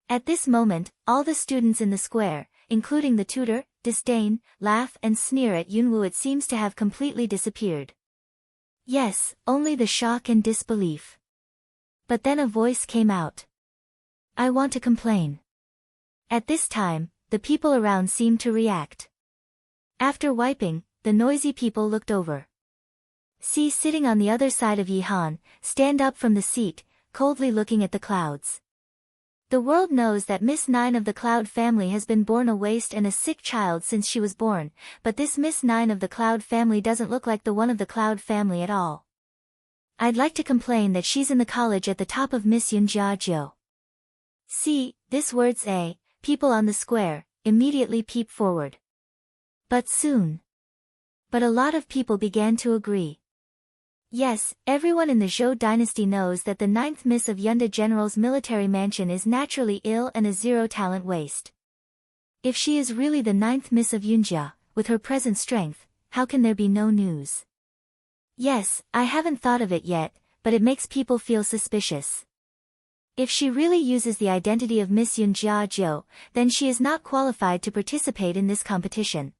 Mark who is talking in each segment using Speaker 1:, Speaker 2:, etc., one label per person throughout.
Speaker 1: At this moment, all the students in the square, including the tutor, disdain, laugh and sneer at Yunwoo. It seems to have completely disappeared. Yes, only the shock and disbelief. But then a voice came out. I want to complain. At this time, the people around seemed to react. After wiping, the noisy people looked over. See, sitting on the other side of Yihan, stand up from the seat, coldly looking at the clouds. The world knows that Miss Nine of the Cloud family has been born a waste and a sick child since she was born, but this Miss Nine of the Cloud family doesn't look like the one of the Cloud family at all. I'd like to complain that she's in the college at the top of Miss Yunjiajio. See, this words people on the square, immediately peep forward. But a lot of people began to agree. Yes, everyone in the Zhou dynasty knows that the 9th Miss of Yunda General's military mansion is naturally ill and a zero-talent waste. If she is really the 9th Miss of Yunjia, with her present strength, how can there be no news? Yes, I haven't thought of it yet, but it makes people feel suspicious. If she really uses the identity of Miss Yunjiajio, then she is not qualified to participate in this competition.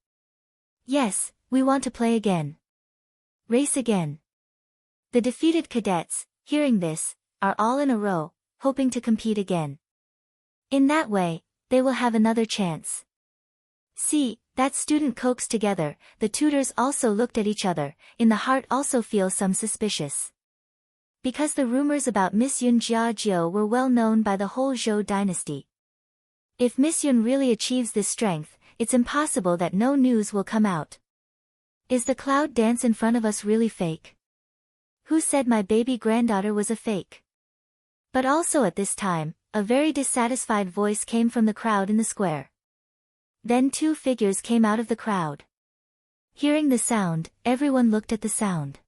Speaker 1: Yes, we want to play again. Race again. The defeated cadets, hearing this, are all in a row, hoping to compete again. In that way, they will have another chance. See, that student coaxed together, the tutors also looked at each other, in the heart also feel some suspicious. Because the rumors about Miss Yun Jiajio were well known by the whole Zhou dynasty. If Miss Yun really achieves this strength, it's impossible that no news will come out. Is the cloud dance in front of us really fake? Who said my baby granddaughter was a fake? But also at this time, a very dissatisfied voice came from the crowd in the square. Then two figures came out of the crowd. Hearing the sound, everyone looked at the sound.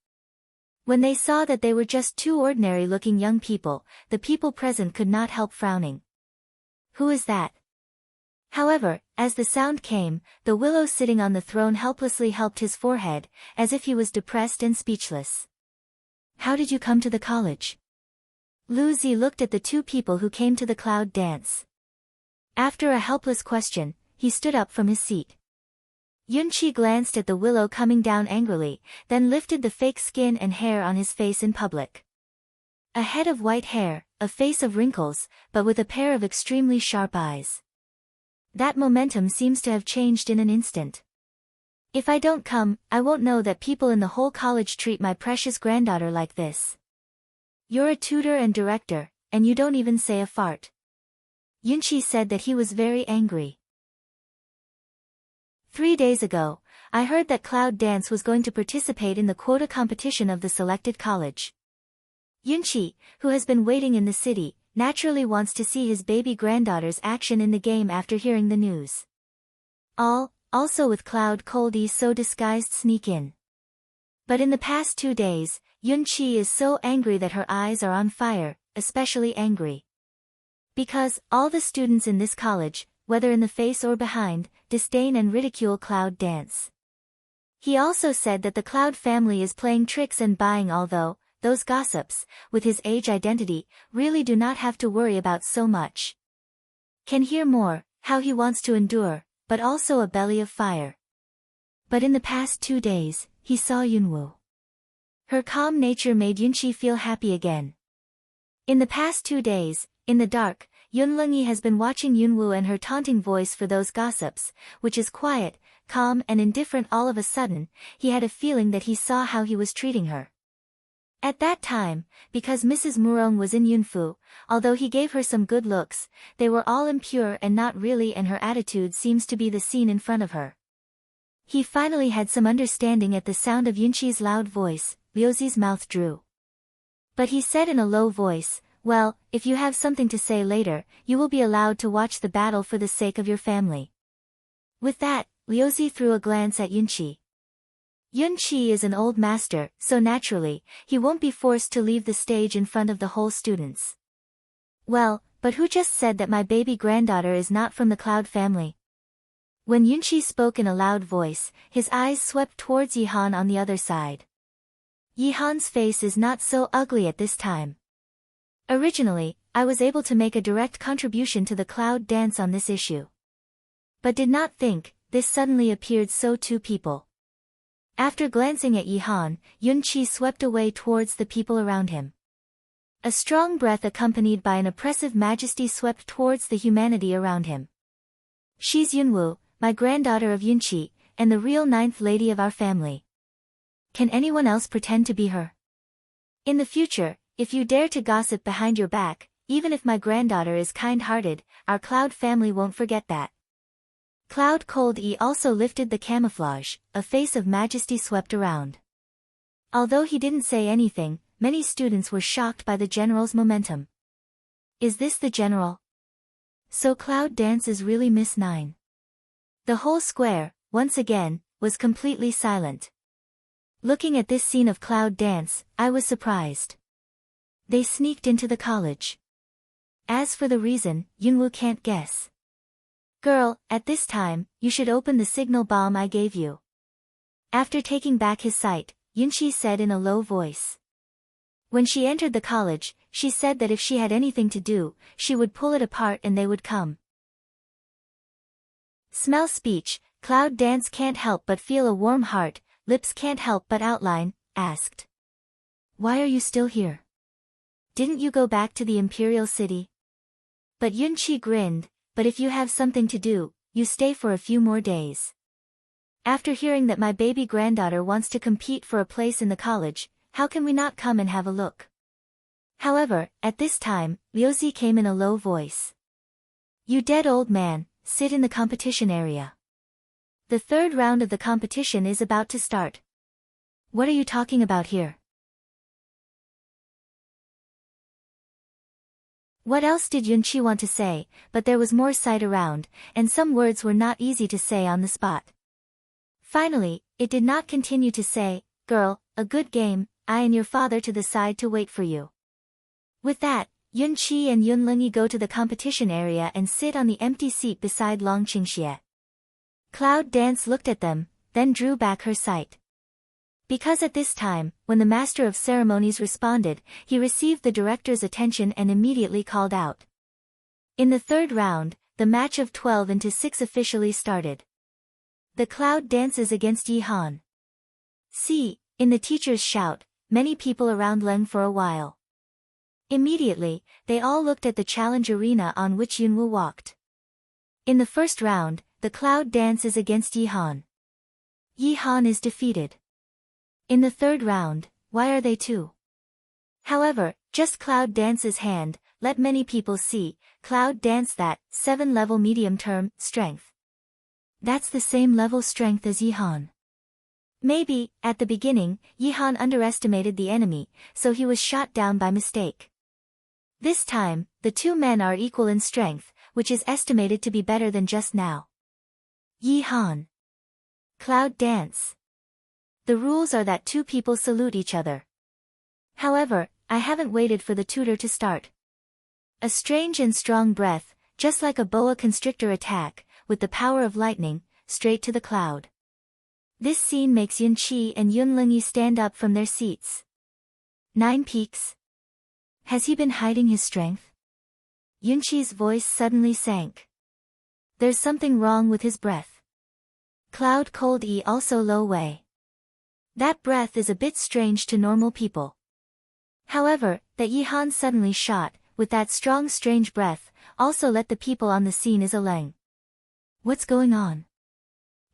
Speaker 1: When they saw that they were just two ordinary-looking young people, the people present could not help frowning. Who is that? However, as the sound came, the willow sitting on the throne helplessly helped his forehead, as if he was depressed and speechless. How did you come to the college? Lu Zi looked at the two people who came to the cloud dance. After a helpless question, he stood up from his seat. Yunqi glanced at the willow coming down angrily, then lifted the fake skin and hair on his face in public. A head of white hair, a face of wrinkles, but with a pair of extremely sharp eyes. That momentum seems to have changed in an instant. If I don't come, I won't know that people in the whole college treat my precious granddaughter like this. You're a tutor and director, and you don't even say a fart. Yunqi said that he was very angry. 3 days ago, I heard that Cloud Dance was going to participate in the quota competition of the selected college. Yunqi, who has been waiting in the city, naturally wants to see his baby granddaughter's action in the game after hearing the news. Also with Cloud Coldy so disguised sneak in. But in the past 2 days, Yunqi is so angry that her eyes are on fire, especially angry. Because all the students in this college, whether in the face or behind, disdain and ridicule Cloud Dance. He also said that the Cloud family is playing tricks and buying, although those gossips, with his age identity, really do not have to worry about so much. Can hear more, how he wants to endure, but also a belly of fire. But in the past 2 days, he saw Yunwoo. Her calm nature made Yunqi feel happy again. In the past 2 days, in the dark, Yunlungi has been watching Yunwoo and her taunting voice for those gossips, which is quiet, calm and indifferent. All of a sudden, he had a feeling that he saw how he was treating her. At that time, because Mrs. Murong was in Yunfu, although he gave her some good looks, they were all impure and not really, and her attitude seems to be the scene in front of her. He finally had some understanding at the sound of Yunqi's loud voice. Liuzi's mouth drew. But he said in a low voice, well, if you have something to say later, you will be allowed to watch the battle for the sake of your family. With that, Liuzi threw a glance at Yunqi. Yunqi is an old master, so naturally, he won't be forced to leave the stage in front of the whole students. Well, but who just said that my baby granddaughter is not from the Cloud family? When Yunqi spoke in a loud voice, his eyes swept towards Yihan on the other side. Yihan's face is not so ugly at this time. Originally, I was able to make a direct contribution to the cloud dance on this issue. But did not think, this suddenly appeared so two people. After glancing at Yihan, Yunqi swept away towards the people around him. A strong breath accompanied by an oppressive majesty swept towards the humanity around him. She's Yunwu, my granddaughter of Yunqi, and the real ninth lady of our family. Can anyone else pretend to be her? In the future, if you dare to gossip behind your back, even if my granddaughter is kind-hearted, our Cloud family won't forget that. Cloud Cold E also lifted the camouflage, a face of majesty swept around. Although he didn't say anything, many students were shocked by the general's momentum. Is this the general? So Cloud Dance is really Miss 9. The whole square, once again, was completely silent. Looking at this scene of Cloud Dance, I was surprised. They sneaked into the college. As for the reason, Yunwu can't guess. Girl, at this time, you should open the signal bomb I gave you. After taking back his sight, Yunqi said in a low voice. When she entered the college, she said that if she had anything to do, she would pull it apart and they would come. Smell speech, Cloud Dance can't help but feel a warm heart, lips can't help but outline, asked. Why are you still here? Didn't you go back to the Imperial City? But Yunqi grinned, but if you have something to do, you stay for a few more days. After hearing that my baby granddaughter wants to compete for a place in the college, how can we not come and have a look? However, at this time, Liuzi came in a low voice. You dead old man, sit in the competition area. The third round of the competition is about to start. What are you talking about here? What else did Yunqi want to say, but there was more sight around, and some words were not easy to say on the spot. Finally, it did not continue to say, Girl, a good game, I and your father to the side to wait for you. With that, Yunqi and Yunlingyi go to the competition area and sit on the empty seat beside Long Qingxie. Cloud Dance looked at them, then drew back her sight. Because at this time, when the Master of Ceremonies responded, he received the director's attention and immediately called out. In the third round, the match of 12-6 officially started. The Cloud dances against Yihan. See, in the teacher's shout, many people around Leng for a while. Immediately, they all looked at the challenge arena on which Yunwu walked. In the first round, the Cloud dance is against Yihan. Yihan is defeated. In the third round, why are they two? However, just Cloud Dance's hand, let many people see, Cloud Dance that, 7-level medium term, strength. That's the same level strength as Yihan. Maybe, at the beginning, Yihan underestimated the enemy, so he was shot down by mistake. This time, the two men are equal in strength, which is estimated to be better than just now. Yihan. Cloud Dance. The rules are that two people salute each other. However, I haven't waited for the tutor to start. A strange and strong breath, just like a boa constrictor attack, with the power of lightning, straight to the cloud. This scene makes Yunqi and Yunlingyi stand up from their seats. 9 peaks. Has he been hiding his strength? Yunqi's voice suddenly sank. There's something wrong with his breath. Cloud Cold E also low way. That breath is a bit strange to normal people. However, that Yihan suddenly shot, with that strong strange breath, also let the people on the scene is a Leng. What's going on?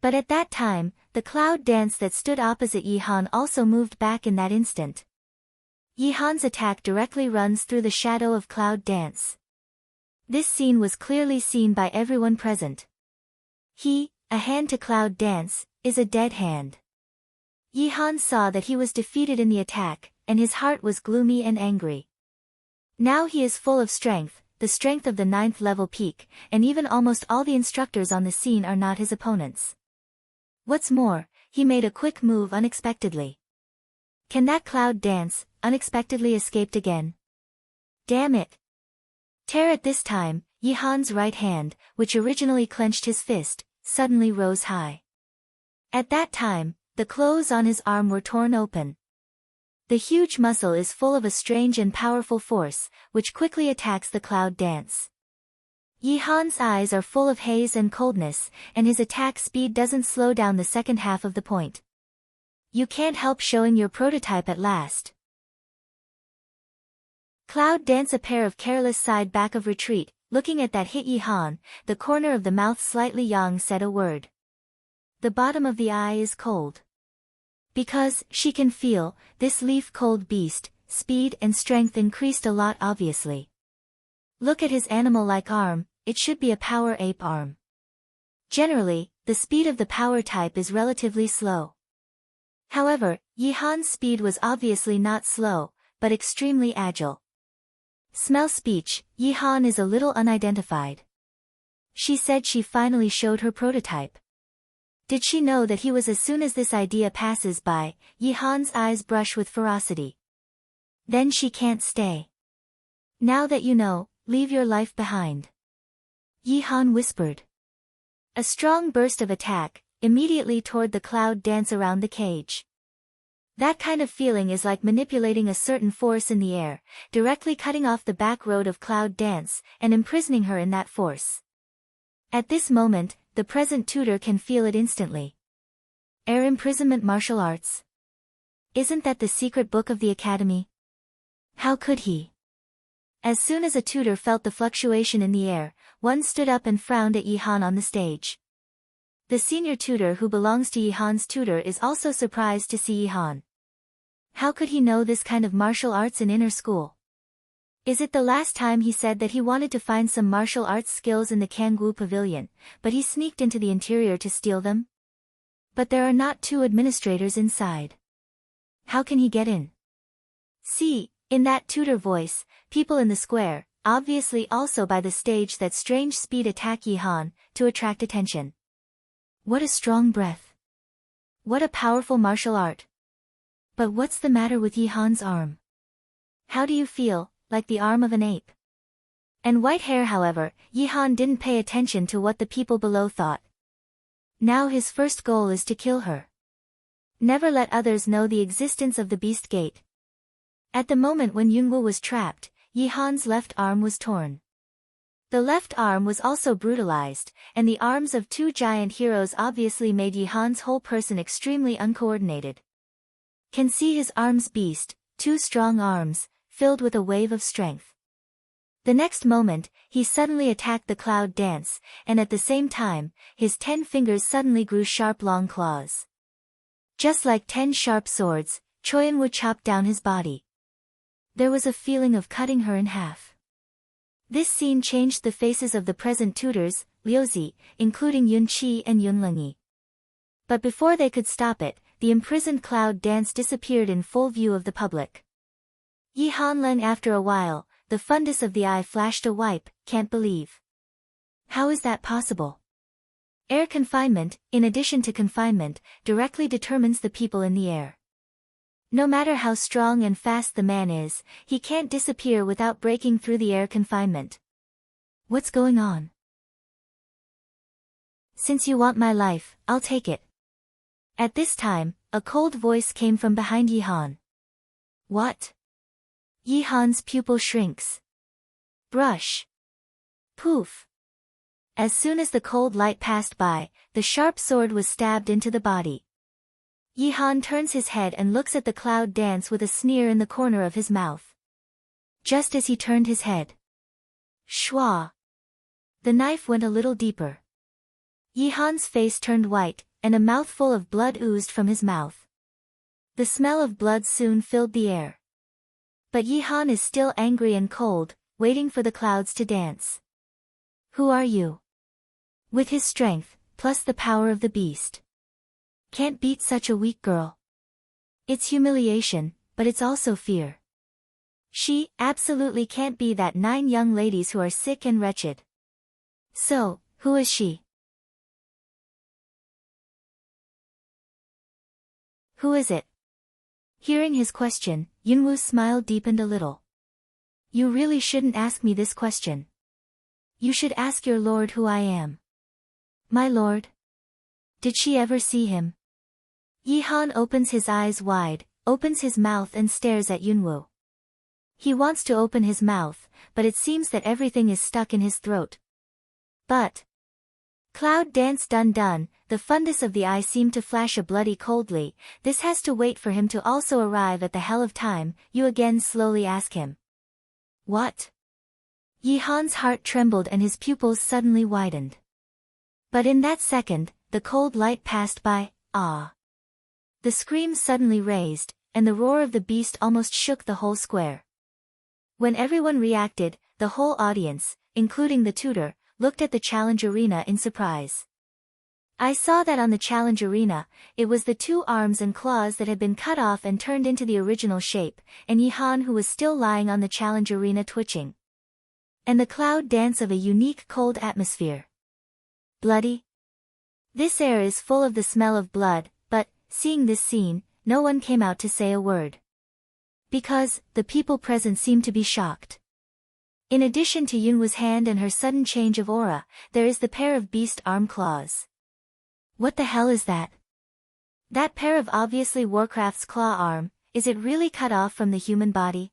Speaker 1: But at that time, the Cloud dance that stood opposite Yihan also moved back in that instant. Yihan's attack directly runs through the shadow of Cloud dance. This scene was clearly seen by everyone present. A hand to Cloud dance, is a dead hand. Yihan saw that he was defeated in the attack, and his heart was gloomy and angry. Now he is full of strength, the strength of the 9th level peak, and even almost all the instructors on the scene are not his opponents. What's more, he made a quick move unexpectedly. Can that Cloud dance, unexpectedly escaped again? Damn it! Tear at this time, Yihan's right hand, which originally clenched his fist, suddenly rose high. At that time, the clothes on his arm were torn open. The huge muscle is full of a strange and powerful force, which quickly attacks the cloud dance. Yihan's eyes are full of haze and coldness, and his attack speed doesn't slow down the second half of the point. You can't help showing your prototype at last. Cloud dance. A pair of careless side back of retreat, looking at that hit Yihan, the corner of the mouth slightly yang said a word. The bottom of the eye is cold. Because, she can feel, this leaf-cold beast, speed and strength increased a lot obviously. Look at his animal-like arm, it should be a power ape arm. Generally, the speed of the power type is relatively slow. However, Yihan's speed was obviously not slow, but extremely agile. Smell speech, Yihan is a little unidentified. She said she finally showed her prototype. Did she know that he was? As soon as this idea passes by, Yihan's eyes brush with ferocity. Then she can't stay. Now that you know, leave your life behind. Yihan whispered. A strong burst of attack, immediately toward the cloud dance around the cage. That kind of feeling is like manipulating a certain force in the air, directly cutting off the back road of cloud dance, and imprisoning her in that force. At this moment, the present tutor can feel it instantly. Air imprisonment martial arts. Isn't that the secret book of the academy? How could he? As soon as a tutor felt the fluctuation in the air, one stood up and frowned at Yihan on the stage. The senior tutor who belongs to Yihan's tutor is also surprised to see Yihan. How could he know this kind of martial arts in inner school? Is it the last time he said that he wanted to find some martial arts skills in the Kangwu Pavilion, but he sneaked into the interior to steal them? But there are not two administrators inside. How can he get in? See, in that tutor voice, people in the square, obviously also by the stage that strange speed attack Yihan, to attract attention. What a strong breath. What a powerful martial art. But what's the matter with Yihan's arm? How do you feel? Like the arm of an ape. And white hair. However, Yihan didn't pay attention to what the people below thought. Now his first goal is to kill her. Never let others know the existence of the beast gate. At the moment when Yunwu was trapped, Yihan's left arm was torn. The left arm was also brutalized, and the arms of two giant heroes obviously made Yihan's whole person extremely uncoordinated. Can see his arms beast, two strong arms, filled with a wave of strength. The next moment, he suddenly attacked the cloud dance, and at the same time, his 10 fingers suddenly grew sharp long claws. Just like 10 sharp swords, Choyunwu chopped down his body. There was a feeling of cutting her in half. This scene changed the faces of the present tutors, Liuzi, including Yunqi and Yunlengyi. But before they could stop it, the imprisoned cloud dance disappeared in full view of the public. Yihan Len. After a while, the fundus of the eye flashed a wipe, can't believe. How is that possible? Air confinement, in addition to confinement, directly determines the people in the air. No matter how strong and fast the man is, he can't disappear without breaking through the air confinement. What's going on? Since you want my life, I'll take it. At this time, a cold voice came from behind Yihan. What? Yihan's pupil shrinks. Brush. Poof. As soon as the cold light passed by, the sharp sword was stabbed into the body. Yihan turns his head and looks at the cloud dance with a sneer in the corner of his mouth. Just as he turned his head. Shwa. The knife went a little deeper. Yihan's face turned white, and a mouthful of blood oozed from his mouth. The smell of blood soon filled the air. But Yihan is still angry and cold, waiting for the clouds to dance. Who are you? With his strength, plus the power of the beast. Can't beat such a weak girl. It's humiliation, but it's also fear. She absolutely can't be that 9 young ladies who are sick and wretched. So, who is she? Who is it? Hearing his question, Yunwu's smile deepened a little. You really shouldn't ask me this question. You should ask your lord who I am. My lord? Did she ever see him? Yihan opens his eyes wide, opens his mouth and stares at Yunwoo. He wants to open his mouth, but it seems that everything is stuck in his throat. But Cloud Dance done, the fundus of the eye seemed to flash a bloody coldly. This has to wait for him to also arrive at the hell of time, you again slowly ask him. What? Yi-han's heart trembled and his pupils suddenly widened. But in that second, the cold light passed by, ah. The scream suddenly raised, and the roar of the beast almost shook the whole square. When everyone reacted, the whole audience, including the tutor, looked at the challenge arena in surprise. I saw that on the challenge arena, it was the 2 arms and claws that had been cut off and turned into the original shape, and Yi-han who was still lying on the challenge arena twitching. And the Cloud Dance of a unique cold atmosphere. Bloody? This air is full of the smell of blood, but, seeing this scene, no one came out to say a word. Because, the people present seemed to be shocked. In addition to Yunwoo's hand and her sudden change of aura, there is the pair of beast arm claws. What the hell is that? That pair of obviously Warcraft's claw arm, is it really cut off from the human body?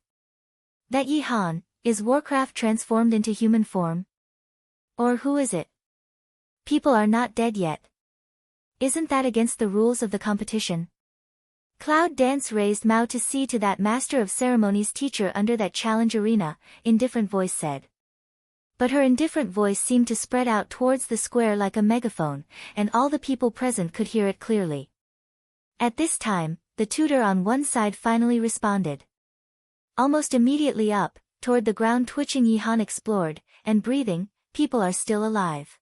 Speaker 1: That Yi-han, is Warcraft transformed into human form? Or who is it? People are not dead yet. Isn't that against the rules of the competition? Cloud Dance raised Mao to see to that master of ceremonies teacher under that challenge arena, indifferent voice said. But her indifferent voice seemed to spread out towards the square like a megaphone, and all the people present could hear it clearly. At this time, the tutor on one side finally responded. Almost immediately up, toward the ground twitching Yi-han explored, and breathing, people are still alive.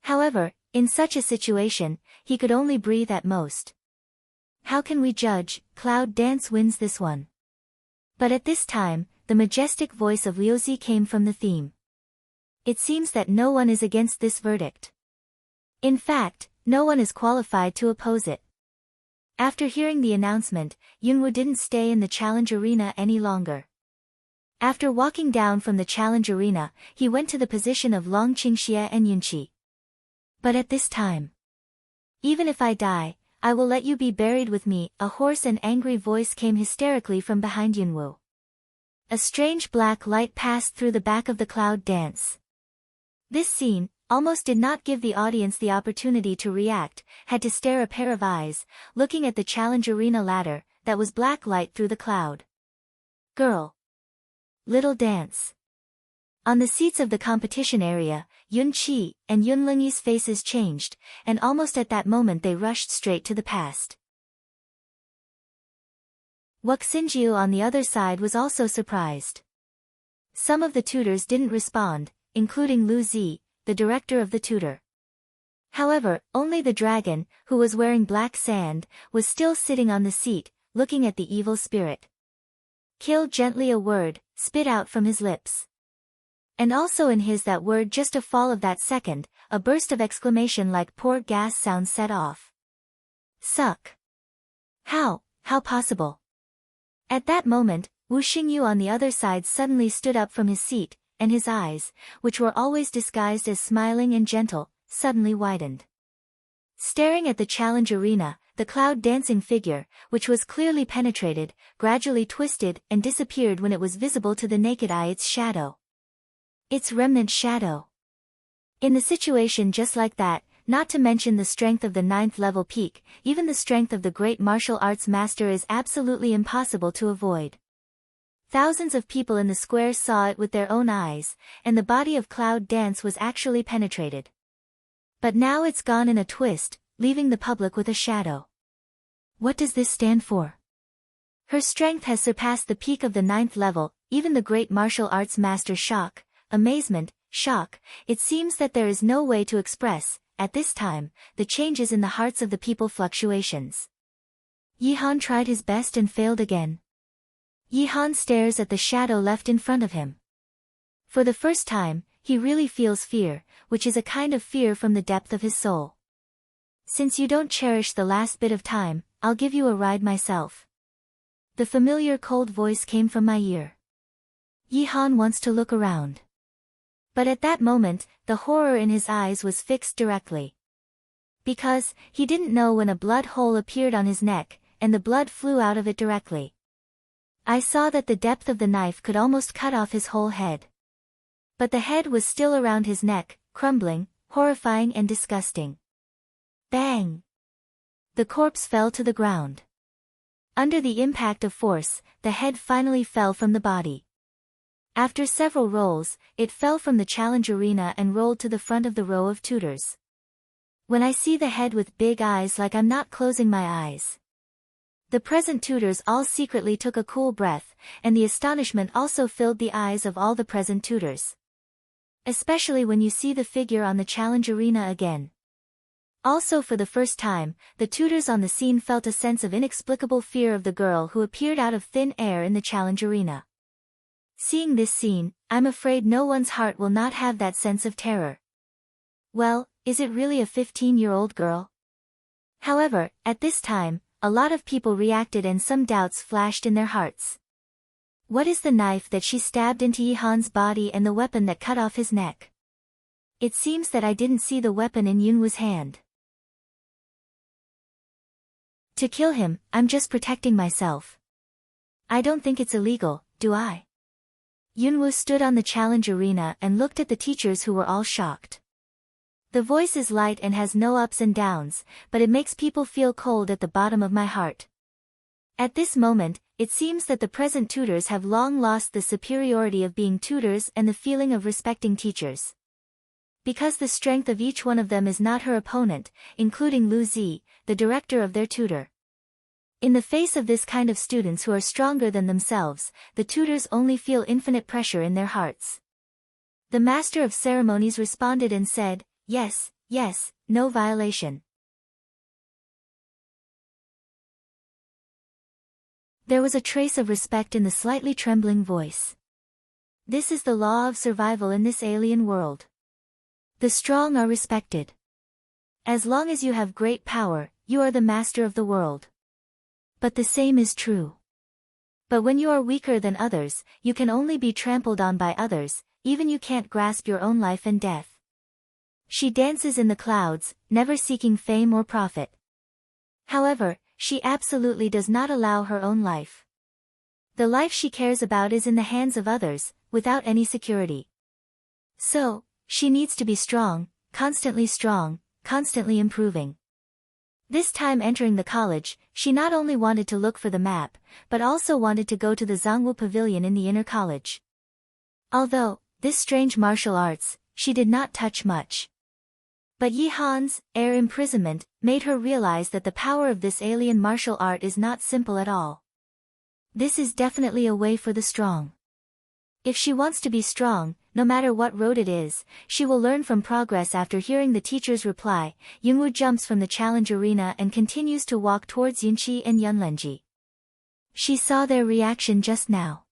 Speaker 1: However, in such a situation, he could only breathe at most. How can we judge? Cloud Dance wins this one. But at this time, the majestic voice of Liuzi came from the theme. It seems that no one is against this verdict. In fact, no one is qualified to oppose it. After hearing the announcement, Yunwoo didn't stay in the challenge arena any longer. After walking down from the challenge arena, he went to the position of Long Qingxie and Yunqi. But at this time, even if I die, I will let you be buried with me, a hoarse and angry voice came hysterically from behind Yunwoo. A strange black light passed through the back of the Cloud Dance. This scene, almost did not give the audience the opportunity to react, had to stare a pair of eyes, looking at the challenge arena ladder, that was black light through the cloud. Girl. Little dance. On the seats of the competition area, Yun Qi and Yun Lingyi's faces changed, and almost at that moment they rushed straight to the past. Wuk Xinjiu on the other side was also surprised. Some of the tutors didn't respond, including Lu Zi, the director of the tutor. However, only the dragon, who was wearing black sand, was still sitting on the seat, looking at the evil spirit. Kill gently a word, spit out from his lips. And also in his that word just a fall of that second, a burst of exclamation like poor gas sound set off. Suck. How possible? At that moment, Wu Xingyu on the other side suddenly stood up from his seat, and his eyes, which were always disguised as smiling and gentle, suddenly widened. Staring at the challenge arena, the cloud dancing figure, which was clearly penetrated, gradually twisted and disappeared when it was visible to the naked eye its shadow. Its remnant shadow. In the situation just like that, not to mention the strength of the 9th level peak, even the strength of the great martial arts master is absolutely impossible to avoid. Thousands of people in the square saw it with their own eyes, and the body of Cloud Dance was actually penetrated. But now it's gone in a twist, leaving the public with a shadow. What does this stand for? Her strength has surpassed the peak of the 9th level, even the great martial arts master shock, amazement, shock, it seems that there is no way to express, at this time, the changes in the hearts of the people fluctuations. Yi-han tried his best and failed again. Yi-han stares at the shadow left in front of him. For the first time, he really feels fear, which is a kind of fear from the depth of his soul. Since you don't cherish the last bit of time, I'll give you a ride myself. The familiar cold voice came from my ear. Yi-han wants to look around. But at that moment, the horror in his eyes was fixed directly. Because, he didn't know when a blood hole appeared on his neck, and the blood flew out of it directly. I saw that the depth of the knife could almost cut off his whole head. But the head was still around his neck, crumbling, horrifying and disgusting. Bang! The corpse fell to the ground. Under the impact of force, the head finally fell from the body. After several rolls, it fell from the challenge arena and rolled to the front of the row of tutors. When I see the head with big eyes like I'm not closing my eyes. The present tutors all secretly took a cool breath, and the astonishment also filled the eyes of all the present tutors. Especially when you see the figure on the challenge arena again. Also for the first time, the tutors on the scene felt a sense of inexplicable fear of the girl who appeared out of thin air in the challenge arena. Seeing this scene, I'm afraid no one's heart will not have that sense of terror. Well, is it really a 15-year-old girl? However, at this time, a lot of people reacted and some doubts flashed in their hearts. What is the knife that she stabbed into Yihan's body and the weapon that cut off his neck? It seems that I didn't see the weapon in Yunwoo's hand. To kill him, I'm just protecting myself. I don't think it's illegal, do I? Yunwoo stood on the challenge arena and looked at the teachers who were all shocked. The voice is light and has no ups and downs, but it makes people feel cold at the bottom of my heart. At this moment, it seems that the present tutors have long lost the superiority of being tutors and the feeling of respecting teachers. Because the strength of each one of them is not her opponent, including Lu Zi, the director of their tutor. In the face of this kind of students who are stronger than themselves, the tutors only feel infinite pressure in their hearts. The master of ceremonies responded and said, "Yes, yes, no violation." There was a trace of respect in the slightly trembling voice. This is the law of survival in this alien world. The strong are respected. As long as you have great power, you are the master of the world. But the same is true. But when you are weaker than others, you can only be trampled on by others, even you can't grasp your own life and death. She dances in the clouds, never seeking fame or profit. However, she absolutely does not allow her own life. The life she cares about is in the hands of others, without any security. So, she needs to be strong, constantly improving. This time entering the college, she not only wanted to look for the map, but also wanted to go to the Zhongwu Pavilion in the inner college. Although, this strange martial arts, she did not touch much. But Yihan's air imprisonment made her realize that the power of this alien martial art is not simple at all. This is definitely a way for the strong. If she wants to be strong, no matter what road it is, she will learn from progress. After hearing the teacher's reply, Yunwoo jumps from the challenge arena and continues to walk towards Yunqi and Yunlenji. She saw their reaction just now.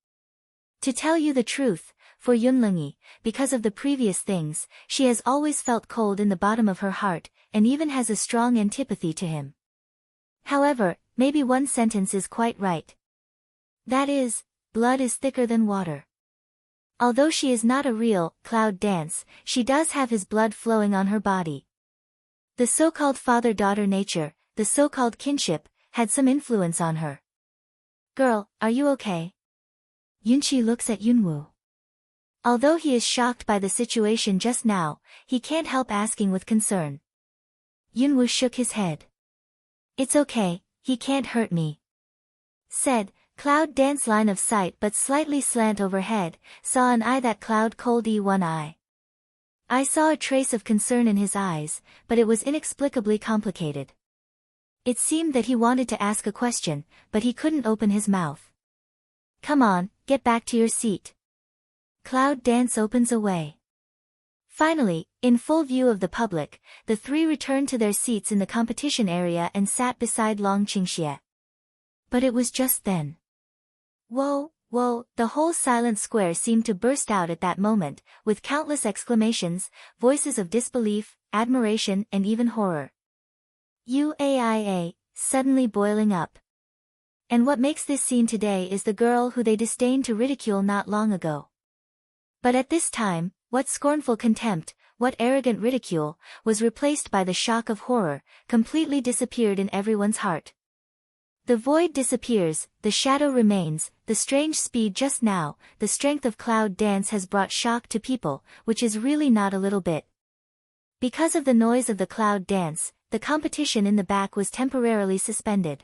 Speaker 1: To tell you the truth, for Yunlenji, because of the previous things, she has always felt cold in the bottom of her heart, and even has a strong antipathy to him. However, maybe one sentence is quite right. That is, blood is thicker than water. Although she is not a real cloud dance, she does have his blood flowing on her body. The so-called father-daughter nature, the so-called kinship, had some influence on her. Girl, are you okay? Yunqi looks at Yunwoo. Although he is shocked by the situation just now, he can't help asking with concern. Yunwoo shook his head. It's okay, he can't hurt me. Said, cloud dance line of sight but slightly slant overhead, saw an eye that cloud cold one eye. I saw a trace of concern in his eyes, but it was inexplicably complicated. It seemed that he wanted to ask a question, but he couldn't open his mouth. Come on, get back to your seat. Cloud dance opens away. Finally, in full view of the public, the three returned to their seats in the competition area and sat beside Long Qingxie. But it was just then. Whoa, whoa, the whole silent square seemed to burst out at that moment, with countless exclamations, voices of disbelief, admiration and even horror. UAIA, suddenly boiling up. And what makes this scene today is the girl who they disdained to ridicule not long ago. But at this time, what scornful contempt, what arrogant ridicule, was replaced by the shock of horror, completely disappeared in everyone's heart. The void disappears, the shadow remains, the strange speed just now, the strength of cloud dance has brought shock to people, which is really not a little bit. Because of the noise of the cloud dance, the competition in the back was temporarily suspended.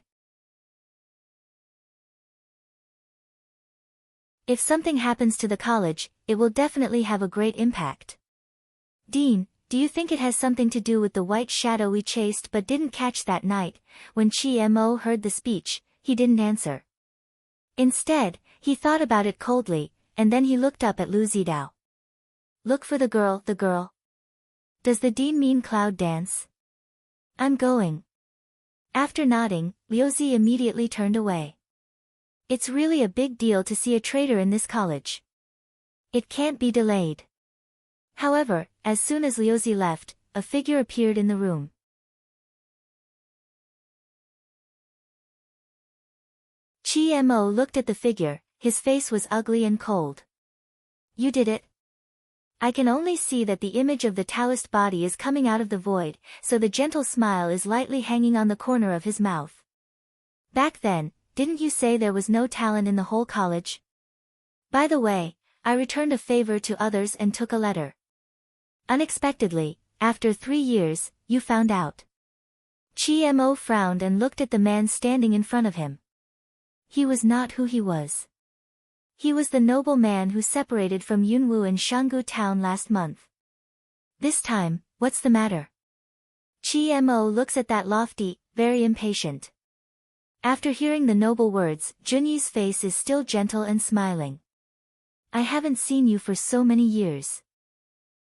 Speaker 1: If something happens to the college, it will definitely have a great impact. Dean, do you think it has something to do with the white shadow we chased but didn't catch that night? When Chi-Mo heard the speech, he didn't answer. Instead, he thought about it coldly, and then he looked up at Lu Zidao. Look for the girl. Does the dean mean cloud dance? I'm going. After nodding, Liu Zi immediately turned away. It's really a big deal to see a traitor in this college. It can't be delayed. However, as soon as Liu Zi left, a figure appeared in the room. Chi-Mo looked at the figure, his face was ugly and cold. You did it. I can only see that the image of the Taoist body is coming out of the void, so the gentle smile is lightly hanging on the corner of his mouth. Back then, didn't you say there was no talent in the whole college? By the way, I returned a favor to others and took a letter. Unexpectedly, after 3 years, you found out. Chi-Mo frowned and looked at the man standing in front of him. He was not who he was. He was the noble man who separated from Yunwu in Shanggu town last month. This time, what's the matter? Chi-Mo looks at that lofty, very impatient. After hearing the noble words, Junyi's face is still gentle and smiling. I haven't seen you for so many years.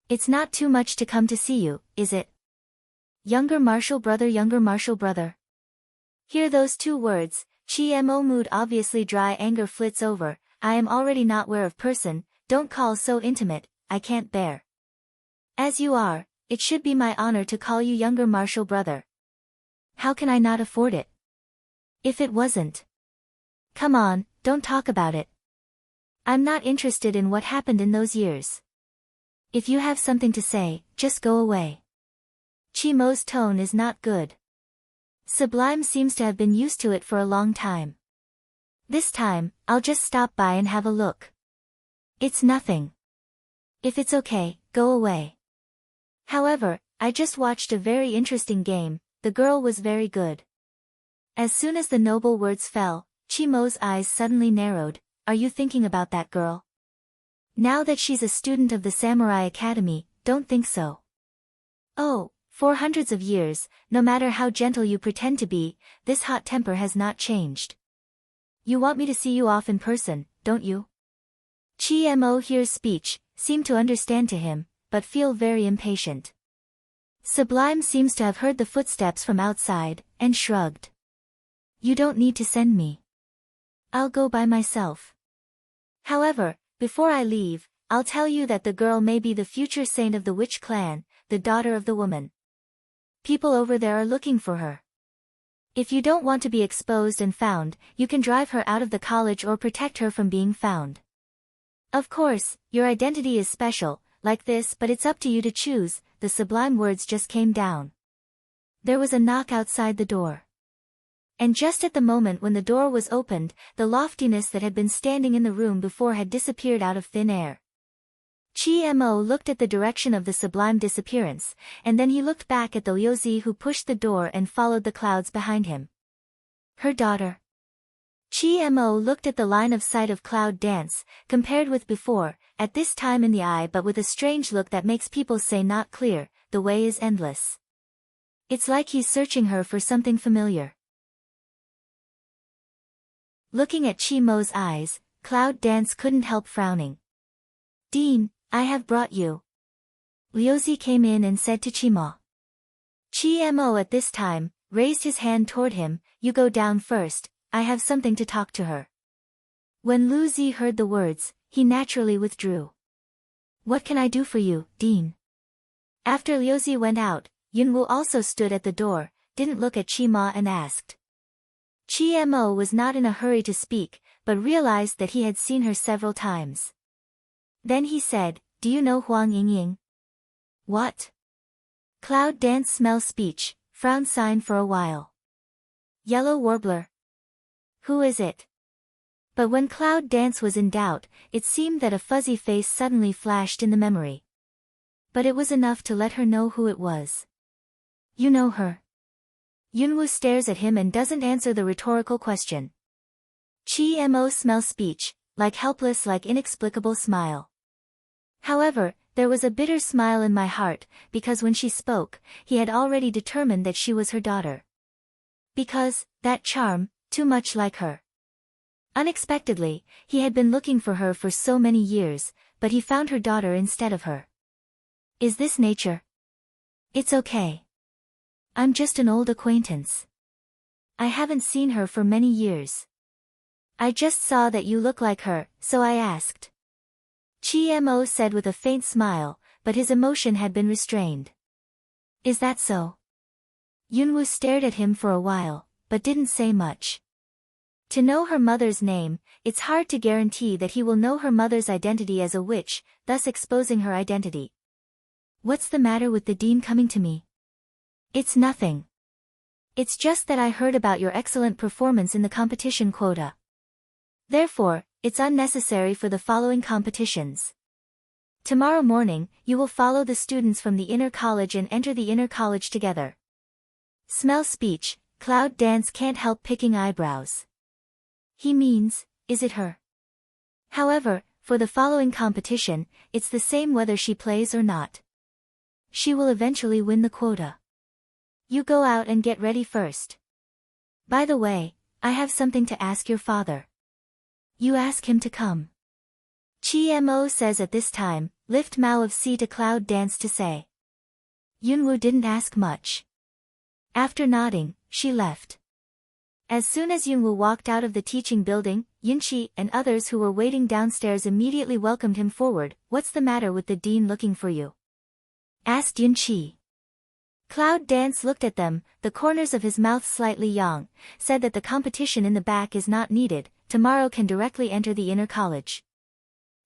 Speaker 1: It's not too much to come to see you, is it? Younger martial brother. Hear those 2 words, Chi-Mo mood obviously dry anger flits over. I am already not ware of person, don't call so intimate, I can't bear. As you are, it should be my honor to call you younger martial brother. How can I not afford it? If it wasn't. Come on, don't talk about it. I'm not interested in what happened in those years. If you have something to say, just go away. Chi-Mo's tone is not good. Sublime seems to have been used to it for a long time. This time, I'll just stop by and have a look. It's nothing. If it's okay, go away. However, I just watched a very interesting game, the girl was very good. As soon as the noble words fell, Chi-Mo's eyes suddenly narrowed. Are you thinking about that girl? Now that she's a student of the Samurai Academy, don't think so. Oh, for hundreds of years, no matter how gentle you pretend to be, this hot temper has not changed. You want me to see you off in person, don't you? Chi-Mo hears speech, seem to understand to him, but feel very impatient. Sublime seems to have heard the footsteps from outside, and shrugged. You don't need to send me. I'll go by myself. However, before I leave, I'll tell you that the girl may be the future saint of the witch clan, the daughter of the woman. People over there are looking for her. If you don't want to be exposed and found, you can drive her out of the college or protect her from being found. Of course, your identity is special, like this, but it's up to you to choose. The sublime words just came down. There was a knock outside the door. And just at the moment when the door was opened, the loftiness that had been standing in the room before had disappeared out of thin air. Chi-Mo looked at the direction of the sublime disappearance, and then he looked back at the Liu Zi who pushed the door and followed the clouds behind him. Her daughter. Chi-Mo looked at the line of sight of cloud dance, compared with before, at this time in the eye but with a strange look that makes people say not clear, the way is endless. It's like he's searching her for something familiar. Looking at Chi-Mo's eyes, Cloud Dance couldn't help frowning. Dean, I have brought you. Liu Zi came in and said to Chi-Mo. Chi-Mo at this time, raised his hand toward him, you go down first, I have something to talk to her. When Liu Zi heard the words, he naturally withdrew. What can I do for you, Dean? After Liu Zi went out, Yunwu also stood at the door, didn't look at Chi-Mo and asked. Chi-Mo was not in a hurry to speak, but realized that he had seen her several times. Then he said, do you know Huang Yingying? What? Cloud Dance smell speech, frown sign for a while. Yellow Warbler. Who is it? But when Cloud Dance was in doubt, it seemed that a fuzzy face suddenly flashed in the memory. But it was enough to let her know who it was. You know her. Yunwoo stares at him and doesn't answer the rhetorical question. Chi Mo smells speech, like helpless, like inexplicable smile. However, there was a bitter smile in my heart, because when she spoke, he had already determined that she was her daughter. Because, that charm, too much like her. Unexpectedly, he had been looking for her for so many years, but he found her daughter instead of her. Is this nature? It's okay. I'm just an old acquaintance. I haven't seen her for many years. I just saw that you look like her, so I asked. Chi Mo said with a faint smile, but his emotion had been restrained. Is that so? Yunwoo stared at him for a while, but didn't say much. To know her mother's name, it's hard to guarantee that he will know her mother's identity as a witch, thus exposing her identity. What's the matter with the dean coming to me? It's nothing. It's just that I heard about your excellent performance in the competition quota. Therefore, it's unnecessary for the following competitions. Tomorrow morning, you will follow the students from the inner college and enter the inner college together. Smell speech, Cloud Dance can't help picking eyebrows. He means, is it her? However, for the following competition, it's the same whether she plays or not. She will eventually win the quota. You go out and get ready first. By the way, I have something to ask your father. You ask him to come. Chi Mo says at this time, lift Mao of C to Cloud Dance to say. Yunwoo didn't ask much. After nodding, she left. As soon as Yunwoo walked out of the teaching building, Yunqi and others who were waiting downstairs immediately welcomed him forward. What's the matter with the dean looking for you? Asked Yunqi. Cloud Dance looked at them, the corners of his mouth slightly yawned, said that the competition in the back is not needed, tomorrow can directly enter the inner college.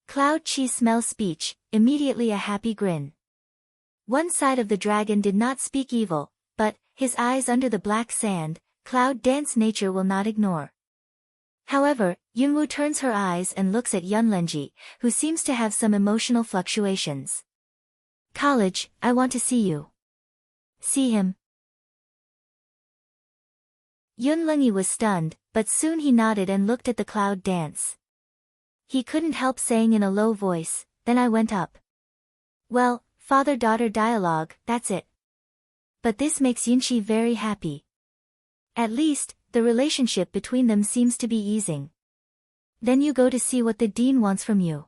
Speaker 1: Cloud Chi smells speech, immediately a happy grin. One side of the dragon did not speak evil, but, his eyes under the black sand, Cloud Dance nature will not ignore. However, Yunwoo turns her eyes and looks at Yunlenji, who seems to have some emotional fluctuations. College, I want to see you. See him. Yunlenji was stunned, but soon he nodded and looked at the Cloud Dance. He couldn't help saying in a low voice, then I went up. Well, father-daughter dialogue, that's it. But this makes Yunqi very happy. At least, the relationship between them seems to be easing. Then you go to see what the dean wants from you.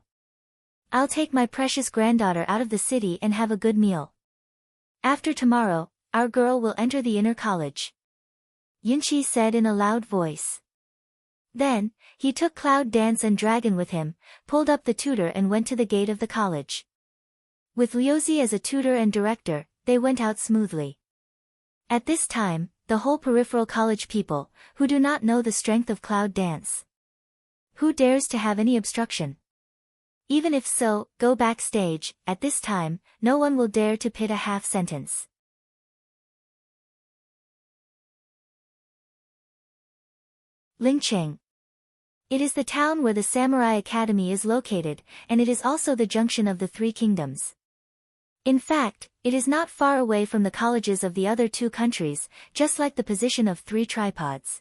Speaker 1: I'll take my precious granddaughter out of the city and have a good meal. After tomorrow, our girl will enter the inner college. Yunqi said in a loud voice. Then, he took Cloud Dance and Dragon with him, pulled up the tutor and went to the gate of the college. With Liuzi as a tutor and director, they went out smoothly. At this time, the whole peripheral college people, who do not know the strength of Cloud Dance. Who dares to have any obstruction? Even if so, go backstage. At this time, no one will dare to pit a half sentence. Lingcheng. It is the town where the Samurai Academy is located, and it is also the junction of the three kingdoms. In fact, it is not far away from the colleges of the other two countries, just like the position of three tripods.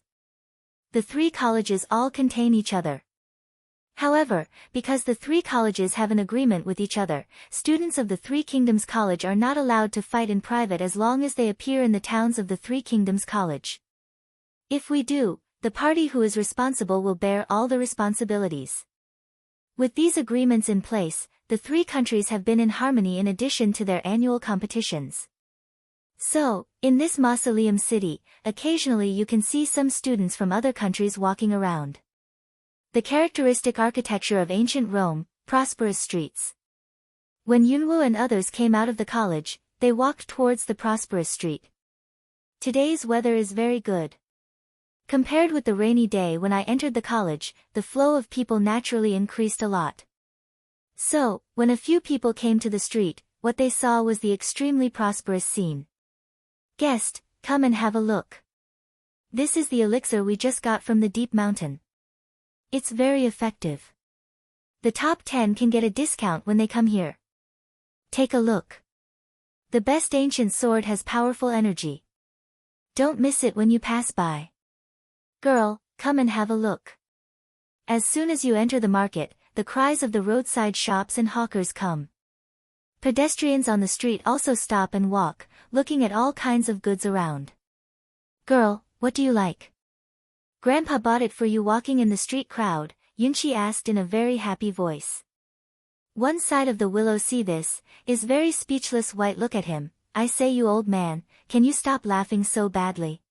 Speaker 1: The three colleges all contain each other. However, because the three colleges have an agreement with each other, students of the Three Kingdoms College are not allowed to fight in private as long as they appear in the towns of the Three Kingdoms College. If we do, the party who is responsible will bear all the responsibilities. With these agreements in place, the three countries have been in harmony in addition to their annual competitions. So, in this mausoleum city, occasionally you can see some students from other countries walking around. The characteristic architecture of ancient Rome, prosperous streets. When Yunwoo and others came out of the college, they walked towards the prosperous street. Today's weather is very good. Compared with the rainy day when I entered the college, the flow of people naturally increased a lot. So, when a few people came to the street, what they saw was the extremely prosperous scene. Guest, come and have a look. This is the elixir we just got from the deep mountain. It's very effective. The top 10 can get a discount when they come here. Take a look. The best ancient sword has powerful energy. Don't miss it when you pass by. Girl, come and have a look. As soon as you enter the market, the cries of the roadside shops and hawkers come. Pedestrians on the street also stop and walk, looking at all kinds of goods around. Girl, what do you like? Grandpa bought it for you. Walking in the street crowd, Yunqi asked in a very happy voice. One side of the willow see this, is very speechless. White look at him. I say, you old man, can you stop laughing so badly?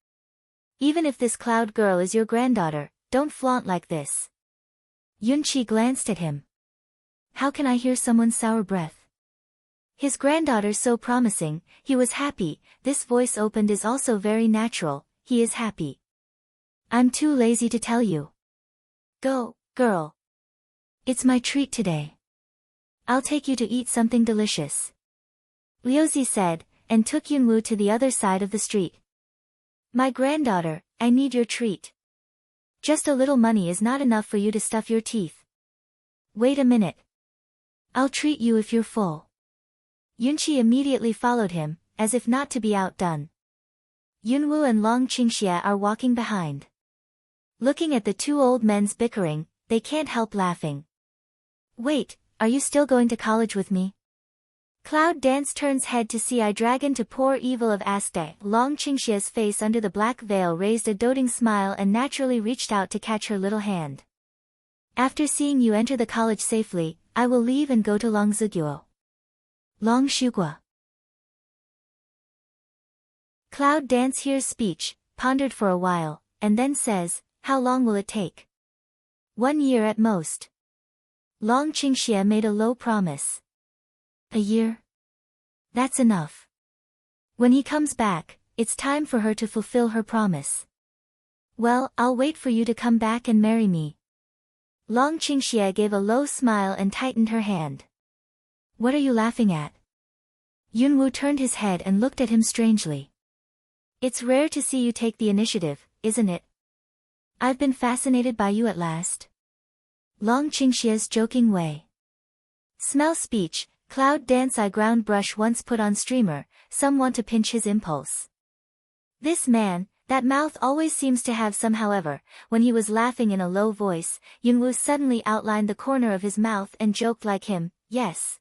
Speaker 1: Even if this cloud girl is your granddaughter, don't flaunt like this. Yunqi glanced at him. How can I hear someone's sour breath? His granddaughter's so promising, he was happy. This voice opened is also very natural, he is happy. I'm too lazy to tell you. Go, girl. It's my treat today. I'll take you to eat something delicious. Liuzi said, and took Yunwu to the other side of the street. My granddaughter, I need your treat. Just a little money is not enough for you to stuff your teeth. Wait a minute. I'll treat you if you're full. Yunqi immediately followed him, as if not to be outdone. Yunwu and Long Qingxie are walking behind. Looking at the two old men's bickering, they can't help laughing. Wait, are you still going to college with me? Cloud Dance turns head to see I Dragon to poor evil of Aste. Long Qingxie's face under the black veil raised a doting smile and naturally reached out to catch her little hand. After seeing you enter the college safely, I will leave and go to Longziguo. Long Shugua. Cloud Dance hears speech, pondered for a while, and then says, how long will it take? 1 year at most. Long Qingxie made a low promise. A year? That's enough. When he comes back, it's time for her to fulfill her promise. Well, I'll wait for you to come back and marry me. Long Qingxie gave a low smile and tightened her hand. What are you laughing at? Yunwu turned his head and looked at him strangely. It's rare to see you take the initiative, isn't it? I've been fascinated by you at last. Long Qingxie's joking way. Smell speech, Cloud Dance I ground brush once put on streamer, some want to pinch his impulse. This man, that mouth always seems to have some. However, when he was laughing in a low voice, Yunwu suddenly outlined the corner of his mouth and joked like him, yes.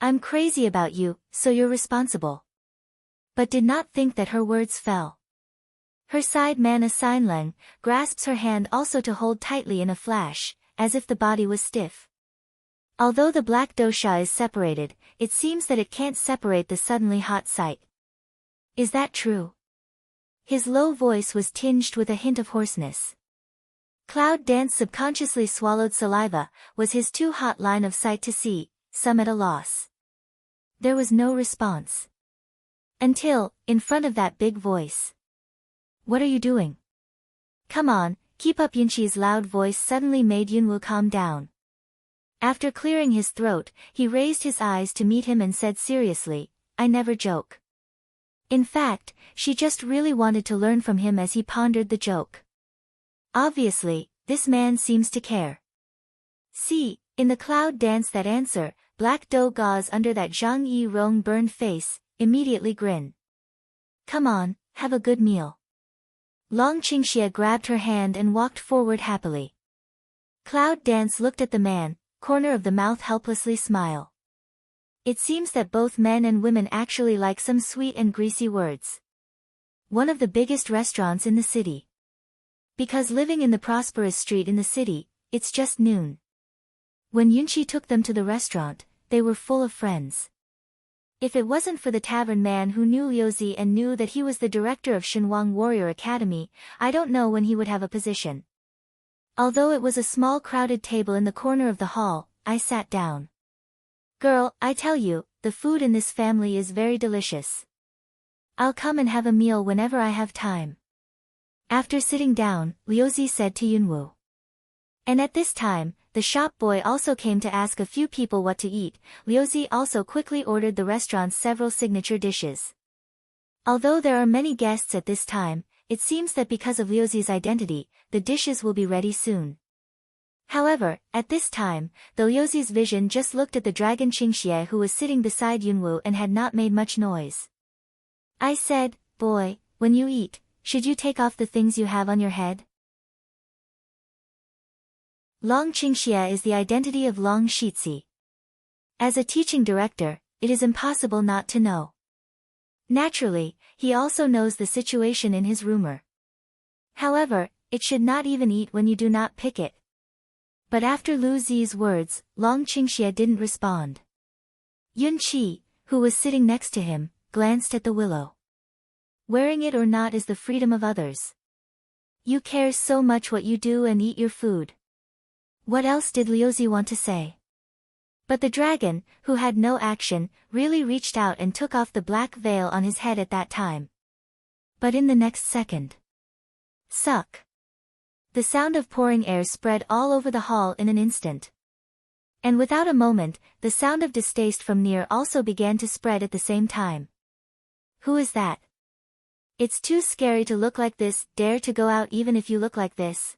Speaker 1: I'm crazy about you, so you're responsible. But did not think that her words fell. Her side man Asinleng grasps her hand also to hold tightly in a flash, as if the body was stiff. Although the black dosha is separated, it seems that it can't separate the suddenly hot sight. Is that true? His low voice was tinged with a hint of hoarseness. Cloud Dance subconsciously swallowed saliva, was his too hot line of sight to see, some at a loss. There was no response. Until, in front of that big voice. What are you doing? Come on, keep up. Yunqi's loud voice suddenly made Yunwu calm down. After clearing his throat, he raised his eyes to meet him and said seriously, I never joke. In fact, she just really wanted to learn from him as he pondered the joke. Obviously, this man seems to care. See, in the Cloud Dance that answer, black dough gauze under that Zhang Yi Rong burned face, immediately grin. Come on, have a good meal. Long Qingxie grabbed her hand and walked forward happily. Cloud Dance looked at the man, corner of the mouth helplessly smile. It seems that both men and women actually like some sweet and greasy words. One of the biggest restaurants in the city. Because living in the prosperous street in the city, it's just noon. When Yunqi took them to the restaurant, they were full of friends. If it wasn't for the tavern man who knew Liuzi and knew that he was the director of Shenwang Warrior Academy, I don't know when he would have a position. Although it was a small crowded table in the corner of the hall, I sat down. Girl, I tell you, the food in this family is very delicious. I'll come and have a meal whenever I have time. After sitting down, Liuzi said to Yunwu. And at this time, the shop boy also came to ask a few people what to eat. Liuzi also quickly ordered the restaurant's several signature dishes. Although there are many guests at this time, it seems that because of Liuzi's identity, the dishes will be ready soon. However, at this time, the Liuzi's vision just looked at the dragon Qingxie who was sitting beside Yunwu and had not made much noise. I said, boy, when you eat, should you take off the things you have on your head? Long Qingxie is the identity of Long Shizhi. As a teaching director, it is impossible not to know. Naturally, he also knows the situation in his rumor. However, it should not even eat when you do not pick it. But after Lu Zi's words, Long Qingxie didn't respond. Yun Qi, who was sitting next to him, glanced at the willow. Wearing it or not is the freedom of others. You care so much what you do and eat your food. What else did Liuzi want to say? But the dragon, who had no action, really reached out and took off the black veil on his head at that time. But in the next second. Suck. The sound of pouring air spread all over the hall in an instant. And without a moment, the sound of distaste from near also began to spread at the same time. Who is that? It's too scary to look like this, dare to go out even if you look like this.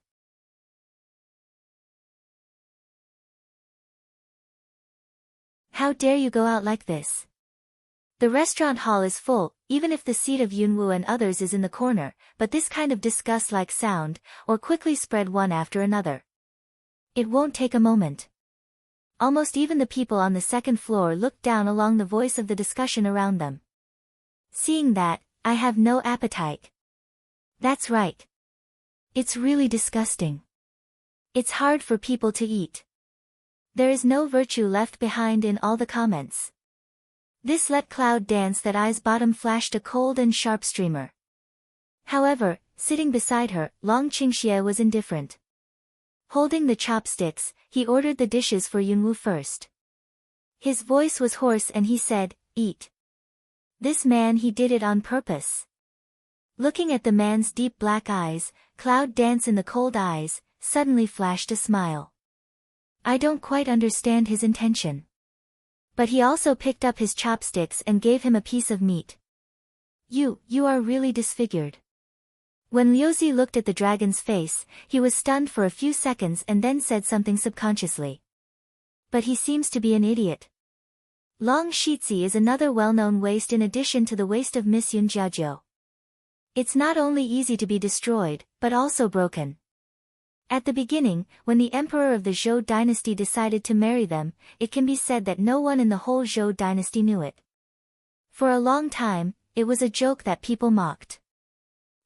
Speaker 1: How dare you go out like this? The restaurant hall is full, even if the seat of Yunwu and others is in the corner, but this kind of disgust-like sound, or quickly spread one after another. It won't take a moment. Almost even the people on the second floor looked down along the voice of the discussion around them. Seeing that, I have no appetite. That's right. It's really disgusting. It's hard for people to eat. There is no virtue left behind in all the comments. This let Cloud dance that eye's bottom flashed a cold and sharp streamer. However, sitting beside her, Long Qingxie was indifferent. Holding the chopsticks, he ordered the dishes for Yunwu first. His voice was hoarse and he said, eat. This man he did it on purpose. Looking at the man's deep black eyes, Cloud dance in the cold eyes, suddenly flashed a smile. I don't quite understand his intention. But he also picked up his chopsticks and gave him a piece of meat. You are really disfigured. When Liuzi looked at the dragon's face, he was stunned for a few seconds and then said something subconsciously. But he seems to be an idiot. Long Shizhi is another well-known waste in addition to the waste of Miss Yun Jiajiu. It's not only easy to be destroyed, but also broken. At the beginning, when the emperor of the Zhou dynasty decided to marry them, it can be said that no one in the whole Zhou dynasty knew it. For a long time, it was a joke that people mocked.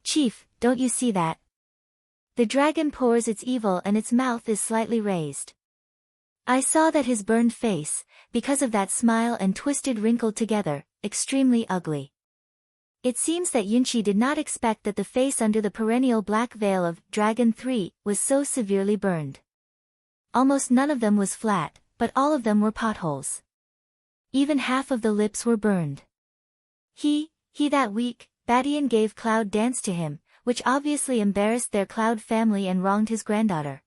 Speaker 1: Chief, don't you see that? The dragon pours its evil and its mouth is slightly raised. I saw that his burned face, because of that smile and twisted wrinkled together, extremely ugly. It seems that Yunqi did not expect that the face under the perennial black veil of Dragon 3 was so severely burned. Almost none of them was flat, but all of them were potholes. Even half of the lips were burned. He that weak, Badian gave Cloud dance to him, which obviously embarrassed their Cloud family and wronged his granddaughter.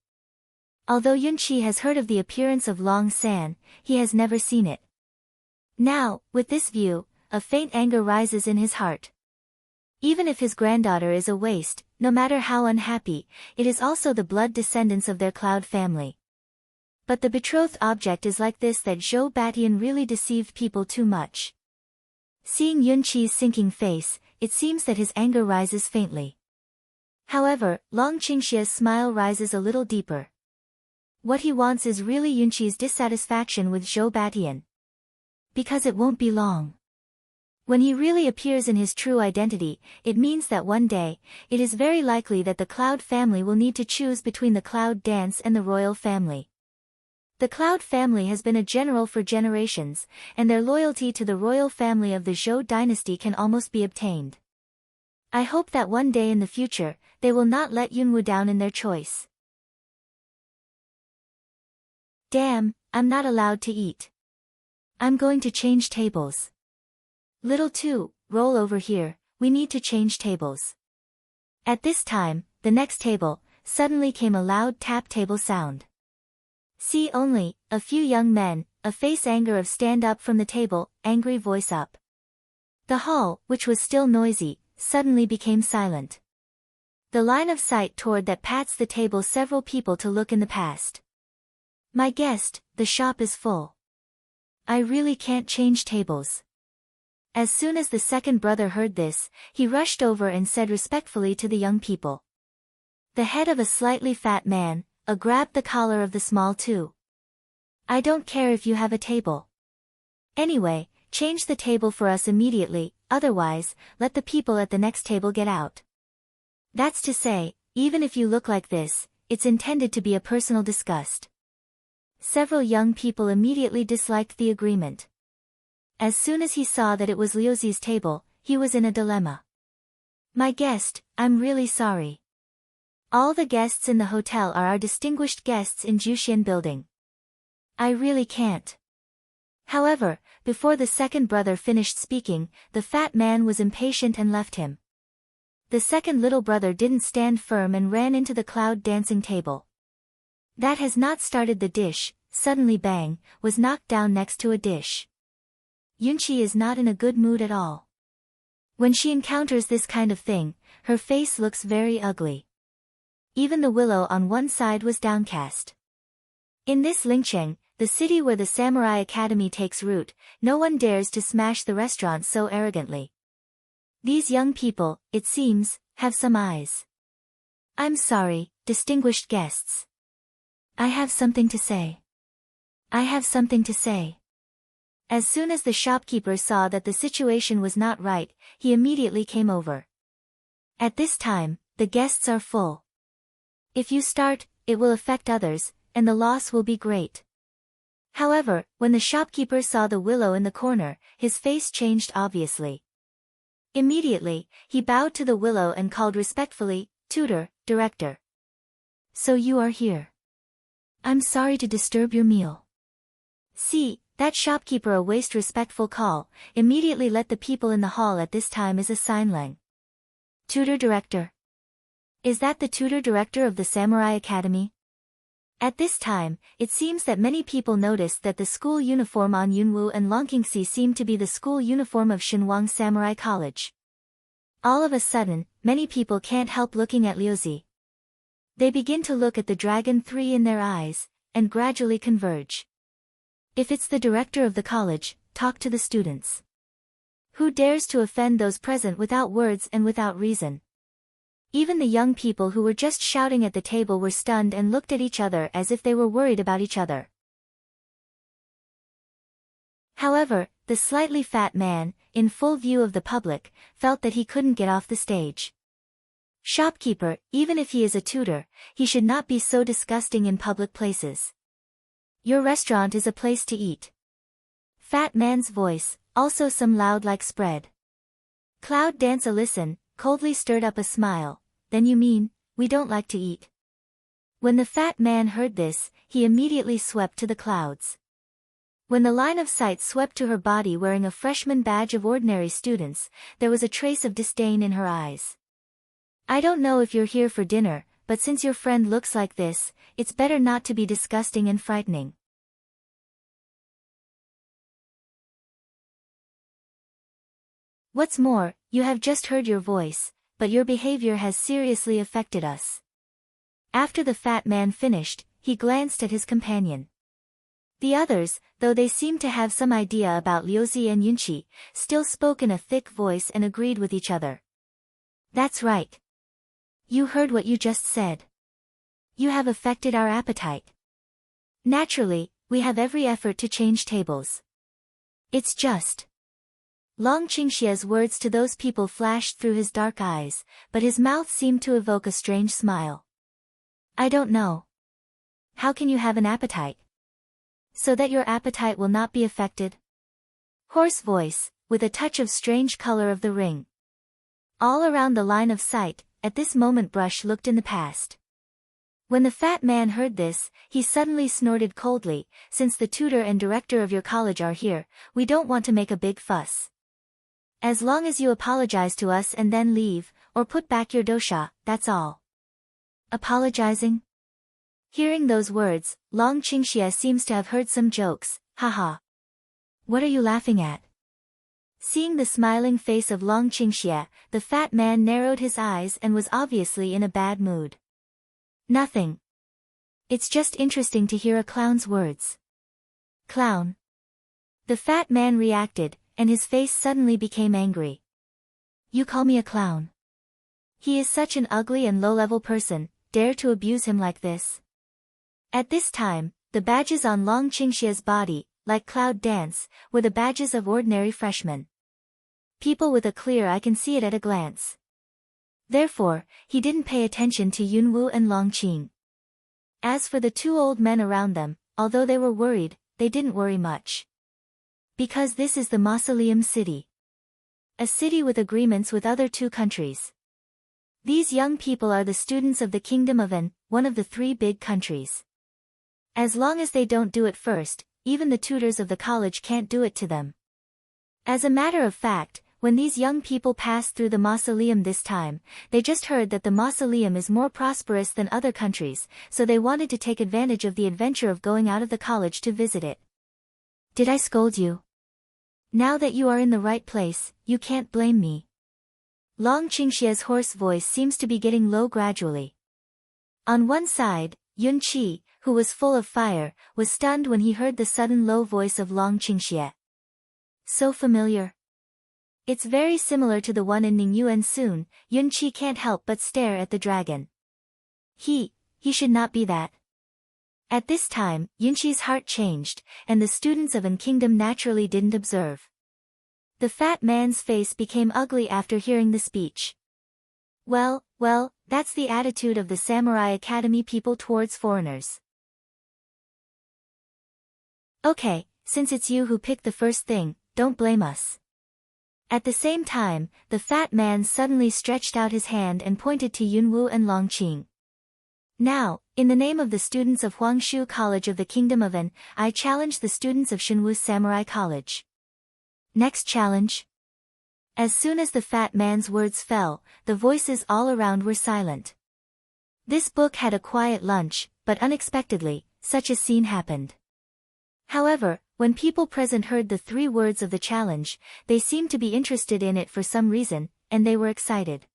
Speaker 1: Although Yunqi has heard of the appearance of Long San, he has never seen it. Now, with this view, a faint anger rises in his heart. Even if his granddaughter is a waste, no matter how unhappy, it is also the blood descendants of their Cloud family. But the betrothed object is like this that Zhou Batian really deceived people too much. Seeing Yunqi's sinking face, it seems that his anger rises faintly. However, Long Qingxie's smile rises a little deeper. What he wants is really Yunqi's dissatisfaction with Zhou Batian. Because it won't be long. When he really appears in his true identity, it means that one day, it is very likely that the Cloud family will need to choose between the Cloud dance and the royal family. The Cloud family has been a general for generations, and their loyalty to the royal family of the Zhou dynasty can almost be obtained. I hope that one day in the future, they will not let Yunwu down in their choice. Damn, I'm not allowed to eat. I'm going to change tables. Little 2, roll over here, we need to change tables. At this time, the next table, suddenly came a loud tap table sound. See only, a few young men, a face anger of stand up from the table, angry voice up. The hall, which was still noisy, suddenly became silent. The line of sight toward that pats the table several people to look in the past. My guest, the shop is full. I really can't change tables. As soon as the second brother heard this, he rushed over and said respectfully to the young people. The head of a slightly fat man, grabbed the collar of the small two. I don't care if you have a table. Anyway, change the table for us immediately, otherwise, let the people at the next table get out. That's to say, even if you look like this, it's intended to be a personal disgust. Several young people immediately disliked the agreement. As soon as he saw that it was Liuzi's table, he was in a dilemma. My guest, I'm really sorry. All the guests in the hotel are our distinguished guests in Juxian building. I really can't. However, before the second brother finished speaking, the fat man was impatient and left him. The second little brother didn't stand firm and ran into the cloud dancing table. That has not started the dish, suddenly bang, was knocked down next to a dish. Yunqi is not in a good mood at all. When she encounters this kind of thing, her face looks very ugly. Even the willow on one side was downcast. In this Lingcheng, the city where the Samurai Academy takes root, no one dares to smash the restaurant so arrogantly. These young people, it seems, have some eyes. I'm sorry, distinguished guests. I have something to say. I have something to say. As soon as the shopkeeper saw that the situation was not right, he immediately came over. At this time, the guests are full. If you start, it will affect others, and the loss will be great. However, when the shopkeeper saw the willow in the corner, his face changed obviously. Immediately, he bowed to the willow and called respectfully, "Tutor, director. So you are here. I'm sorry to disturb your meal." See, that shopkeeper a waste respectful call, immediately let the people in the hall at this time as a sign lang. Tutor director. Is that the tutor director of the Samurai Academy? At this time, it seems that many people noticed that the school uniform on Yunwu and Longqingxi seemed to be the school uniform of Shenwang Samurai College. All of a sudden, many people can't help looking at Liuzi. They begin to look at the Dragon 3 in their eyes, and gradually converge. If it's the director of the college, talk to the students. Who dares to offend those present without words and without reason? Even the young people who were just shouting at the table were stunned and looked at each other as if they were worried about each other. However, the slightly fat man, in full view of the public, felt that he couldn't get off the stage. Shopkeeper, even if he is a tutor, he should not be so disgusting in public places. Your restaurant is a place to eat. Fat man's voice, also some loud like spread. Cloud Dancer listen, coldly stirred up a smile. Then you mean, we don't like to eat? When the fat man heard this, he immediately swept to the clouds. When the line of sight swept to her body wearing a freshman badge of ordinary students, there was a trace of disdain in her eyes. I don't know if you're here for dinner, but since your friend looks like this, it's better not to be disgusting and frightening. What's more, you have just heard your voice, but your behavior has seriously affected us. After the fat man finished, he glanced at his companion. The others, though they seemed to have some idea about Liuzi and Yunqi, still spoke in a thick voice and agreed with each other. That's right. You heard what you just said. You have affected our appetite. Naturally, we have every effort to change tables. It's just. Long Qingxia's words to those people flashed through his dark eyes, but his mouth seemed to evoke a strange smile. I don't know. How can you have an appetite? So that your appetite will not be affected? Hoarse voice, with a touch of strange color of the ring. All around the line of sight, at this moment Brush looked in the past. When the fat man heard this, he suddenly snorted coldly, since the tutor and director of your college are here, we don't want to make a big fuss. As long as you apologize to us and then leave, or put back your dosha, that's all. Apologizing? Hearing those words, Long Qingxia seems to have heard some jokes, haha. What are you laughing at? Seeing the smiling face of Long Qingxie, the fat man narrowed his eyes and was obviously in a bad mood. Nothing. It's just interesting to hear a clown's words. Clown. The fat man reacted, and his face suddenly became angry. You call me a clown? He is such an ugly and low-level person, dare to abuse him like this? At this time, the badges on Long Qingxie's body, like cloud dance, were the badges of ordinary freshmen. People with a clear eye can see it at a glance. Therefore, he didn't pay attention to Yunwu and Long Qing. As for the two old men around them, although they were worried, they didn't worry much. Because this is the Mausoleum City. A city with agreements with other two countries. These young people are the students of the Kingdom of An, one of the three big countries. As long as they don't do it first, even the tutors of the college can't do it to them. As a matter of fact, when these young people passed through the mausoleum this time, they just heard that the mausoleum is more prosperous than other countries, so they wanted to take advantage of the adventure of going out of the college to visit it. Did I scold you? Now that you are in the right place, you can't blame me. Long Qingxie's hoarse voice seems to be getting low gradually. On one side, Yun Qi, who was full of fire, was stunned when he heard the sudden low voice of Long Qingxie. So familiar. It's very similar to the one in Ningyu, and soon, Yun Qi can't help but stare at the dragon. He should not be that. At this time, Yun Qi's heart changed, and the students of An Kingdom naturally didn't observe. The fat man's face became ugly after hearing the speech. Well, that's the attitude of the Samurai Academy people towards foreigners. Okay, since it's you who picked the first thing, don't blame us. At the same time, the fat man suddenly stretched out his hand and pointed to Yunwu and Long Qing. Now, in the name of the students of Huangshu College of the Kingdom of An, I challenge the students of Shinwu Samurai College. Next challenge. As soon as the fat man's words fell, the voices all around were silent. This book had a quiet lunch, but unexpectedly, such a scene happened. However, when people present heard the 3 words of the challenge, they seemed to be interested in it for some reason, and they were excited.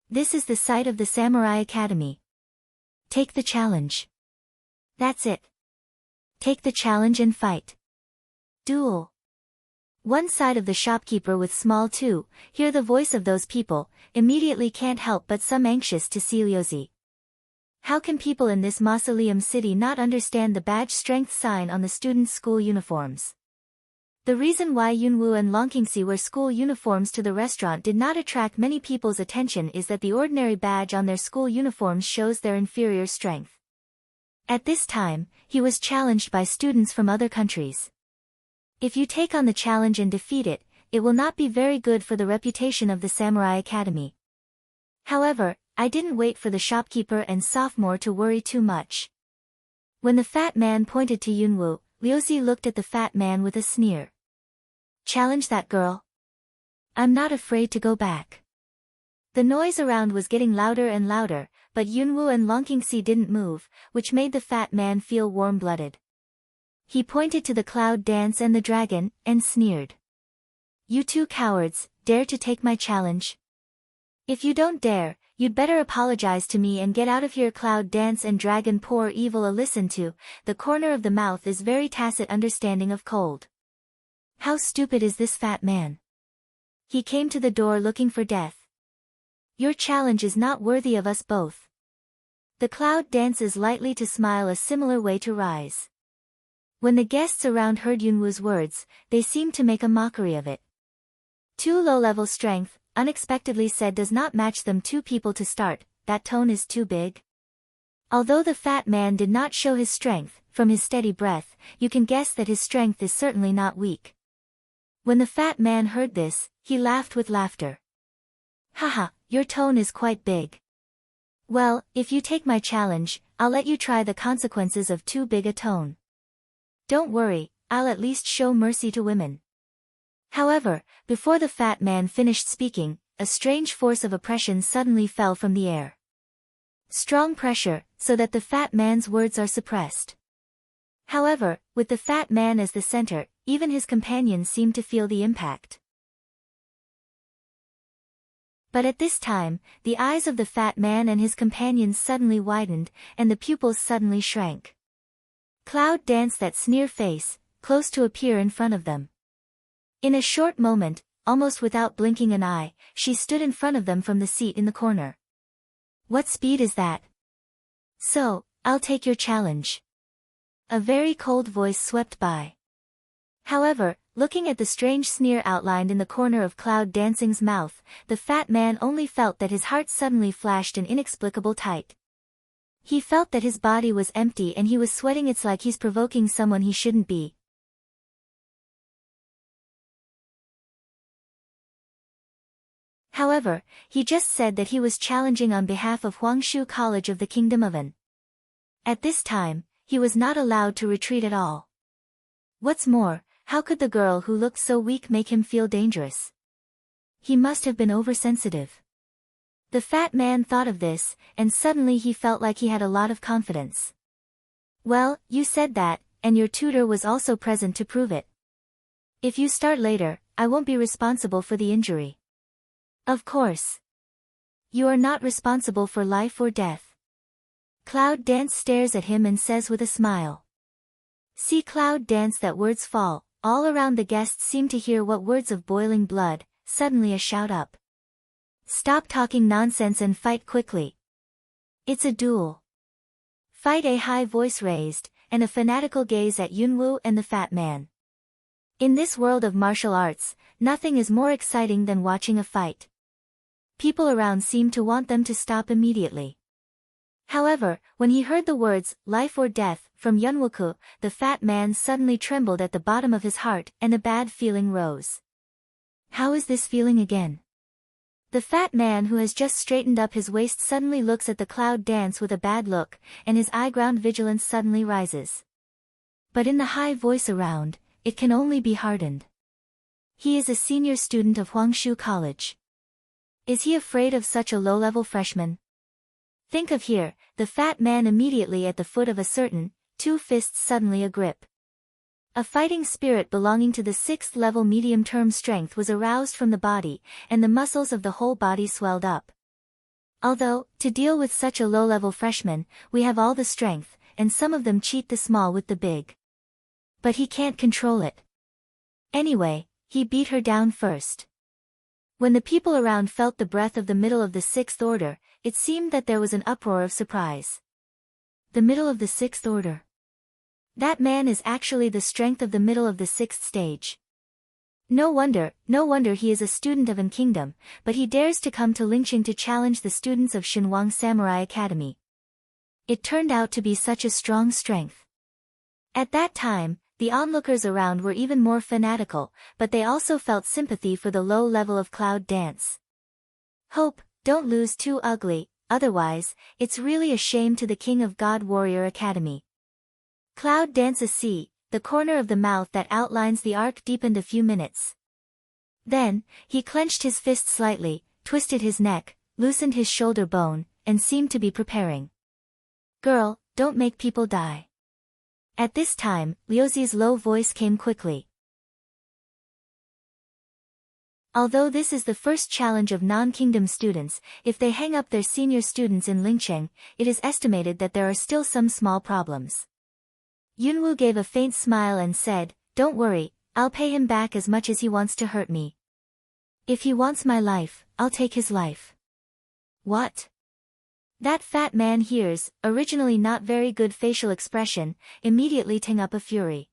Speaker 1: This is the site of the Samurai Academy. Take the challenge. That's it. Take the challenge and fight. Duel. One side of the shopkeeper with small 2, hear the voice of those people, immediately can't help but some anxious to see Liuzi. How can people in this mausoleum city not understand the badge strength sign on the students' school uniforms? The reason why Yunwu and Longqingxi wear school uniforms to the restaurant did not attract many people's attention is that the ordinary badge on their school uniforms shows their inferior strength. At this time, he was challenged by students from other countries. If you take on the challenge and defeat it, it will not be very good for the reputation of the Samurai Academy. However, I didn't wait for the shopkeeper and sophomore to worry too much. When the fat man pointed to Yunwu, Liuzi looked at the fat man with a sneer. Challenge that girl. I'm not afraid to go back. The noise around was getting louder and louder, but Yunwu and Longqingxi didn't move, which made the fat man feel warm-blooded. He pointed to the cloud dance and the dragon, and sneered. You 2 cowards, dare to take my challenge? If you don't dare, you'd better apologize to me and get out of here. Cloud dance and dragon, poor evil. Listen to, the corner of the mouth is very tacit understanding of cold. How stupid is this fat man? He came to the door looking for death. Your challenge is not worthy of us both. The cloud dances lightly to smile a similar way to rise. When the guests around heard Yunwu's words, they seemed to make a mockery of it. 2 low-level strength, unexpectedly said, does not match them 2 people to start, that tone is too big. Although the fat man did not show his strength, from his steady breath, you can guess that his strength is certainly not weak. When the fat man heard this, he laughed with laughter. Haha, your tone is quite big. Well, if you take my challenge, I'll let you try the consequences of too big a tone. Don't worry, I'll at least show mercy to women. However, before the fat man finished speaking, a strange force of oppression suddenly fell from the air. Strong pressure, so that the fat man's words are suppressed. However, with the fat man as the center, even his companions seemed to feel the impact. But at this time, the eyes of the fat man and his companions suddenly widened, and the pupils suddenly shrank. Cloud danced that sneer face, close to appear in front of them. In a short moment, almost without blinking an eye, she stood in front of them from the seat in the corner. What speed is that? So, I'll take your challenge. A very cold voice swept by. However, looking at the strange sneer outlined in the corner of Cloud Dancing's mouth, the fat man only felt that his heart suddenly flashed an inexplicable tight. He felt that his body was empty and he was sweating. It's like he's provoking someone he shouldn't be. However, he just said that he was challenging on behalf of Huangshu College of the Kingdom of An. At this time, he was not allowed to retreat at all. What's more, how could the girl who looked so weak make him feel dangerous? He must have been oversensitive. The fat man thought of this, and suddenly he felt like he had a lot of confidence. Well, you said that, and your tutor was also present to prove it. If you start later, I won't be responsible for the injury. Of course. You are not responsible for life or death. Cloud Dance stares at him and says with a smile. See Cloud Dance that words fall, all around the guests seem to hear what words of boiling blood, suddenly a shout up. Stop talking nonsense and fight quickly. It's a duel. Fight, a high voice raised, and a fanatical gaze at Yunwu and the fat man. In this world of martial arts, nothing is more exciting than watching a fight. People around seemed to want them to stop immediately. However, when he heard the words, life or death, from Yunwuku, the fat man suddenly trembled at the bottom of his heart and a bad feeling rose. How is this feeling again? The fat man who has just straightened up his waist suddenly looks at the Cloud Dance with a bad look, and his eye-ground vigilance suddenly rises. But in the high voice around, it can only be hardened. He is a senior student of Huangshu College. Is he afraid of such a low-level freshman? Think of here, the fat man immediately at the foot of a certain, two fists suddenly a grip. A fighting spirit belonging to the 6th level medium-term strength was aroused from the body, and the muscles of the whole body swelled up. Although, to deal with such a low-level freshman, we have all the strength, and some of them cheat the small with the big. But he can't control it. Anyway, he beat her down first. When the people around felt the breath of the middle of the 6th order, it seemed that there was an uproar of surprise. The middle of the 6th order. That man is actually the strength of the middle of the 6th stage. No wonder he is a student of An Kingdom, but he dares to come to Lingqing to challenge the students of Shinwang Samurai Academy. It turned out to be such a strong strength. At that time, the onlookers around were even more fanatical, but they also felt sympathy for the low level of Cloud Dance. Hope, don't lose too ugly, otherwise, it's really a shame to the King of God Warrior Academy. Cloud Dance the corner of the mouth that outlines the arc deepened a few minutes. Then, he clenched his fist slightly, twisted his neck, loosened his shoulder bone, and seemed to be preparing. Girl, don't make people die. At this time, Liuzi's low voice came quickly. Although this is the first challenge of non-kingdom students, if they hang up their senior students in Lingqing, it is estimated that there are still some small problems. Yunwu gave a faint smile and said, don't worry, I'll pay him back as much as he wants to hurt me. If he wants my life, I'll take his life. What? That fat man hears, originally not very good facial expression, immediately tang up a fury.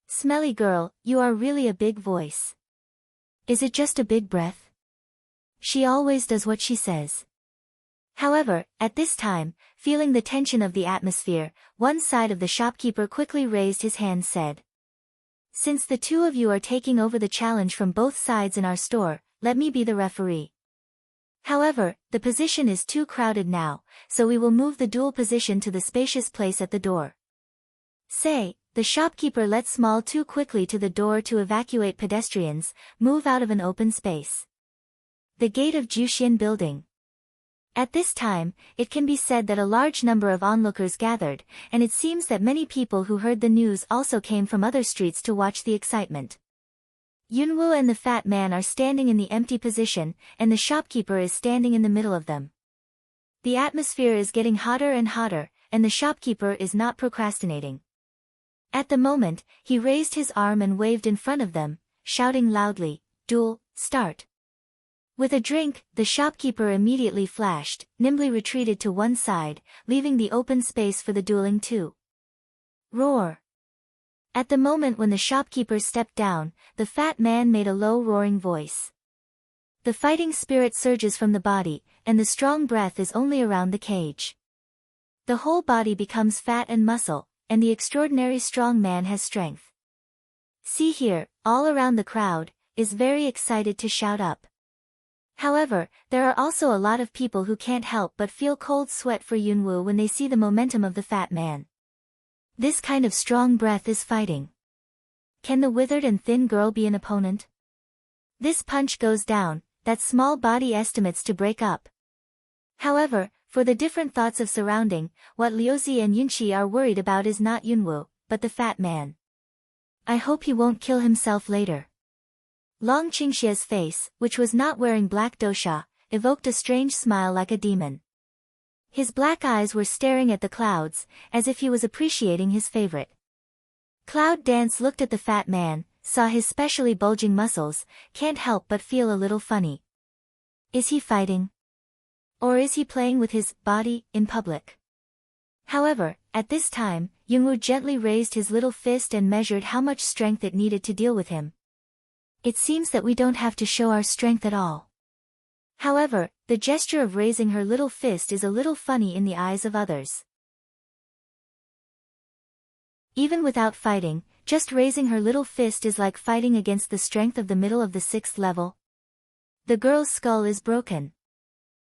Speaker 1: Smelly girl, you are really a big voice. Is it just a big breath? She always does what she says. However, at this time, feeling the tension of the atmosphere, one side of the shopkeeper quickly raised his hand said. Since the two of you are taking over the challenge from both sides in our store, let me be the referee. However, the position is too crowded now, so we will move the dual position to the spacious place at the door. Say, the shopkeeper let Small too quickly to the door to evacuate pedestrians, move out of an open space. The gate of Juxian building. At this time, it can be said that a large number of onlookers gathered, and it seems that many people who heard the news also came from other streets to watch the excitement. Yunwoo and the fat man are standing in the empty position, and the shopkeeper is standing in the middle of them. The atmosphere is getting hotter and hotter, and the shopkeeper is not procrastinating. At the moment, he raised his arm and waved in front of them, shouting loudly, "Duel, start." With a drink, the shopkeeper immediately flashed, nimbly retreated to one side, leaving the open space for the dueling two. Roar. At the moment when the shopkeeper stepped down, the fat man made a low roaring voice. The fighting spirit surges from the body, and the strong breath is only around the cage. The whole body becomes fat and muscle, and the extraordinary strong man has strength. See here, all around the crowd, is very excited to shout up. However, there are also a lot of people who can't help but feel cold sweat for Yunwoo when they see the momentum of the fat man. This kind of strong breath is fighting. Can the withered and thin girl be an opponent? This punch goes down, that small body estimates to break up. However, for the different thoughts of surrounding, what Liuzi and Yunqi are worried about is not Yunwoo, but the fat man. I hope he won't kill himself later. Long Qingxia's face, which was not wearing black dosha, evoked a strange smile like a demon. His black eyes were staring at the clouds, as if he was appreciating his favorite. Cloud Dance looked at the fat man, saw his specially bulging muscles, can't help but feel a little funny. Is he fighting? Or is he playing with his body in public? However, at this time, Yunwoo gently raised his little fist and measured how much strength it needed to deal with him. It seems that we don't have to show our strength at all. However, the gesture of raising her little fist is a little funny in the eyes of others. Even without fighting, just raising her little fist is like fighting against the strength of the middle of the 6th level. The girl's skull is broken.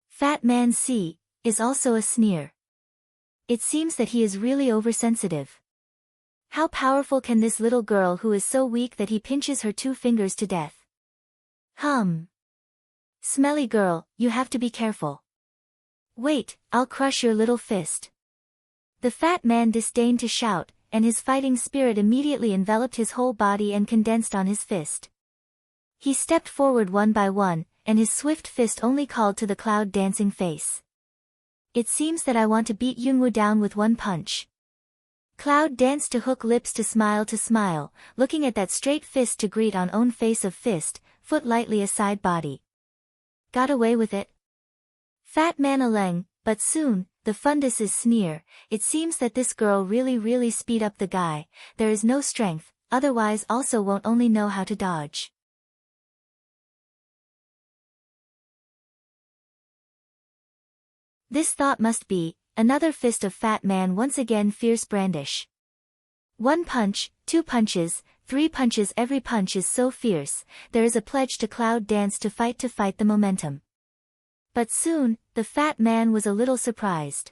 Speaker 1: Fat Man C is also a sneer. It seems that he is really oversensitive. How powerful can this little girl who is so weak that he pinches her 2 fingers to death? Smelly girl, you have to be careful. Wait, I'll crush your little fist. The fat man disdained to shout, and his fighting spirit immediately enveloped his whole body and condensed on his fist. He stepped forward one by one, and his swift fist only called to the cloud dancing face. It seems that I want to beat Yunwoo down with one punch. Cloud danced to hook lips to smile, looking at that straight fist to greet on own face of fist, foot lightly aside body. Got away with it? Fat man Aleng, but soon, the fundus is sneer, it seems that this girl really speed up the guy, there is no strength, otherwise also won't only know how to dodge. This thought must be, another fist of fat man once again fierce brandish. 1 punch, 2 punches, 3 punches every punch is so fierce, there is a pledge to Cloud Dance to fight the momentum. But soon, the fat man was a little surprised.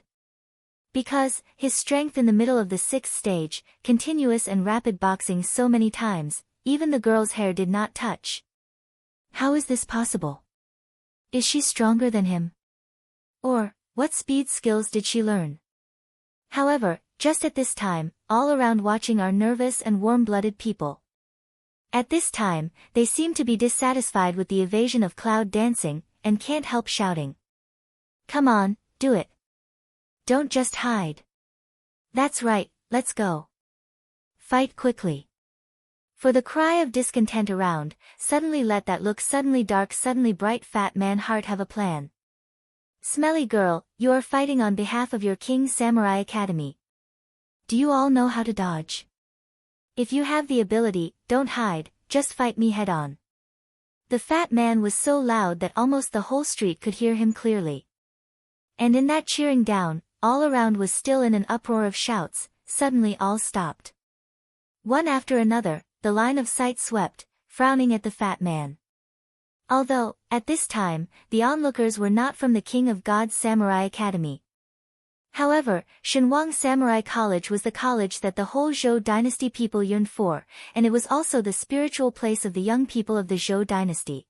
Speaker 1: Because, his strength in the middle of the 6th stage, continuous and rapid boxing so many times, even the girl's hair did not touch. How is this possible? Is she stronger than him? Or, what speed skills did she learn? However, just at this time, all around watching are nervous and warm-blooded people. At this time, they seem to be dissatisfied with the evasion of Cloud Dancing, and can't help shouting. Come on, do it. Don't just hide. That's right, let's go. Fight quickly. For the cry of discontent around, suddenly let that look suddenly dark suddenly bright fat man heart have a plan. Smelly girl, you are fighting on behalf of your King Samurai Academy. Do you all know how to dodge? If you have the ability, don't hide, just fight me head on. The fat man was so loud that almost the whole street could hear him clearly. And in that cheering down, all around was still in an uproar of shouts, suddenly all stopped. One after another, the line of sight swept, frowning at the fat man. Although, at this time, the onlookers were not from the King of Gods Samurai Academy. However, Shenwang Samurai College was the college that the whole Zhou dynasty people yearned for, and it was also the spiritual place of the young people of the Zhou dynasty.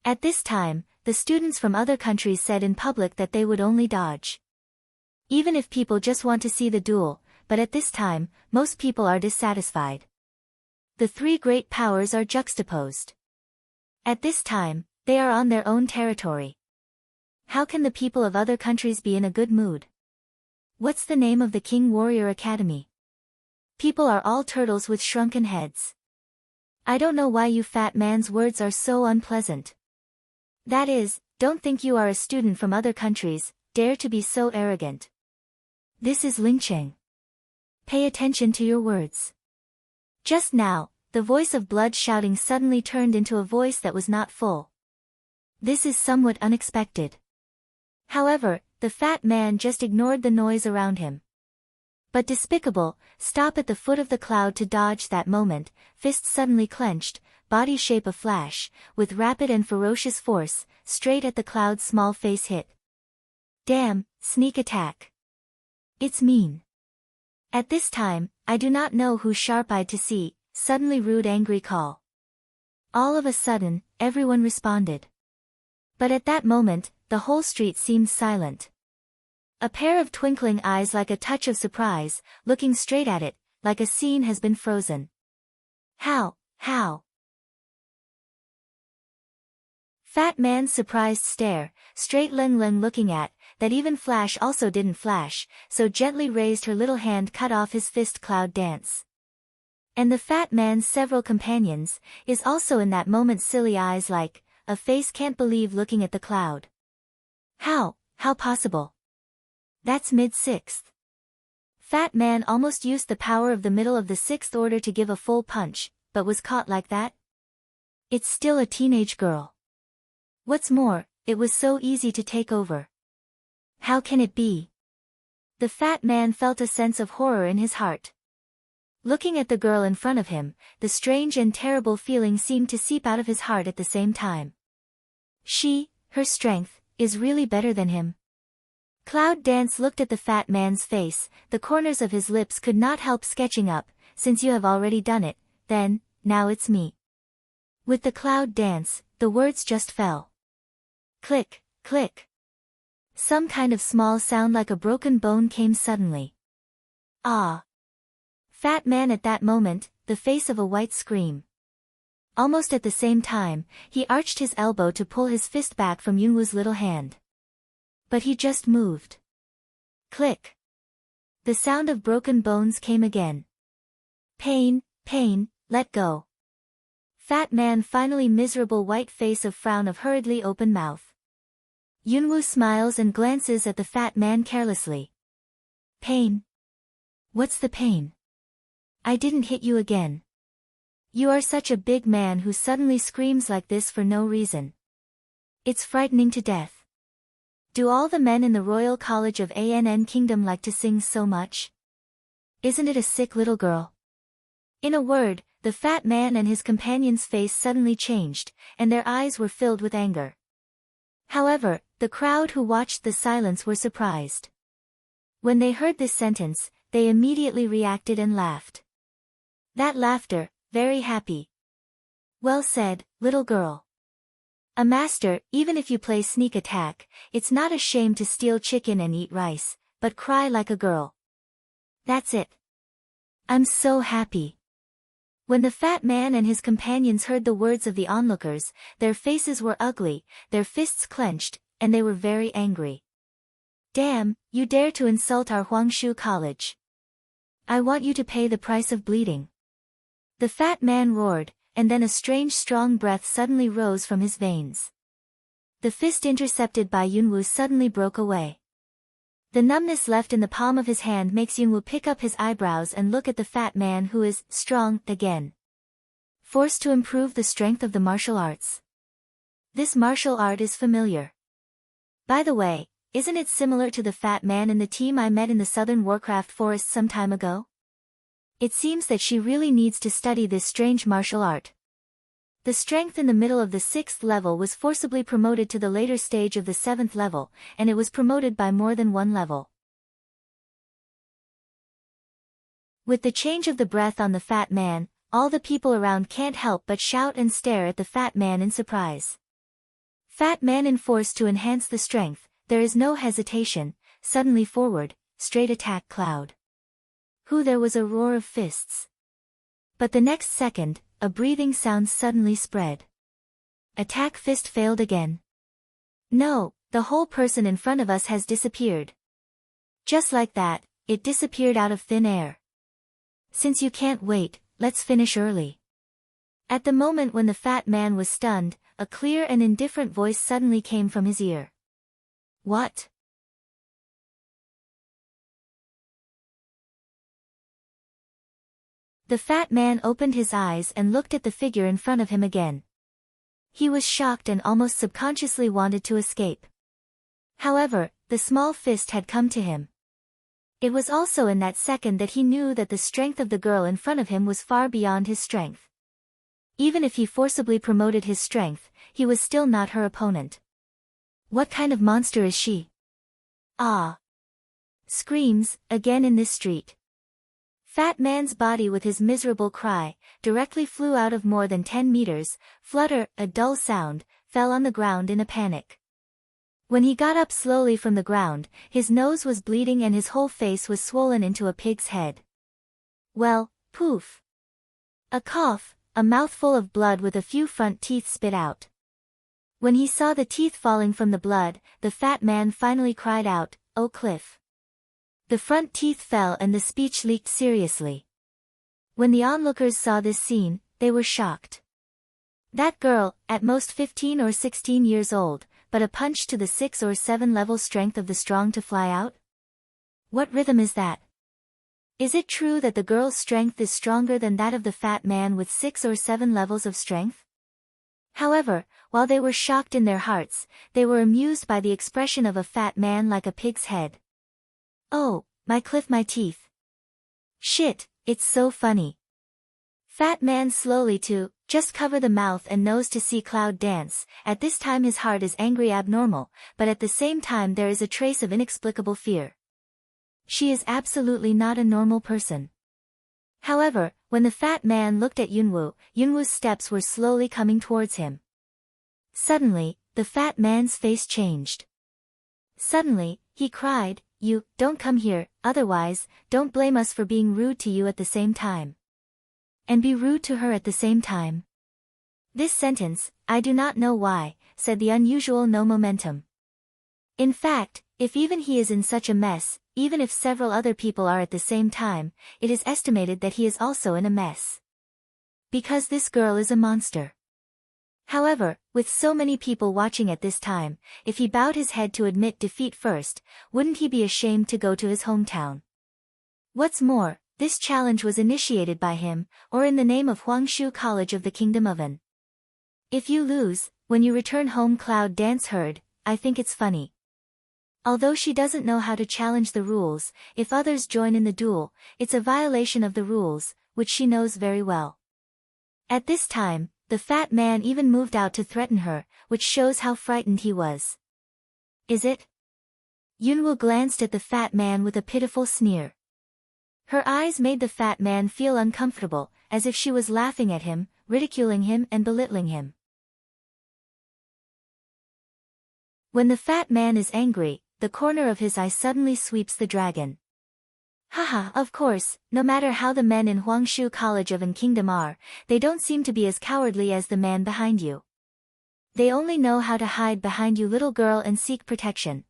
Speaker 1: At this time, the students from other countries said in public that they would only dodge. Even if people just want to see the duel, but at this time, most people are dissatisfied. The three great powers are juxtaposed. At this time, they are on their own territory. How can the people of other countries be in a good mood? What's the name of the King Warrior Academy? People are all turtles with shrunken heads. I don't know why you fat man's words are so unpleasant. That is, don't think you are a student from other countries, dare to be so arrogant. This is lynching. Pay attention to your words. Just now, the voice of blood shouting suddenly turned into a voice that was not full. This is somewhat unexpected. However, the fat man just ignored the noise around him. But despicable, stop at the foot of the cloud to dodge that moment, fist suddenly clenched, body shape a flash, with rapid and ferocious force, straight at the cloud's small face hit. Damn, sneak attack. It's mean. At this time, I do not know who sharp-eyed to see, suddenly rude angry call. All of a sudden, everyone responded. But at that moment, the whole street seemed silent. A pair of twinkling eyes like a touch of surprise, looking straight at it, like a scene has been frozen. How? Fat man's surprised stare, straight Leng looking at, that even Flash also didn't flash, so gently raised her little hand cut off his fist cloud dance. And the fat man's several companions, is also in that moment silly eyes like, a face can't believe looking at the cloud. How possible? That's mid-sixth. Fat man almost used the power of the middle of the sixth order to give a full punch, but was caught like that? It's still a teenage girl. What's more, it was so easy to take over. How can it be? The fat man felt a sense of horror in his heart. Looking at the girl in front of him, the strange and terrible feeling seemed to seep out of his heart at the same time. Her strength, is really better than him. Cloud Dance looked at the fat man's face, the corners of his lips could not help sketching up, since you have already done it, then, now it's me. With the Cloud Dance, the words just fell. Click, click. Some kind of small sound like a broken bone came suddenly. Ah! Fat man at that moment, the face of a white scream. Almost at the same time, he arched his elbow to pull his fist back from Yunwoo's little hand. But he just moved. Click. The sound of broken bones came again. Pain, let go. Fat man finally miserable white face of frown of hurriedly open mouth. Yunwoo smiles and glances at the fat man carelessly. Pain? What's the pain? I didn't hit you again. You are such a big man who suddenly screams like this for no reason. It's frightening to death. Do all the men in the Royal College of Ann Kingdom like to sing so much? Isn't it a sick little girl? In a word, the fat man and his companion's face suddenly changed, and their eyes were filled with anger. However, the crowd who watched the silence were surprised. When they heard this sentence, they immediately reacted and laughed. That laughter, very happy. Well said, little girl. A master, even if you play sneak attack, it's not a shame to steal chicken and eat rice, but cry like a girl. That's it. I'm so happy. When the fat man and his companions heard the words of the onlookers, their faces were ugly, their fists clenched, and they were very angry. Damn, you dare to insult our Huangshu College. I want you to pay the price of bleeding. The fat man roared, and then a strange strong breath suddenly rose from his veins. The fist intercepted by Yunwoo suddenly broke away. The numbness left in the palm of his hand makes Yunwoo pick up his eyebrows and look at the fat man who is strong again. Forced to improve the strength of the martial arts. This martial art is familiar. By the way, isn't it similar to the fat man in the team I met in the Southern Warcraft Forest some time ago? It seems that she really needs to study this strange martial art. The strength in the middle of the 6th level was forcibly promoted to the later stage of the 7th level, and it was promoted by more than one level. With the change of the breath on the fat man, all the people around can't help but shout and stare at the fat man in surprise. Fat man enforced to enhance the strength, there is no hesitation, suddenly forward, straight attack cloud. There was a roar of fists. But the next second, a breathing sound suddenly spread. Attack fist failed again. No, the whole person in front of us has disappeared. Just like that, it disappeared out of thin air. Since you can't wait, let's finish early. At the moment when the fat man was stunned, a clear and indifferent voice suddenly came from his ear. What? The fat man opened his eyes and looked at the figure in front of him again. He was shocked and almost subconsciously wanted to escape. However, the small fist had come to him. It was also in that second that he knew that the strength of the girl in front of him was far beyond his strength. Even if he forcibly promoted his strength, he was still not her opponent. What kind of monster is she? Ah! Screams, again in this street. Fat man's body with his miserable cry, directly flew out of more than 10 meters, flutter, a dull sound, fell on the ground in a panic. When he got up slowly from the ground, his nose was bleeding and his whole face was swollen into a pig's head. Well, poof! A cough, a mouthful of blood with a few front teeth spit out. When he saw the teeth falling from the blood, the fat man finally cried out, "Oh Cliff!" The front teeth fell and the speech leaked seriously. When the onlookers saw this scene, they were shocked. That girl, at most 15 or 16 years old, but a punch to the 6 or 7 level strength of the strong to fly out? What rhythm is that? Is it true that the girl's strength is stronger than that of the fat man with 6 or 7 levels of strength? However, while they were shocked in their hearts, they were amused by the expression of a fat man like a pig's head. Oh, my Cliff, my teeth. Shit, it's so funny. Fat man slowly to, just cover the mouth and nose to see Cloud dance. At this time his heart is angry abnormal, but at the same time there is a trace of inexplicable fear. She is absolutely not a normal person. However, when the fat man looked at Yunwoo's steps were slowly coming towards him. Suddenly, the fat man's face changed. Suddenly, he cried, "You, don't come here, otherwise, don't blame us for being rude to you at the same time. And be rude to her at the same time." This sentence, I do not know why, said the unusual no momentum. In fact, if even he is in such a mess, even if several other people are at the same time, it is estimated that he is also in a mess. Because this girl is a monster. However, with so many people watching at this time, if he bowed his head to admit defeat first, wouldn't he be ashamed to go to his hometown? What's more, this challenge was initiated by him, or in the name of Huangshu College of the Kingdom of An. If you lose, when you return home Cloud dance heard, I think it's funny. Although she doesn't know how to challenge the rules, if others join in the duel, it's a violation of the rules, which she knows very well. At this time, the fat man even moved out to threaten her, which shows how frightened he was. Is it? Yunwoo glanced at the fat man with a pitiful sneer. Her eyes made the fat man feel uncomfortable, as if she was laughing at him, ridiculing him and belittling him. When the fat man is angry, the corner of his eye suddenly sweeps the dragon. Haha, of course, no matter how the men in Huangshu College of An Kingdom are, they don't seem to be as cowardly as the man behind you. They only know how to hide behind you little girl and seek protection.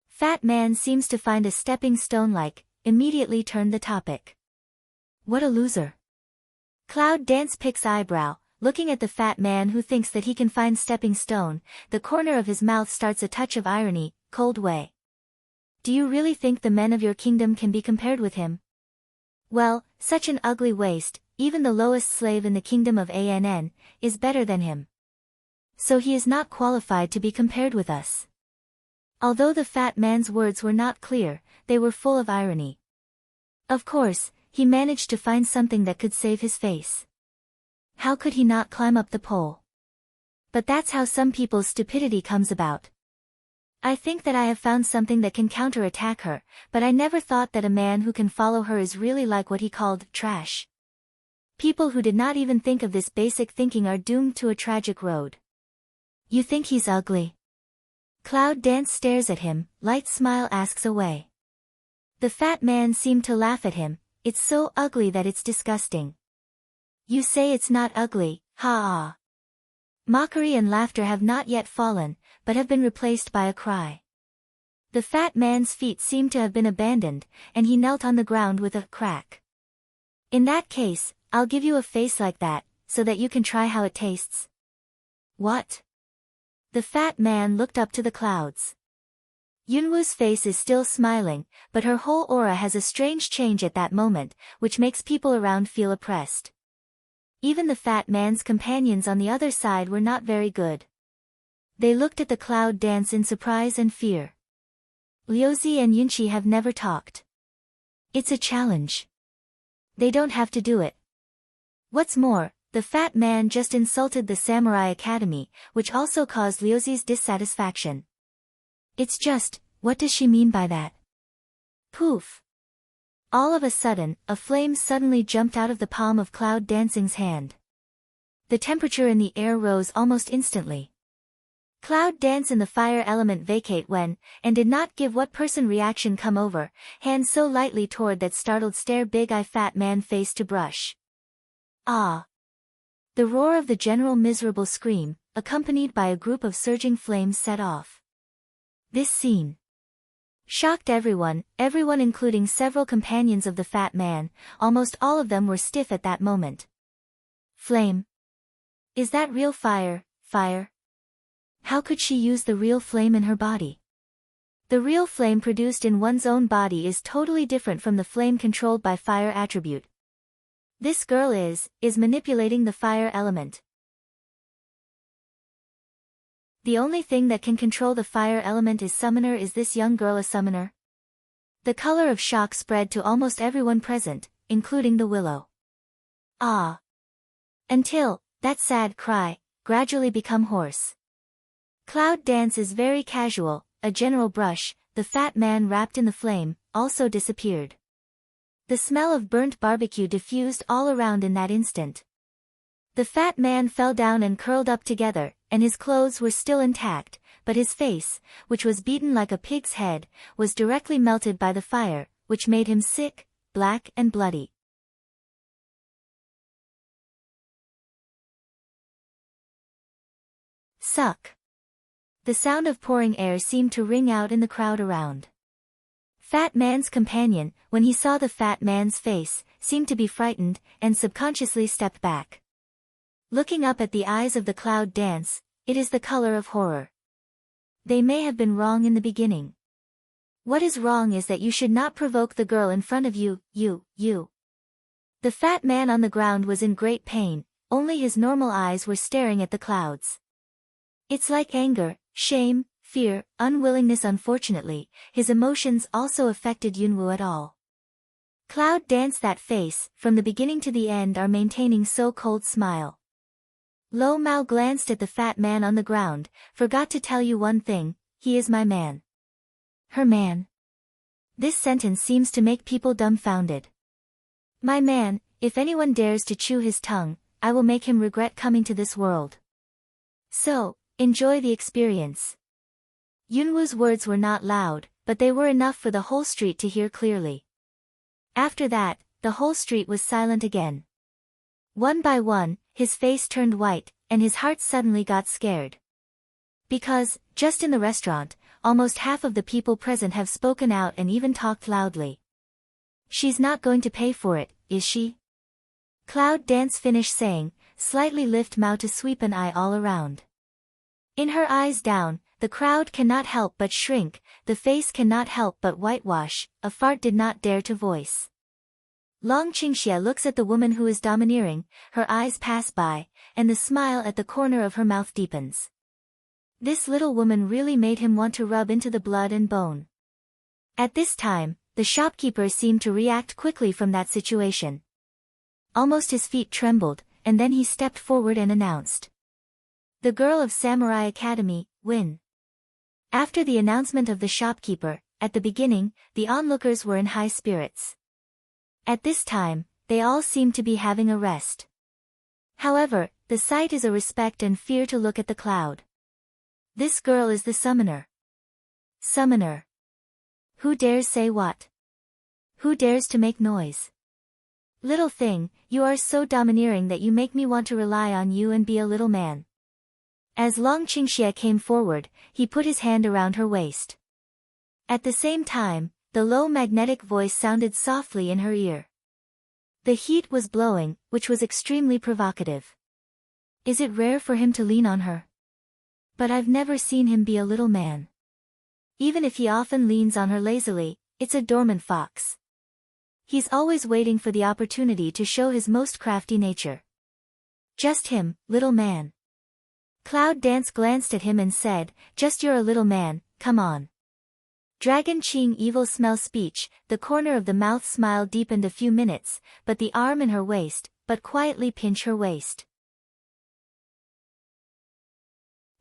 Speaker 1: Fat man seems to find a stepping stone immediately turned the topic. What a loser. Cloud dance picks eyebrow, looking at the fat man who thinks that he can find stepping stone, the corner of his mouth starts a touch of irony, cold way. Do you really think the men of your kingdom can be compared with him? Well, such an ugly waste, even the lowest slave in the kingdom of Ann, is better than him. So he is not qualified to be compared with us. Although the fat man's words were not clear, they were full of irony. Of course, he managed to find something that could save his face. How could he not climb up the pole? But that's how some people's stupidity comes about. I think that I have found something that can counterattack her, but I never thought that a man who can follow her is really like what he called trash. People who did not even think of this basic thinking are doomed to a tragic road. You think he's ugly? Cloud dance stares at him, light smile asks away. The fat man seemed to laugh at him, it's so ugly that it's disgusting. You say it's not ugly, ha ah. Mockery and laughter have not yet fallen, but have been replaced by a cry. The fat man's feet seemed to have been abandoned, and he knelt on the ground with a crack. In that case, I'll give you a face like that, so that you can try how it tastes. What? The fat man looked up to the clouds. Yunwoo's face is still smiling, but her whole aura has a strange change at that moment, which makes people around feel oppressed. Even the fat man's companions on the other side were not very good. They looked at the cloud dance in surprise and fear. Liuzi and Yunqi have never talked. It's a challenge. They don't have to do it. What's more, the fat man just insulted the Samurai Academy, which also caused Liuzi's dissatisfaction. It's just, what does she mean by that? Poof! All of a sudden, a flame suddenly jumped out of the palm of Cloud Dancing's hand. The temperature in the air rose almost instantly. Cloud Dance and the fire element vacate when, and did not give what person reaction come over, hand so lightly toward that startled stare big eye fat man face to brush. Ah! The roar of the general miserable scream, accompanied by a group of surging flames set off. This scene shocked everyone including several companions of the fat man, almost all of them were stiff at that moment. Flame? Is that real fire? How could she use the real flame in her body? The real flame produced in one's own body is totally different from the flame controlled by fire attribute. This girl is manipulating the fire element. The only thing that can control the fire element is summoner. Is this young girl a summoner? The color of shock spread to almost everyone present, including the willow. Ah! Until, that sad cry, gradually become hoarse. Cloud Dance is very casual, a general brush, the fat man wrapped in the flame, also disappeared. The smell of burnt barbecue diffused all around in that instant. The fat man fell down and curled up together, and his clothes were still intact, but his face, which was beaten like a pig's head, was directly melted by the fire, which made him sick, black and bloody. Suck. The sound of pouring air seemed to ring out in the crowd around. Fat man's companion, when he saw the fat man's face, seemed to be frightened, and subconsciously stepped back. Looking up at the eyes of the Cloud Dance, it is the color of horror. They may have been wrong in the beginning. What is wrong is that you should not provoke the girl in front of you. The fat man on the ground was in great pain, only his normal eyes were staring at the clouds. It's like anger, shame, fear, unwillingness. Unfortunately, his emotions also affected Yunwoo at all. Cloud Dance, that face, from the beginning to the end, are maintaining so cold smile. Lo Mao glanced at the fat man on the ground, forgot to tell you one thing, he is my man. Her man? This sentence seems to make people dumbfounded. My man, if anyone dares to chew his tongue, I will make him regret coming to this world. So, enjoy the experience. Yunwoo's words were not loud, but they were enough for the whole street to hear clearly. After that, the whole street was silent again. One by one, his face turned white, and his heart suddenly got scared. Because, just in the restaurant, almost half of the people present have spoken out and even talked loudly. She's not going to pay for it, is she? Cloud Dance finished saying, slightly lift Mao to sweep an eye all around. In her eyes down, the crowd cannot help but shrink, the face cannot help but whitewash, a fart did not dare to voice. Long Qingxia looks at the woman who is domineering, her eyes pass by, and the smile at the corner of her mouth deepens. This little woman really made him want to rub into the blood and bone. At this time, the shopkeeper seemed to react quickly from that situation. Almost his feet trembled, and then he stepped forward and announced. The girl of Samurai Academy, win. After the announcement of the shopkeeper, at the beginning, the onlookers were in high spirits. At this time, they all seemed to be having a rest. However, the sight is a respect and fear to look at the cloud. This girl is the summoner. Summoner. Who dares say what? Who dares to make noise? Little thing, you are so domineering that you make me want to rely on you and be a little man. As Long Qingxie came forward, he put his hand around her waist. At the same time, the low magnetic voice sounded softly in her ear. The heat was blowing, which was extremely provocative. Is it rare for him to lean on her? But I've never seen him be a little man. Even if he often leans on her lazily, it's a dormant fox. He's always waiting for the opportunity to show his most crafty nature. Just him, little man. Cloud Dance glanced at him and said, just you're a little man, come on. Dragon Qing evil smell speech, the corner of the mouth smile deepened a few minutes, but the arm in her waist, but quietly pinch her waist.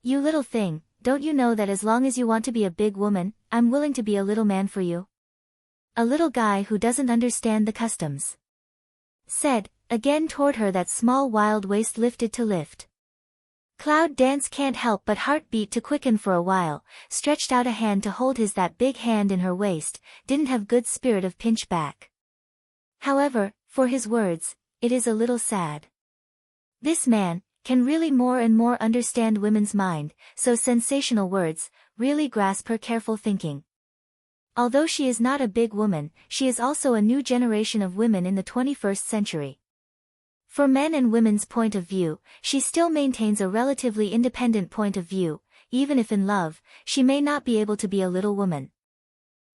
Speaker 1: You little thing, don't you know that as long as you want to be a big woman, I'm willing to be a little man for you? A little guy who doesn't understand the customs. Said, again toward her that small wild waist lifted to lift. Cloud Dance can't help but heartbeat to quicken for a while, stretched out a hand to hold his that big hand in her waist, didn't have good spirit of pinch back. However, for his words, it is a little sad. This man can really more and more understand women's mind, so sensational words really grasp her careful thinking. Although she is not a big woman, she is also a new generation of women in the 21st century. For men and women's point of view, she still maintains a relatively independent point of view, even if in love, she may not be able to be a little woman.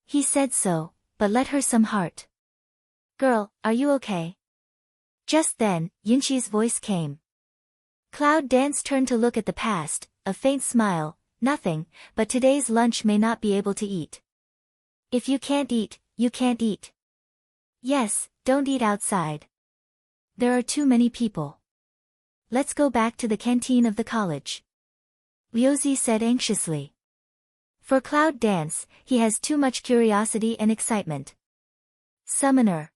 Speaker 1: He said so, but let her some heart. Girl, are you okay? Just then, Yinqi's voice came. Cloud Dance turned to look at the past, a faint smile, nothing, but today's lunch may not be able to eat. If you can't eat, you can't eat. Yes, don't eat outside. There are too many people. Let's go back to the canteen of the college. Liuzi said anxiously. For Cloud Dance, he has too much curiosity and excitement. Summoner.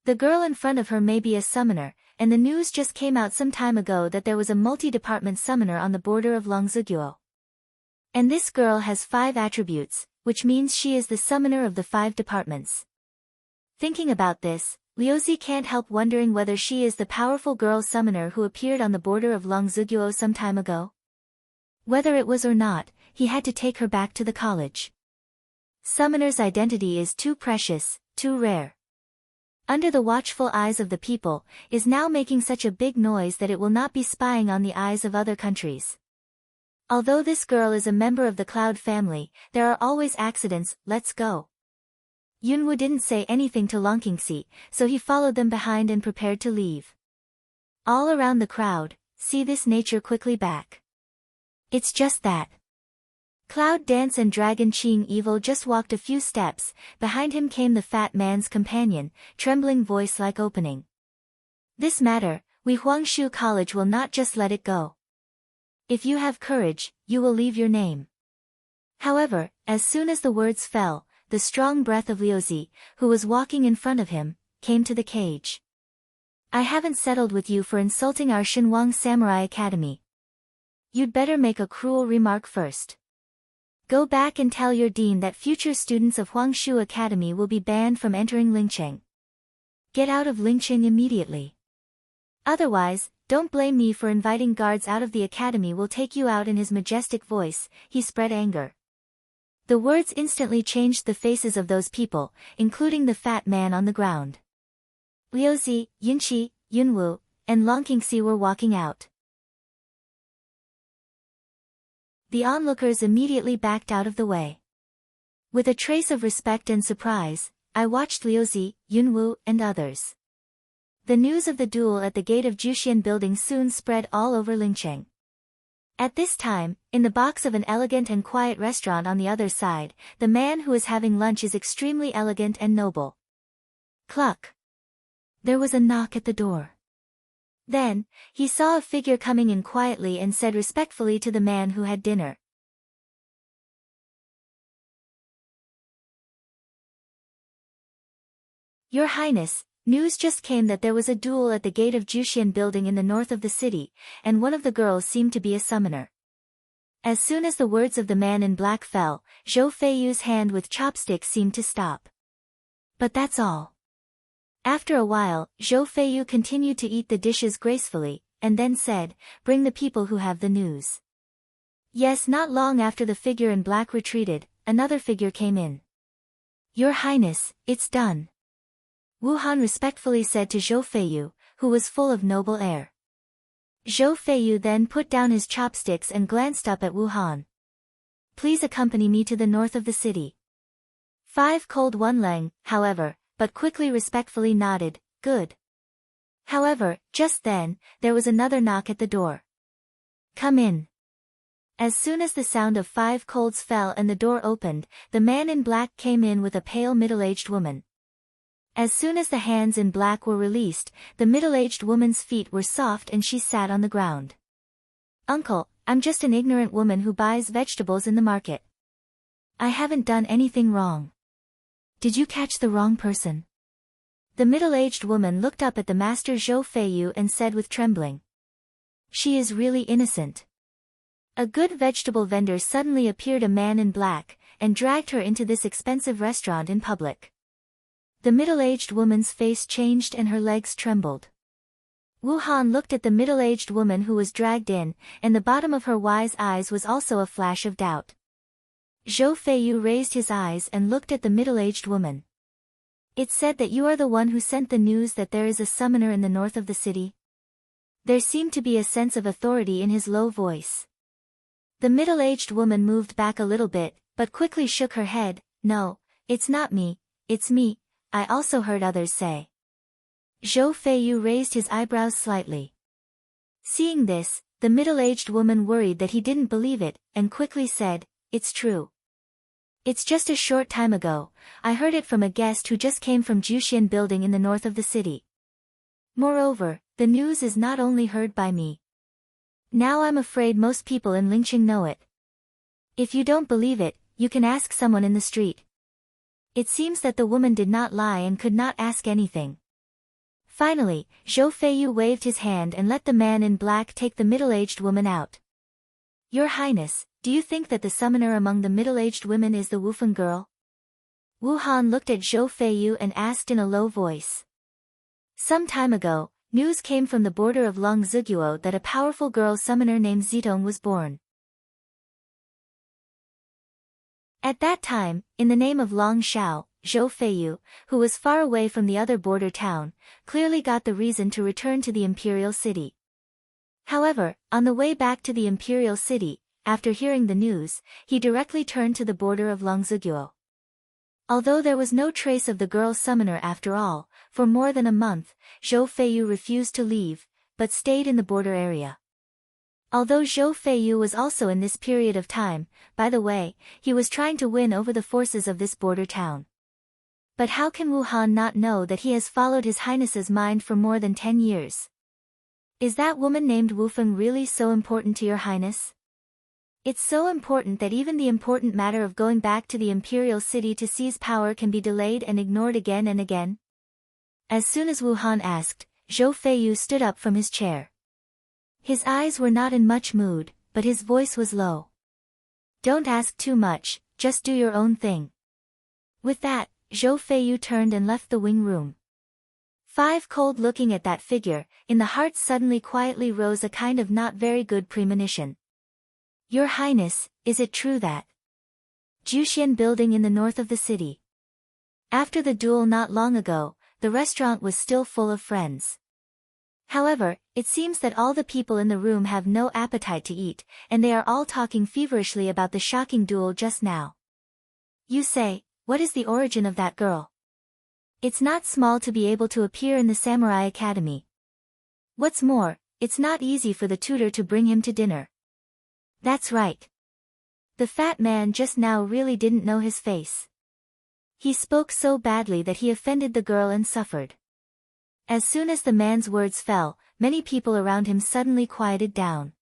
Speaker 1: The girl in front of her may be a summoner, and the news just came out some time ago that there was a multi-department summoner on the border of Longziguo. And this girl has 5 attributes, which means she is the summoner of the 5 departments. Thinking about this, Liuzi can't help wondering whether she is the powerful girl summoner who appeared on the border of Longziguo some time ago. Whether it was or not, he had to take her back to the college. Summoner's identity is too precious, too rare. Under the watchful eyes of the people, is now making such a big noise that it will not be spying on the eyes of other countries. Although this girl is a member of the Cloud family, there are always accidents. Let's go. Yunwu didn't say anything to Long Qingxie, so he followed them behind and prepared to leave. All around the crowd, see this nature quickly back. It's just that. Cloud Dance and Dragon Qing Evil just walked a few steps, behind him came the fat man's companion, trembling voice like opening. This matter, we Huangshu College will not just let it go. If you have courage, you will leave your name. However, as soon as the words fell, the strong breath of Liuzi, who was walking in front of him, came to the cage. I haven't settled with you for insulting our Shinwang Samurai Academy. You'd better make a cruel remark first. Go back and tell your dean that future students of Huangshu Academy will be banned from entering Lingcheng. Get out of Lingcheng immediately. Otherwise, don't blame me for inviting guards out of the academy. Will take you out. In his majestic voice, he spread anger. The words instantly changed the faces of those people, including the fat man on the ground. Liuzi, Yinqi, Yunwu, and Long Qingxie were walking out. The onlookers immediately backed out of the way. With a trace of respect and surprise, I watched Liuzi, Yunwu, and others. The news of the duel at the gate of Juxian building soon spread all over Lingcheng. At this time, in the box of an elegant and quiet restaurant on the other side, the man who is having lunch is extremely elegant and noble. Cluck. There was a knock at the door. Then, he saw a figure coming in quietly and said respectfully to the man who had dinner. Your Highness, news just came that there was a duel at the gate of Juxian building in the north of the city, and one of the girls seemed to be a summoner. As soon as the words of the man in black fell, Zhou Feiyu's hand with chopsticks seemed to stop. But that's all. After a while, Zhou Feiyu continued to eat the dishes gracefully, and then said, "Bring the people who have the news." Yes, not long after the figure in black retreated, another figure came in. "Your Highness, it's done," Wu Han respectfully said to Zhou Feiyu, who was full of noble air. Zhou Feiyu then put down his chopsticks and glanced up at Wu Han. "Please accompany me to the north of the city." 5 Cold One Leng, however, but quickly respectfully nodded, "Good." However, just then, there was another knock at the door. "Come in." As soon as the sound of 5 colds fell and the door opened, the man in black came in with a pale middle-aged woman. As soon as the hands in black were released, the middle-aged woman's feet were soft and she sat on the ground. "Uncle, I'm just an ignorant woman who buys vegetables in the market. I haven't done anything wrong." "Did you catch the wrong person?" The middle-aged woman looked up at the master Zhou Feiyu and said with trembling. "She is really innocent." A good vegetable vendor suddenly appeared, a man in black, and dragged her into this expensive restaurant in public. The middle-aged woman's face changed and her legs trembled. Wu Han looked at the middle-aged woman who was dragged in, and the bottom of her wise eyes was also a flash of doubt. Zhou Feiyu raised his eyes and looked at the middle-aged woman. "It's said that you are the one who sent the news that there is a summoner in the north of the city?" There seemed to be a sense of authority in his low voice. The middle-aged woman moved back a little bit, but quickly shook her head. "No, it's not me, it's me. I also heard others say." Zhou Feiyu raised his eyebrows slightly. Seeing this, the middle-aged woman worried that he didn't believe it, and quickly said, "It's true. It's just a short time ago, I heard it from a guest who just came from Juxian building in the north of the city. Moreover, the news is not only heard by me. Now I'm afraid most people in Lingqing know it. If you don't believe it, you can ask someone in the street." It seems that the woman did not lie and could not ask anything. Finally, Zhou Feiyu waved his hand and let the man in black take the middle-aged woman out. "Your Highness, do you think that the summoner among the middle-aged women is the Wufeng girl?" Wu Han looked at Zhou Feiyu and asked in a low voice. Some time ago, news came from the border of Long Ziguo that a powerful girl summoner named Zitong was born. At that time, in the name of Long Xiao, Zhou Feiyu, who was far away from the other border town, clearly got the reason to return to the imperial city. However, on the way back to the imperial city, after hearing the news, he directly turned to the border of Longziguo. Although there was no trace of the girl summoner after all, for more than a month, Zhou Feiyu refused to leave, but stayed in the border area. Although Zhou Feiyu was also in this period of time, by the way, he was trying to win over the forces of this border town. But how can Wu Han not know that he has followed His Highness's mind for more than 10 years? Is that woman named Wufeng really so important to Your Highness? It's so important that even the important matter of going back to the imperial city to seize power can be delayed and ignored again and again? As soon as Wu Han asked, Zhou Feiyu stood up from his chair. His eyes were not in much mood, but his voice was low. "Don't ask too much, just do your own thing." With that, Zhou Feiyu turned and left the wing room. Five Cold looking at that figure, in the heart suddenly quietly rose a kind of not very good premonition. "Your Highness, is it true that Juxian building in the north of the city? After the duel not long ago, the restaurant was still full of friends. However, it seems that all the people in the room have no appetite to eat, and they are all talking feverishly about the shocking duel just now. You say, what is the origin of that girl? It's not small to be able to appear in the Samurai Academy. What's more, it's not easy for the tutor to bring him to dinner." That's right. The fat man just now really didn't know his face. He spoke so badly that he offended the girl and suffered. As soon as the man's words fell, many people around him suddenly quieted down.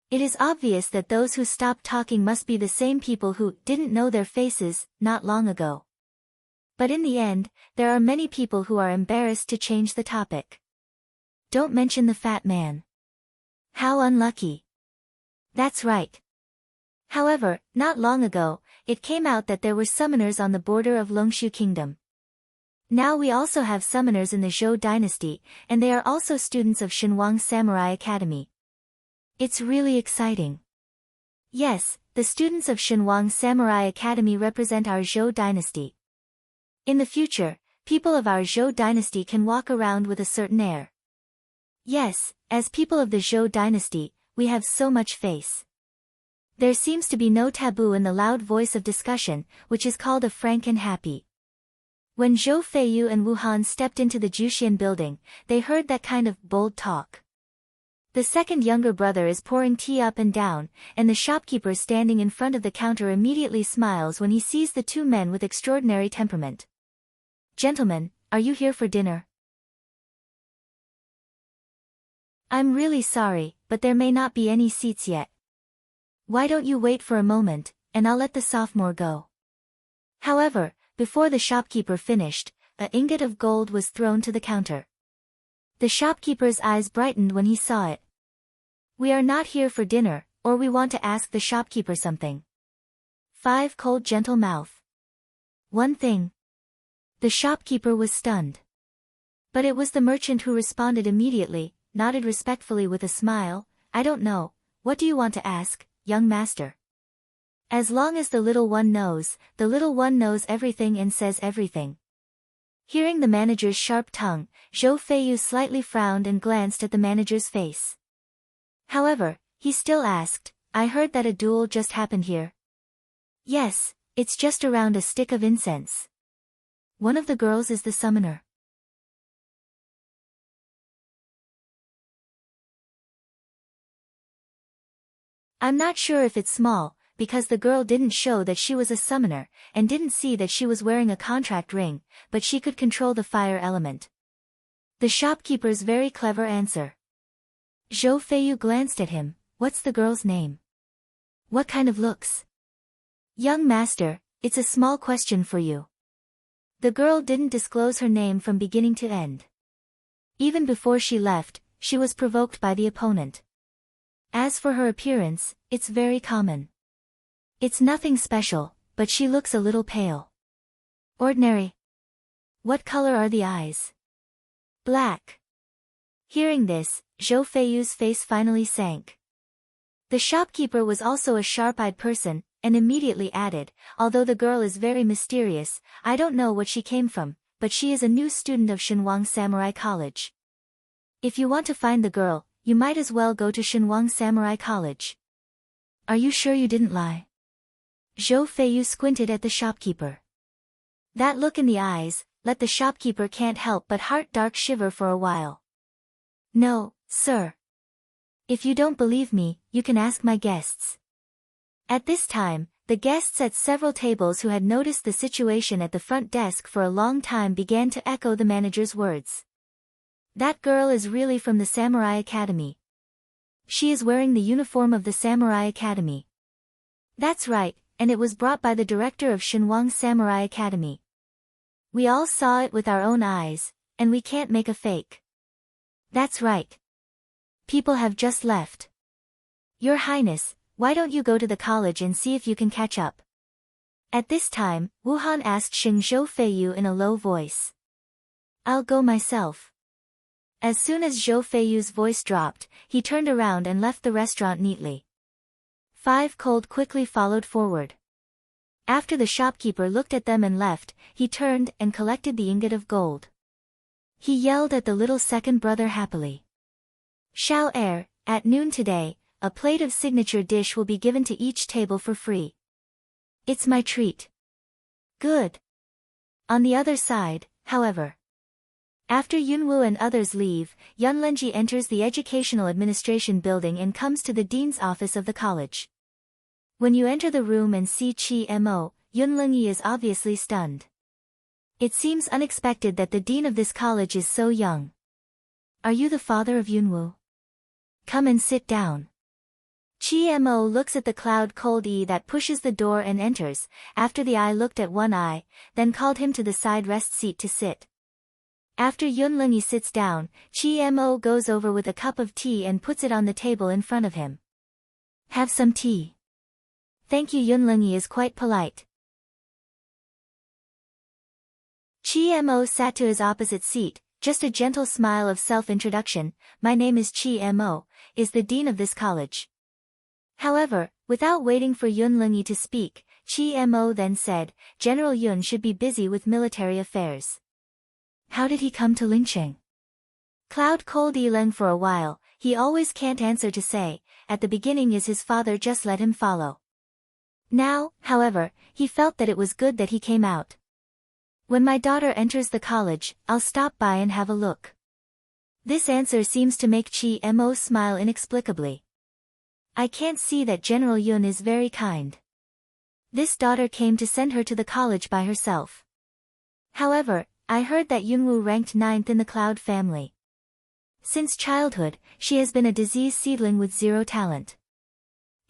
Speaker 1: It is obvious that those who stopped talking must be the same people who didn't know their faces not long ago. But in the end, there are many people who are embarrassed to change the topic. Don't mention the fat man. How unlucky. That's right. However, not long ago, it came out that there were summoners on the border of Longshu Kingdom. Now we also have summoners in the Zhou dynasty, and they are also students of Shenwang Samurai Academy. It's really exciting. Yes, the students of Shenwang Samurai Academy represent our Zhou dynasty. In the future, people of our Zhou dynasty can walk around with a certain air. Yes, as people of the Zhou dynasty, we have so much face. There seems to be no taboo in the loud voice of discussion, which is called a frank and happy. When Zhou Feiyu and Wu Han stepped into the Juxian building, they heard that kind of bold talk. The second younger brother is pouring tea up and down, and the shopkeeper standing in front of the counter immediately smiles when he sees the two men with extraordinary temperament. "Gentlemen, are you here for dinner?" "I'm really sorry, but there may not be any seats yet. Why don't you wait for a moment, and I'll let the sophomore go." However, before the shopkeeper finished, an ingot of gold was thrown to the counter. The shopkeeper's eyes brightened when he saw it. "We are not here for dinner, or we want to ask the shopkeeper something." 5 Cold gentle mouth. "One thing." The shopkeeper was stunned. But it was the merchant who responded immediately, nodded respectfully with a smile. "I don't know, what do you want to ask, young master?" As long as the little one knows everything and says everything. Hearing the manager's sharp tongue, Zhou Feiyu slightly frowned and glanced at the manager's face. However, he still asked, "I heard that a duel just happened here." "Yes, it's just around a stick of incense. One of the girls is the summoner." "I'm not sure if it's small, because the girl didn't show that she was a summoner, and didn't see that she was wearing a contract ring, but she could control the fire element." The shopkeeper's very clever answer. Zhou Feiyu glanced at him. "What's the girl's name? What kind of looks?" "Young master, it's a small question for you." The girl didn't disclose her name from beginning to end. Even before she left, she was provoked by the opponent. As for her appearance, it's very common. It's nothing special, but she looks a little pale. Ordinary. What color are the eyes? Black. Hearing this, Zhou Feiyu's face finally sank. The shopkeeper was also a sharp-eyed person, and immediately added, "Although the girl is very mysterious, I don't know what she came from, but she is a new student of Shenwang Samurai College. If you want to find the girl, you might as well go to Shenwang Samurai College." "Are you sure you didn't lie?" Zhou Feiyu squinted at the shopkeeper. That look in the eyes let the shopkeeper can't help but heart dark shiver for a while. "No, sir. If you don't believe me, you can ask my guests." At this time, the guests at several tables who had noticed the situation at the front desk for a long time began to echo the manager's words. "That girl is really from the Samurai Academy. She is wearing the uniform of the Samurai Academy." "That's right, and it was brought by the director of Shenwang Samurai Academy. We all saw it with our own eyes, and we can't make a fake." "That's right. People have just left. Your Highness, why don't you go to the college and see if you can catch up?" At this time, Wu Han asked Zhou Feiyu in a low voice. "I'll go myself." As soon as Zhou Feiyu's voice dropped, he turned around and left the restaurant neatly. 5 Cold quickly followed forward. After the shopkeeper looked at them and left, he turned and collected the ingot of gold. He yelled at the little second brother happily. "Shao Er, at noon today, a plate of signature dish will be given to each table for free. It's my treat." "Good." On the other side, however. After Yunwu and others leave, Yunlenji enters the Educational Administration building and comes to the dean's office of the college. When you enter the room and see Qi Mo, Yunlenji is obviously stunned. It seems unexpected that the dean of this college is so young. "Are you the father of Yunwu? Come and sit down." Qi Mo looks at the cloud cold that pushes the door and enters, after the eye looked at one eye, then called him to the side rest seat to sit. After Yunlenyi sits down, Qi Mo goes over with a cup of tea and puts it on the table in front of him. "Have some tea." "Thank you." Yunlenyi is quite polite. Chi-mo sat to his opposite seat, just a gentle smile of self-introduction. My name is Chi-mo, is the dean of this college. However, without waiting for Yun Lingyi to speak, Chi-mo then said, General Yun should be busy with military affairs. How did he come to Lingcheng? Cloud called Yileng for a while. He always can't answer to say. At the beginning his father just let him follow. Now, however, he felt that it was good that he came out. When my daughter enters the college, I'll stop by and have a look. This answer seems to make Chi-mo smile inexplicably. I can't see that General Yun is very kind. This daughter came to send her to the college by herself. However, I heard that Yunwu ranked 9th in the Cloud family. Since childhood, she has been a diseased seedling with zero talent.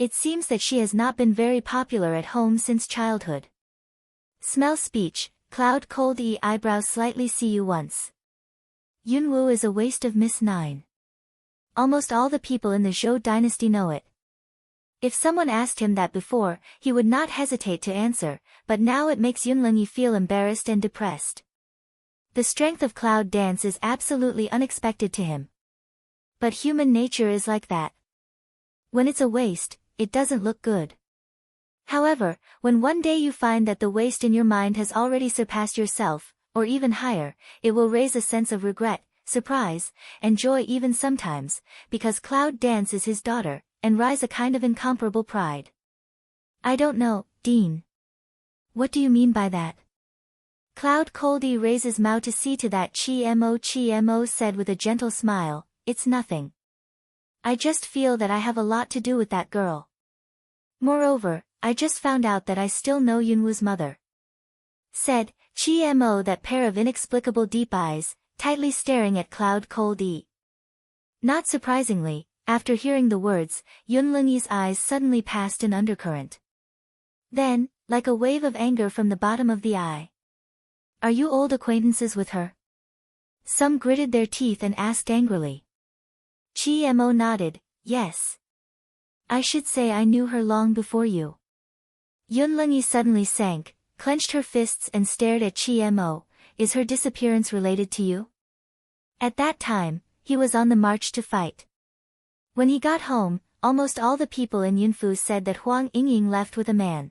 Speaker 1: It seems that she has not been very popular at home since childhood. Smell speech, Cloud cold eyebrows slightly see you once. Yunwu is a waste of Miss 9. Almost all the people in the Zhou dynasty know it. If someone asked him that before, he would not hesitate to answer, but now it makes Yun Lingyi feel embarrassed and depressed. The strength of Cloud dance is absolutely unexpected to him. But human nature is like that. When it's a waste, it doesn't look good. However, when one day you find that the waste in your mind has already surpassed yourself, or even higher, it will raise a sense of regret, surprise, and joy even sometimes, because Cloud dance is his daughter, and rise a kind of incomparable pride. I don't know, Dean. What do you mean by that? Cloud coldly raises mouth to see to that. Chi-mo said with a gentle smile, it's nothing. I just feel that I have a lot to do with that girl. Moreover, I just found out that I still know Yunwu's mother. Said, Chi-mo, that pair of inexplicable deep eyes, tightly staring at Cloud coldly. Not surprisingly, after hearing the words, Yun Lingyi's eyes suddenly passed an undercurrent. Then, like a wave of anger from the bottom of the eye. Are you old acquaintances with her? Some gritted their teeth and asked angrily. Chi-mo nodded, yes. I should say I knew her long before you. Yun Lingyi suddenly sank, clenched her fists and stared at Chi-mo. Is her disappearance related to you? At that time, he was on the march to fight. When he got home, almost all the people in Yunfu said that Huang Yingying left with a man.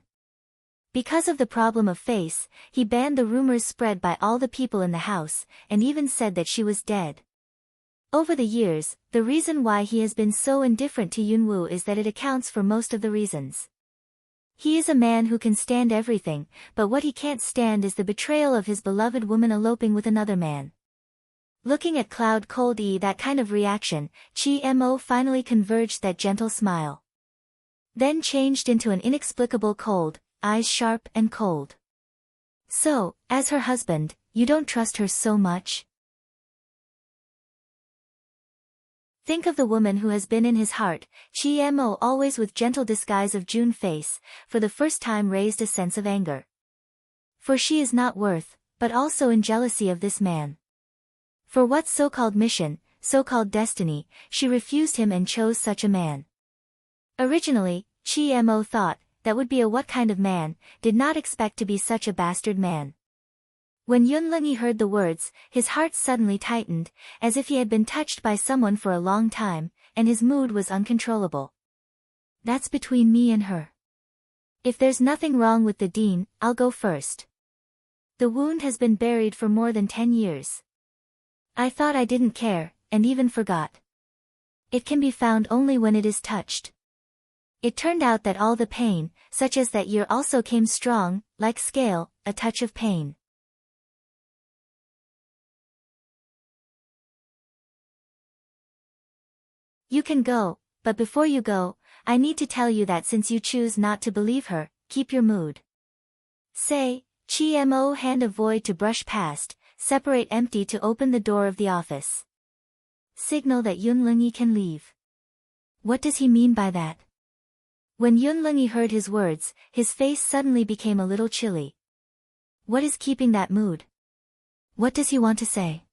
Speaker 1: Because of the problem of face, he banned the rumors spread by all the people in the house, and even said that she was dead. Over the years, the reason why he has been so indifferent to Yunwu is that it accounts for most of the reasons. He is a man who can stand everything, but what he can't stand is the betrayal of his beloved woman eloping with another man. Looking at Cloud coldly, that kind of reaction, Chi-mo finally converged that gentle smile. Then changed into an inexplicable cold, eyes sharp and cold. So, as her husband, you don't trust her so much? Think of the woman who has been in his heart. Chi-mo, always with gentle disguise of June face, for the first time raised a sense of anger. For she is not worth, but also in jealousy of this man. For what so-called mission, so-called destiny, she refused him and chose such a man. Originally, Chi-mo thought, that would be a what kind of man, did not expect to be such a bastard man. When Yun Lingyi heard the words, his heart suddenly tightened, as if he had been touched by someone for a long time, and his mood was uncontrollable. That's between me and her. If there's nothing wrong with the dean, I'll go first. The wound has been buried for more than 10 years. I thought I didn't care, and even forgot. It can be found only when it is touched. It turned out that all the pain, such as that year, also came strong, like scale, a touch of pain. You can go, but before you go, I need to tell you that since you choose not to believe her, keep your mood. Say, Chi-mo hand a void to brush past, separate empty to open the door of the office. Signal that Yun Lingyi can leave. What does he mean by that? When Yun Lingyi heard his words, his face suddenly became a little chilly. What is keeping that mood? What does he want to say?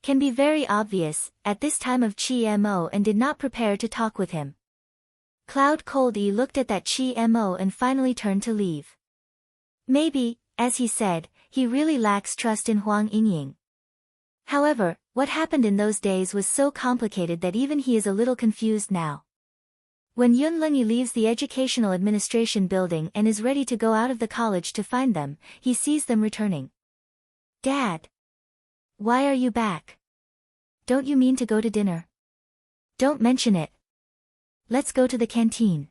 Speaker 1: Can be very obvious, at this time of Chi-mo, and did not prepare to talk with him. Cloud coldly looked at that Chi-mo and finally turned to leave. Maybe, as he said, he really lacks trust in Huang Yingying. However, what happened in those days was so complicated that even he is a little confused now. When Yun Lingyi leaves the educational administration building and is ready to go out of the college to find them, he sees them returning. Dad! Why are you back? Don't you mean to go to dinner? Don't mention it. Let's go to the canteen.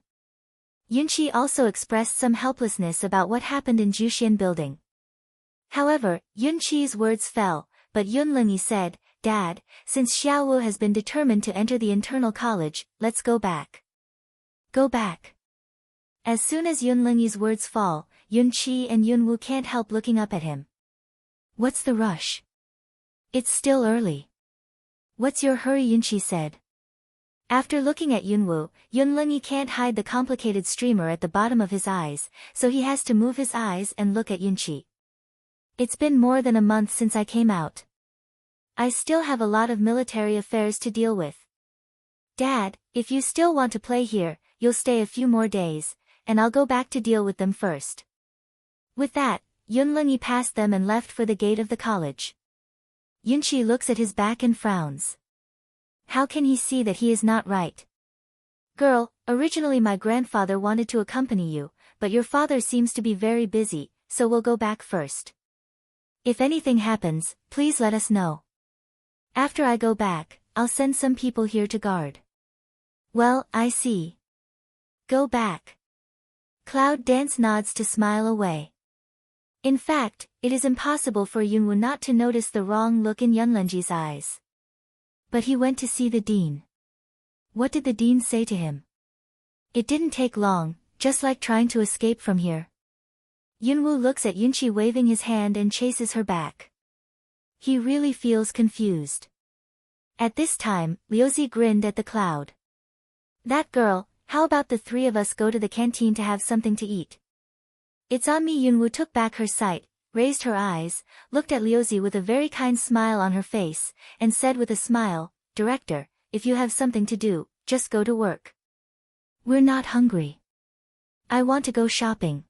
Speaker 1: Yunqi also expressed some helplessness about what happened in Juxian building. However, Yunqi's words fell, but Yun Lingyi said, Dad, since Xiaowu has been determined to enter the internal college, let's go back. Go back. As soon as Yun Lingyi's words fall, Yunqi and Yunwu can't help looking up at him. What's the rush? It's still early. What's your hurry? Yunqi said. After looking at Yunwu, Yun Lingyi can't hide the complicated streamer at the bottom of his eyes, so he has to move his eyes and look at Yunqi. It's been more than a month since I came out. I still have a lot of military affairs to deal with. Dad, if you still want to play here, you'll stay a few more days, and I'll go back to deal with them first. With that, Yun Lingyi passed them and left for the gate of the college. Yunqi looks at his back and frowns. How can he see that he is not right? Girl, originally my grandfather wanted to accompany you, but your father seems to be very busy, so we'll go back first. If anything happens, please let us know. After I go back, I'll send some people here to guard. Well, I see. Go back. Cloud Dance nods to smile away. In fact, it is impossible for Yunwu not to notice the wrong look in Yunlengji's eyes. But he went to see the dean. What did the dean say to him? It didn't take long, just like trying to escape from here. Yunwu looks at Yunqi waving his hand and chases her back. He really feels confused. At this time, Liuzi grinned at the cloud. That girl, how about the three of us go to the canteen to have something to eat? It's on me. Yunwu took back her sight, raised her eyes, looked at Liuzi with a very kind smile on her face, and said with a smile, Director, if you have something to do, just go to work. We're not hungry. I want to go shopping.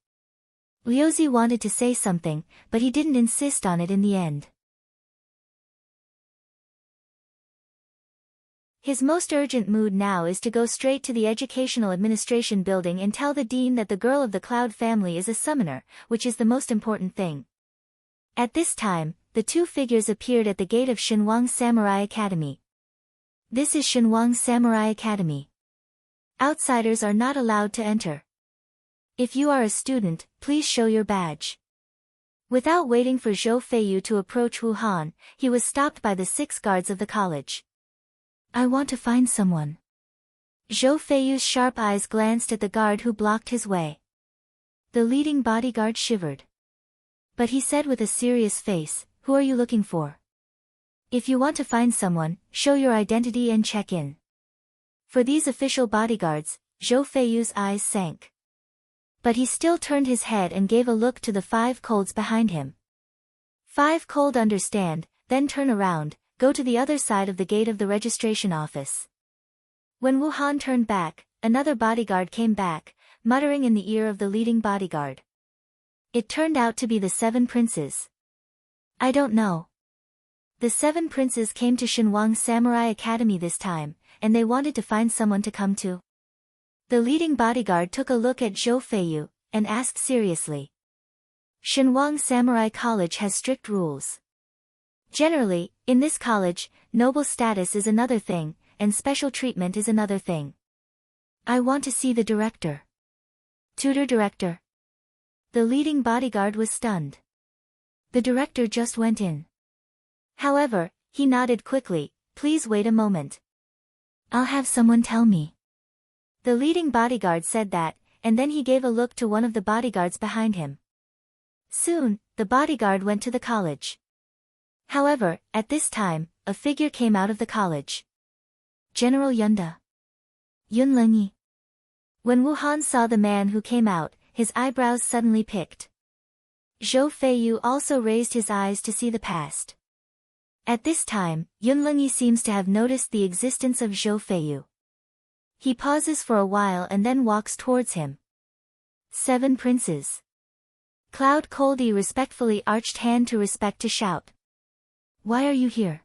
Speaker 1: Liuzi wanted to say something, but he didn't insist on it in the end. His most urgent mood now is to go straight to the educational administration building and tell the dean that the girl of the Cloud family is a summoner, which is the most important thing. At this time, the two figures appeared at the gate of Shenwang Samurai Academy. This is Shenwang Samurai Academy. Outsiders are not allowed to enter. If you are a student, please show your badge. Without waiting for Zhou Feiyu to approach Wu Han, he was stopped by the 6 guards of the college. I want to find someone. Zhou Feiyu's sharp eyes glanced at the guard who blocked his way. The leading bodyguard shivered. But he said with a serious face, Who are you looking for? If you want to find someone, show your identity and check in. For these official bodyguards, Zhou Feiyu's eyes sank. But he still turned his head and gave a look to the 5 colds behind him. 5 cold understand, then turn around, go to the other side of the gate of the registration office. When Wu Han turned back, another bodyguard came back, muttering in the ear of the leading bodyguard. It turned out to be the 7 princes. I don't know. The 7 princes came to Shenwang Samurai Academy this time, and they wanted to find someone to come to. The leading bodyguard took a look at Zhou Feiyu, and asked seriously. Shenwang Samurai College has strict rules. Generally, in this college, noble status is another thing, and special treatment is another thing. I want to see the director. Tutor director. The leading bodyguard was stunned. The director just went in. However, he nodded quickly, Please wait a moment. I'll have someone tell me. The leading bodyguard said that, and then he gave a look to one of the bodyguards behind him. Soon, the bodyguard went to the college. However, at this time, a figure came out of the college. General Yunda. Yun Lingyi. When Wu Han saw the man who came out, his eyebrows suddenly picked. Zhou Feiyu also raised his eyes to see the past. At this time, Yun Lingyi seems to have noticed the existence of Zhou Feiyu. He pauses for a while and then walks towards him. 7 princes. Cloud Coldy respectfully arched hand to respect to shout. Why are you here?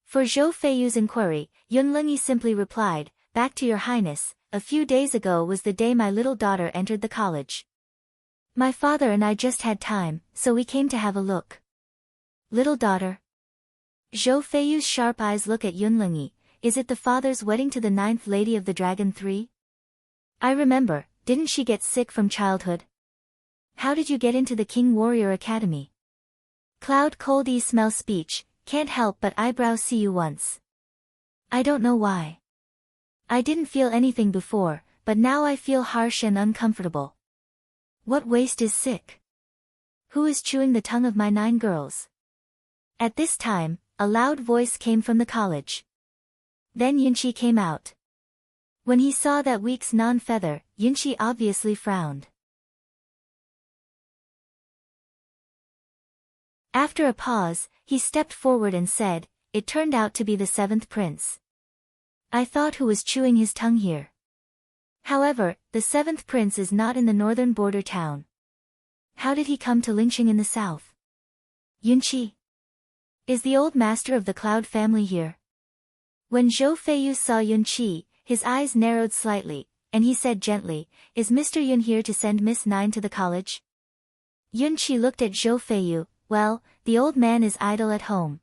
Speaker 1: For Zhou Feiyu's inquiry, Yunlingyi simply replied, Back to your highness, a few days ago was the day my little daughter entered the college. My father and I just had time, so we came to have a look. Little daughter? Zhou Feiyu's sharp eyes look at Yunlingyi. Is it the father's wedding to the 9th Lady of the Dragon 3? I remember, didn't she get sick from childhood? How did you get into the King Warrior Academy? Cloud Coldy smell speech, can't help but eyebrow see you once. I don't know why. I didn't feel anything before, but now I feel harsh and uncomfortable. What waste is sick? Who is chewing the tongue of my 9 girls? At this time, a loud voice came from the college. Then Yunqi came out. When he saw that week's non-feather, Yunqi obviously frowned. After a pause, he stepped forward and said, It turned out to be the 7th prince. I thought who was chewing his tongue here. However, the 7th prince is not in the northern border town. How did he come to Lingxing in the south? Yunqi? Is the old master of the Cloud family here? When Zhou Feiyu saw Yunqi, his eyes narrowed slightly, and he said gently, Is Mr. Yun here to send Miss 9 to the college? Yunqi looked at Zhou Feiyu. Well, the old man is idle at home.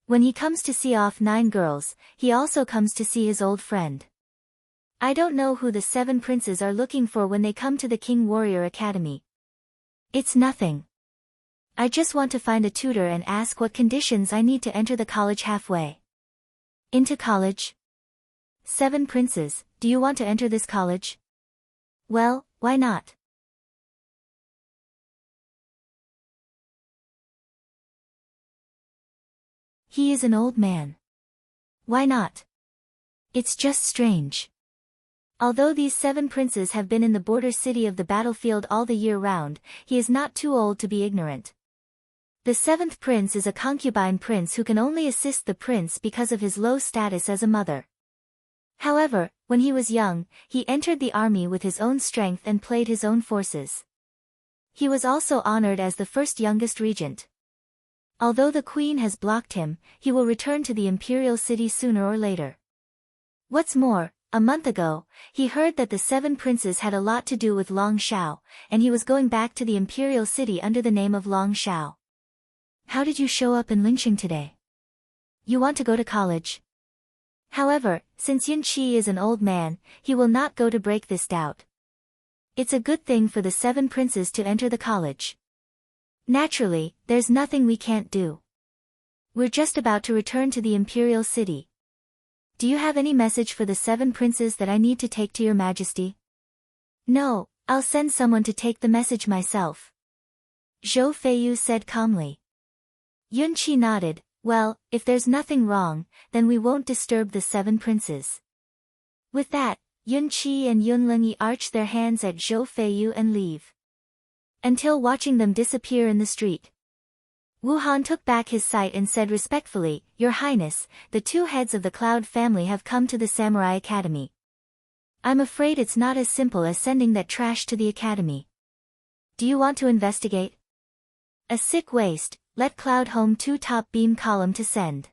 Speaker 1: When he comes to see off 9 girls, he also comes to see his old friend. I don't know who the 7 princes are looking for when they come to the King Warrior Academy. It's nothing. I just want to find a tutor and ask what conditions I need to enter the college halfway. Into college? 7 princes, do you want to enter this college? Well, why not? He is an old man. Why not? It's just strange. Although these 7 princes have been in the border city of the battlefield all the year round, he is not too old to be ignorant. The 7th prince is a concubine prince who can only assist the prince because of his low status as a mother. However, when he was young, he entered the army with his own strength and played his own forces. He was also honored as the first youngest regent. Although the queen has blocked him, he will return to the imperial city sooner or later. What's more, a month ago, he heard that the 7 princes had a lot to do with Long Shao, and he was going back to the imperial city under the name of Long Shao. How did you show up in Lingxing today? You want to go to college? However, since Yunqi is an old man, he will not go to break this doubt. It's a good thing for the 7 princes to enter the college. Naturally, there's nothing we can't do. We're just about to return to the imperial city. Do you have any message for the 7 princes that I need to take to your majesty? No, I'll send someone to take the message myself. Zhou Feiyu said calmly. Yunqi nodded. Well, if there's nothing wrong, then we won't disturb the 7 princes. With that, Yunqi and Yunlingyi arch their hands at Zhou Feiyu and leave. Until watching them disappear in the street. Wuhan took back his sight and said respectfully, Your Highness, the 2 heads of the Cloud family have come to the Samurai Academy. I'm afraid it's not as simple as sending that trash to the academy. Do you want to investigate? A sick waste, let Cloud home 2 top beam column to send.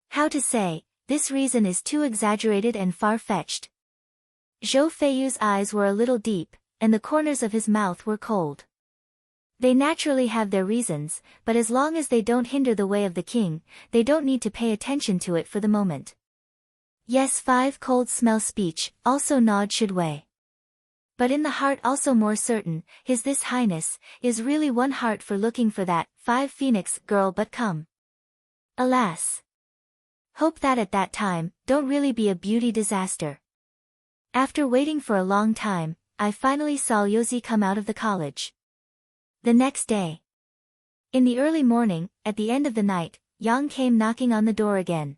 Speaker 1: How to say, this reason is too exaggerated and far-fetched. Zhou Feiyu's eyes were a little deep, and the corners of his mouth were cold. They naturally have their reasons, but as long as they don't hinder the way of the king, they don't need to pay attention to it for the moment. Yes, 5 cold smell speech, also nod should weigh. But in the heart also more certain, this highness, is really one heart for looking for that 5 phoenix girl but come. Alas. Hope that at that time, don't really be a beauty disaster. After waiting for a long time, I finally saw Yozi come out of the college. The next day. In the early morning, at the end of the night, Yang came knocking on the door again.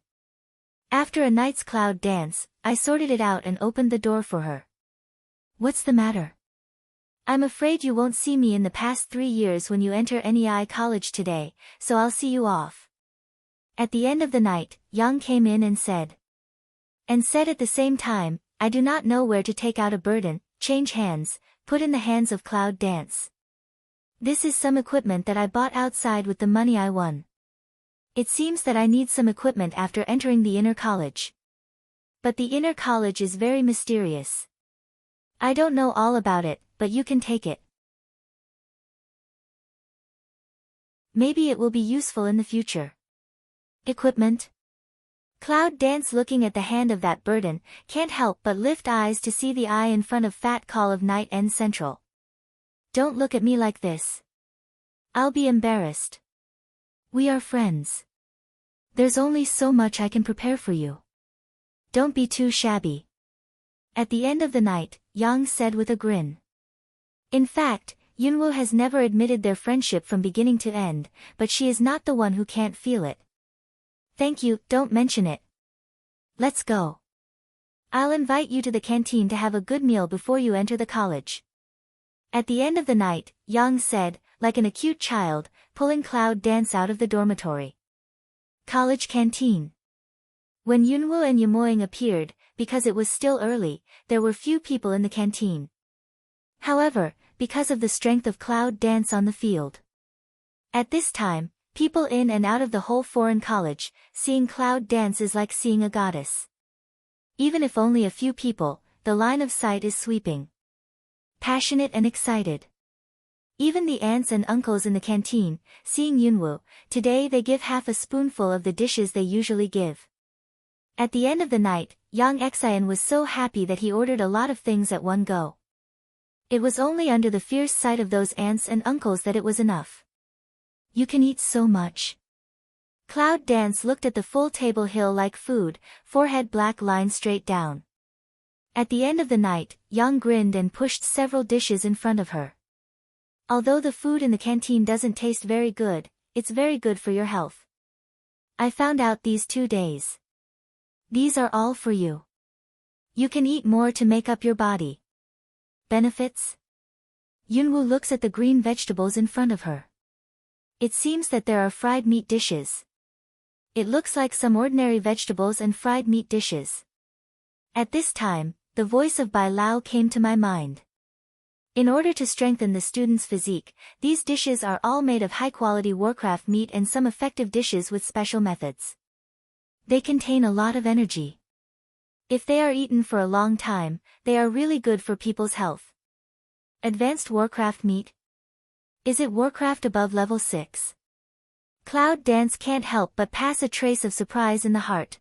Speaker 1: After a night's cloud dance, I sorted it out and opened the door for her. What's the matter? I'm afraid you won't see me in the past 3 years when you enter NEI college today, so I'll see you off. At the end of the night, Yang came in and said at the same time, I do not know where to take out a burden, change hands, put in the hands of cloud dance. This is some equipment that I bought outside with the money I won. It seems that I need some equipment after entering the inner college. But the inner college is very mysterious. I don't know all about it, but you can take it. Maybe it will be useful in the future. Equipment? Cloud Dance, looking at the hand of that burden, can't help but lift eyes to see the eye in front of Fat Call of Night End Central. Don't look at me like this. I'll be embarrassed. We are friends. There's only so much I can prepare for you. Don't be too shabby. At the end of the night, Yang said with a grin. In fact, Yunwoo has never admitted their friendship from beginning to end, but she is not the one who can't feel it. Thank you, don't mention it. Let's go. I'll invite you to the canteen to have a good meal before you enter the college. At the end of the night, Yang said, like an acute child, pulling Cloud Dance out of the dormitory. College canteen. When Yunwoo and Yamoying appeared, because it was still early, there were few people in the canteen. However, because of the strength of Cloud Dance on the field. At this time, people in and out of the whole foreign college, seeing Cloud Dance is like seeing a goddess. Even if only a few people, the line of sight is sweeping. Passionate and excited. Even the aunts and uncles in the canteen, seeing Yunwoo, today they give half a spoonful of the dishes they usually give. At the end of the night, Yang Xian was so happy that he ordered a lot of things at one go. It was only under the fierce sight of those aunts and uncles that it was enough. You can eat so much. Cloud Dance looked at the full table hill like food, forehead black line straight down. At the end of the night, Yang grinned and pushed several dishes in front of her. Although the food in the canteen doesn't taste very good, it's very good for your health. I found out these 2 days. These are all for you. You can eat more to make up your body. Benefits? Yunwoo looks at the green vegetables in front of her. It seems that there are fried meat dishes. It looks like some ordinary vegetables and fried meat dishes. At this time, the voice of Bai Lao came to my mind. In order to strengthen the student's physique, these dishes are all made of high-quality Warcraft meat and some effective dishes with special methods. They contain a lot of energy. If they are eaten for a long time, they are really good for people's health. Advanced Warcraft meat? Is it Warcraft above level 6? Cloud Dance can't help but pass a trace of surprise in the heart.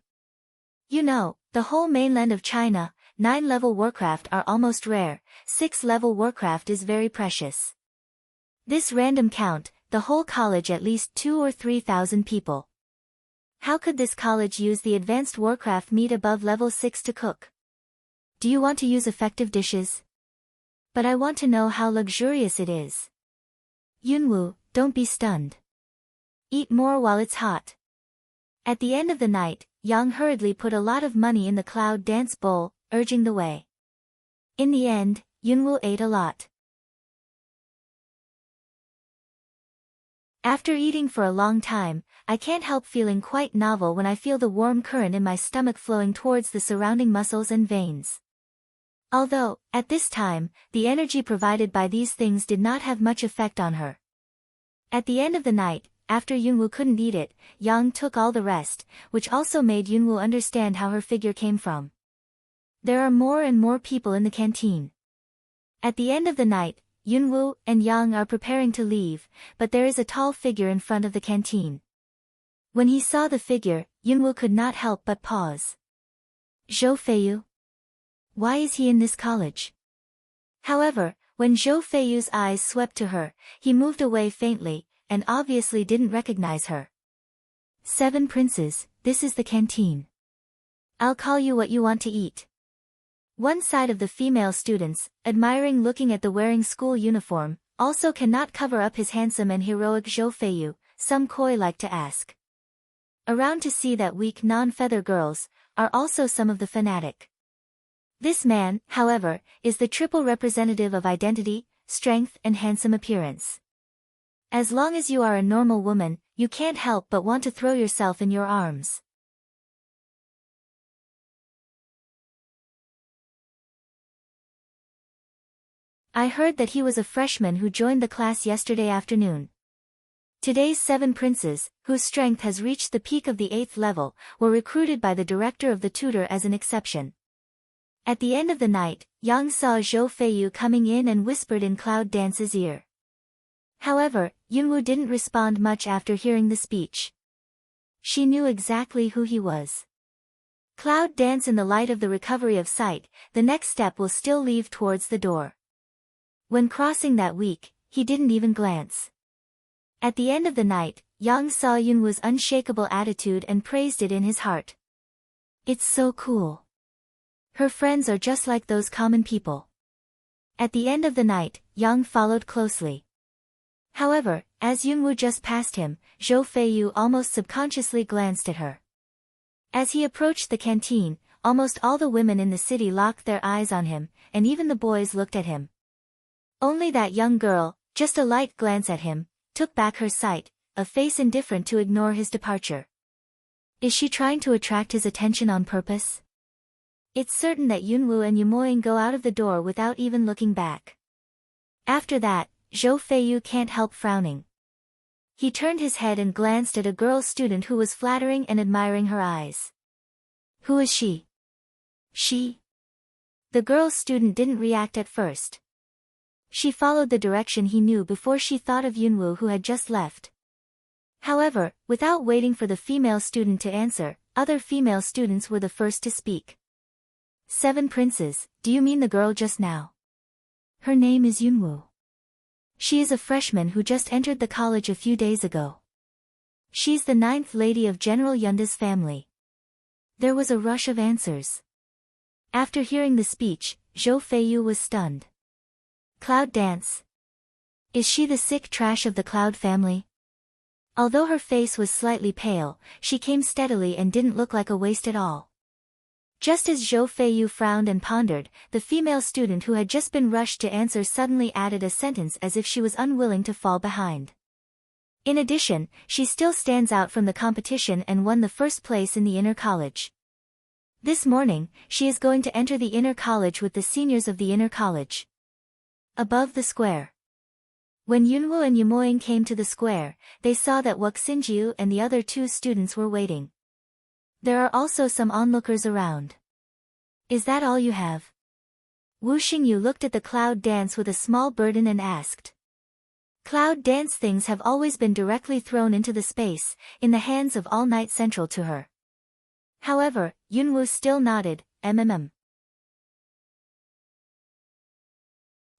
Speaker 1: You know, the whole mainland of China, 9-level Warcraft are almost rare, 6-level Warcraft is very precious. This random count, the whole college at least 2,000 or 3,000 people. How could this college use the advanced Warcraft meat above level 6 to cook? Do you want to use effective dishes? But I want to know how luxurious it is. Yunwoo, don't be stunned. Eat more while it's hot. At the end of the night, Yang hurriedly put a lot of money in the Cloud Dance bowl, urging the way. In the end, Yunwoo ate a lot. After eating for a long time, I can't help feeling quite novel when I feel the warm current in my stomach flowing towards the surrounding muscles and veins. Although, at this time, the energy provided by these things did not have much effect on her. At the end of the night, after Yunwoo couldn't eat it, Yang took all the rest, which also made Yunwoo understand how her figure came from. There are more and more people in the canteen. At the end of the night, Yunwoo and Yang are preparing to leave, but there is a tall figure in front of the canteen. When he saw the figure, Yunwoo could not help but pause. Zhou Feiyu? Why is he in this college? However, when Zhou Feiyu's eyes swept to her, he moved away faintly, and obviously didn't recognize her. 7 princes, this is the canteen. I'll call you what you want to eat. One side of the female students, admiring looking at the wearing school uniform, also cannot cover up his handsome and heroic Zhou Feiyu, some coy like to ask. Around to see that weak non-feather girls, are also some of the fanatic. This man, however, is the triple representative of identity, strength and handsome appearance. As long as you are a normal woman, you can't help but want to throw yourself in your arms. I heard that he was a freshman who joined the class yesterday afternoon. Today's 7 princes, whose strength has reached the peak of the 8th level, were recruited by the director of the tutor as an exception. At the end of the night, Yang saw Zhou Feiyu coming in and whispered in Cloud Dance's ear. However, Yunwu didn't respond much after hearing the speech. She knew exactly who he was. Cloud Dance, in the light of the recovery of sight, the next step will still leave towards the door. When crossing that week, he didn't even glance. At the end of the night, Yang saw Yunwu's unshakable attitude and praised it in his heart. It's so cool. Her friends are just like those common people. At the end of the night, Yang followed closely. However, as Yunwu just passed him, Zhou Feiyu almost subconsciously glanced at her. As he approached the canteen, almost all the women in the city locked their eyes on him, and even the boys looked at him. Only that young girl, just a light glance at him, took back her sight, a face indifferent to ignore his departure. Is she trying to attract his attention on purpose? It's certain that Yunwu and Yumoying go out of the door without even looking back. After that, Zhou Feiyu can't help frowning. He turned his head and glanced at a girl student who was flattering and admiring her eyes. Who is she? She? The girl student didn't react at first. She followed the direction he knew before she thought of Yunwu, who had just left. However, without waiting for the female student to answer, other female students were the first to speak. 7 princes, do you mean the girl just now? Her name is Yunwu. She is a freshman who just entered the college a few days ago. She's the 9th lady of General Yunda's family. There was a rush of answers. After hearing the speech, Zhou Feiyu was stunned. Cloud Dance. Is she the sick trash of the Cloud family? Although her face was slightly pale, she came steadily and didn't look like a waste at all. Just as Zhou Feiyu frowned and pondered, the female student who had just been rushed to answer suddenly added a sentence as if she was unwilling to fall behind. In addition, she still stands out from the competition and won the first place in the inner college. This morning, she is going to enter the inner college with the seniors of the inner college. Above the square. When Yunwu and Yumoying came to the square, they saw that Wuxinjiu and the other 2 students were waiting. There are also some onlookers around. Is that all you have? Wu Xingyu looked at the Cloud Dance with a small burden and asked. Cloud Dance things have always been directly thrown into the space, in the hands of All Night Central to her. However, Yunwu still nodded,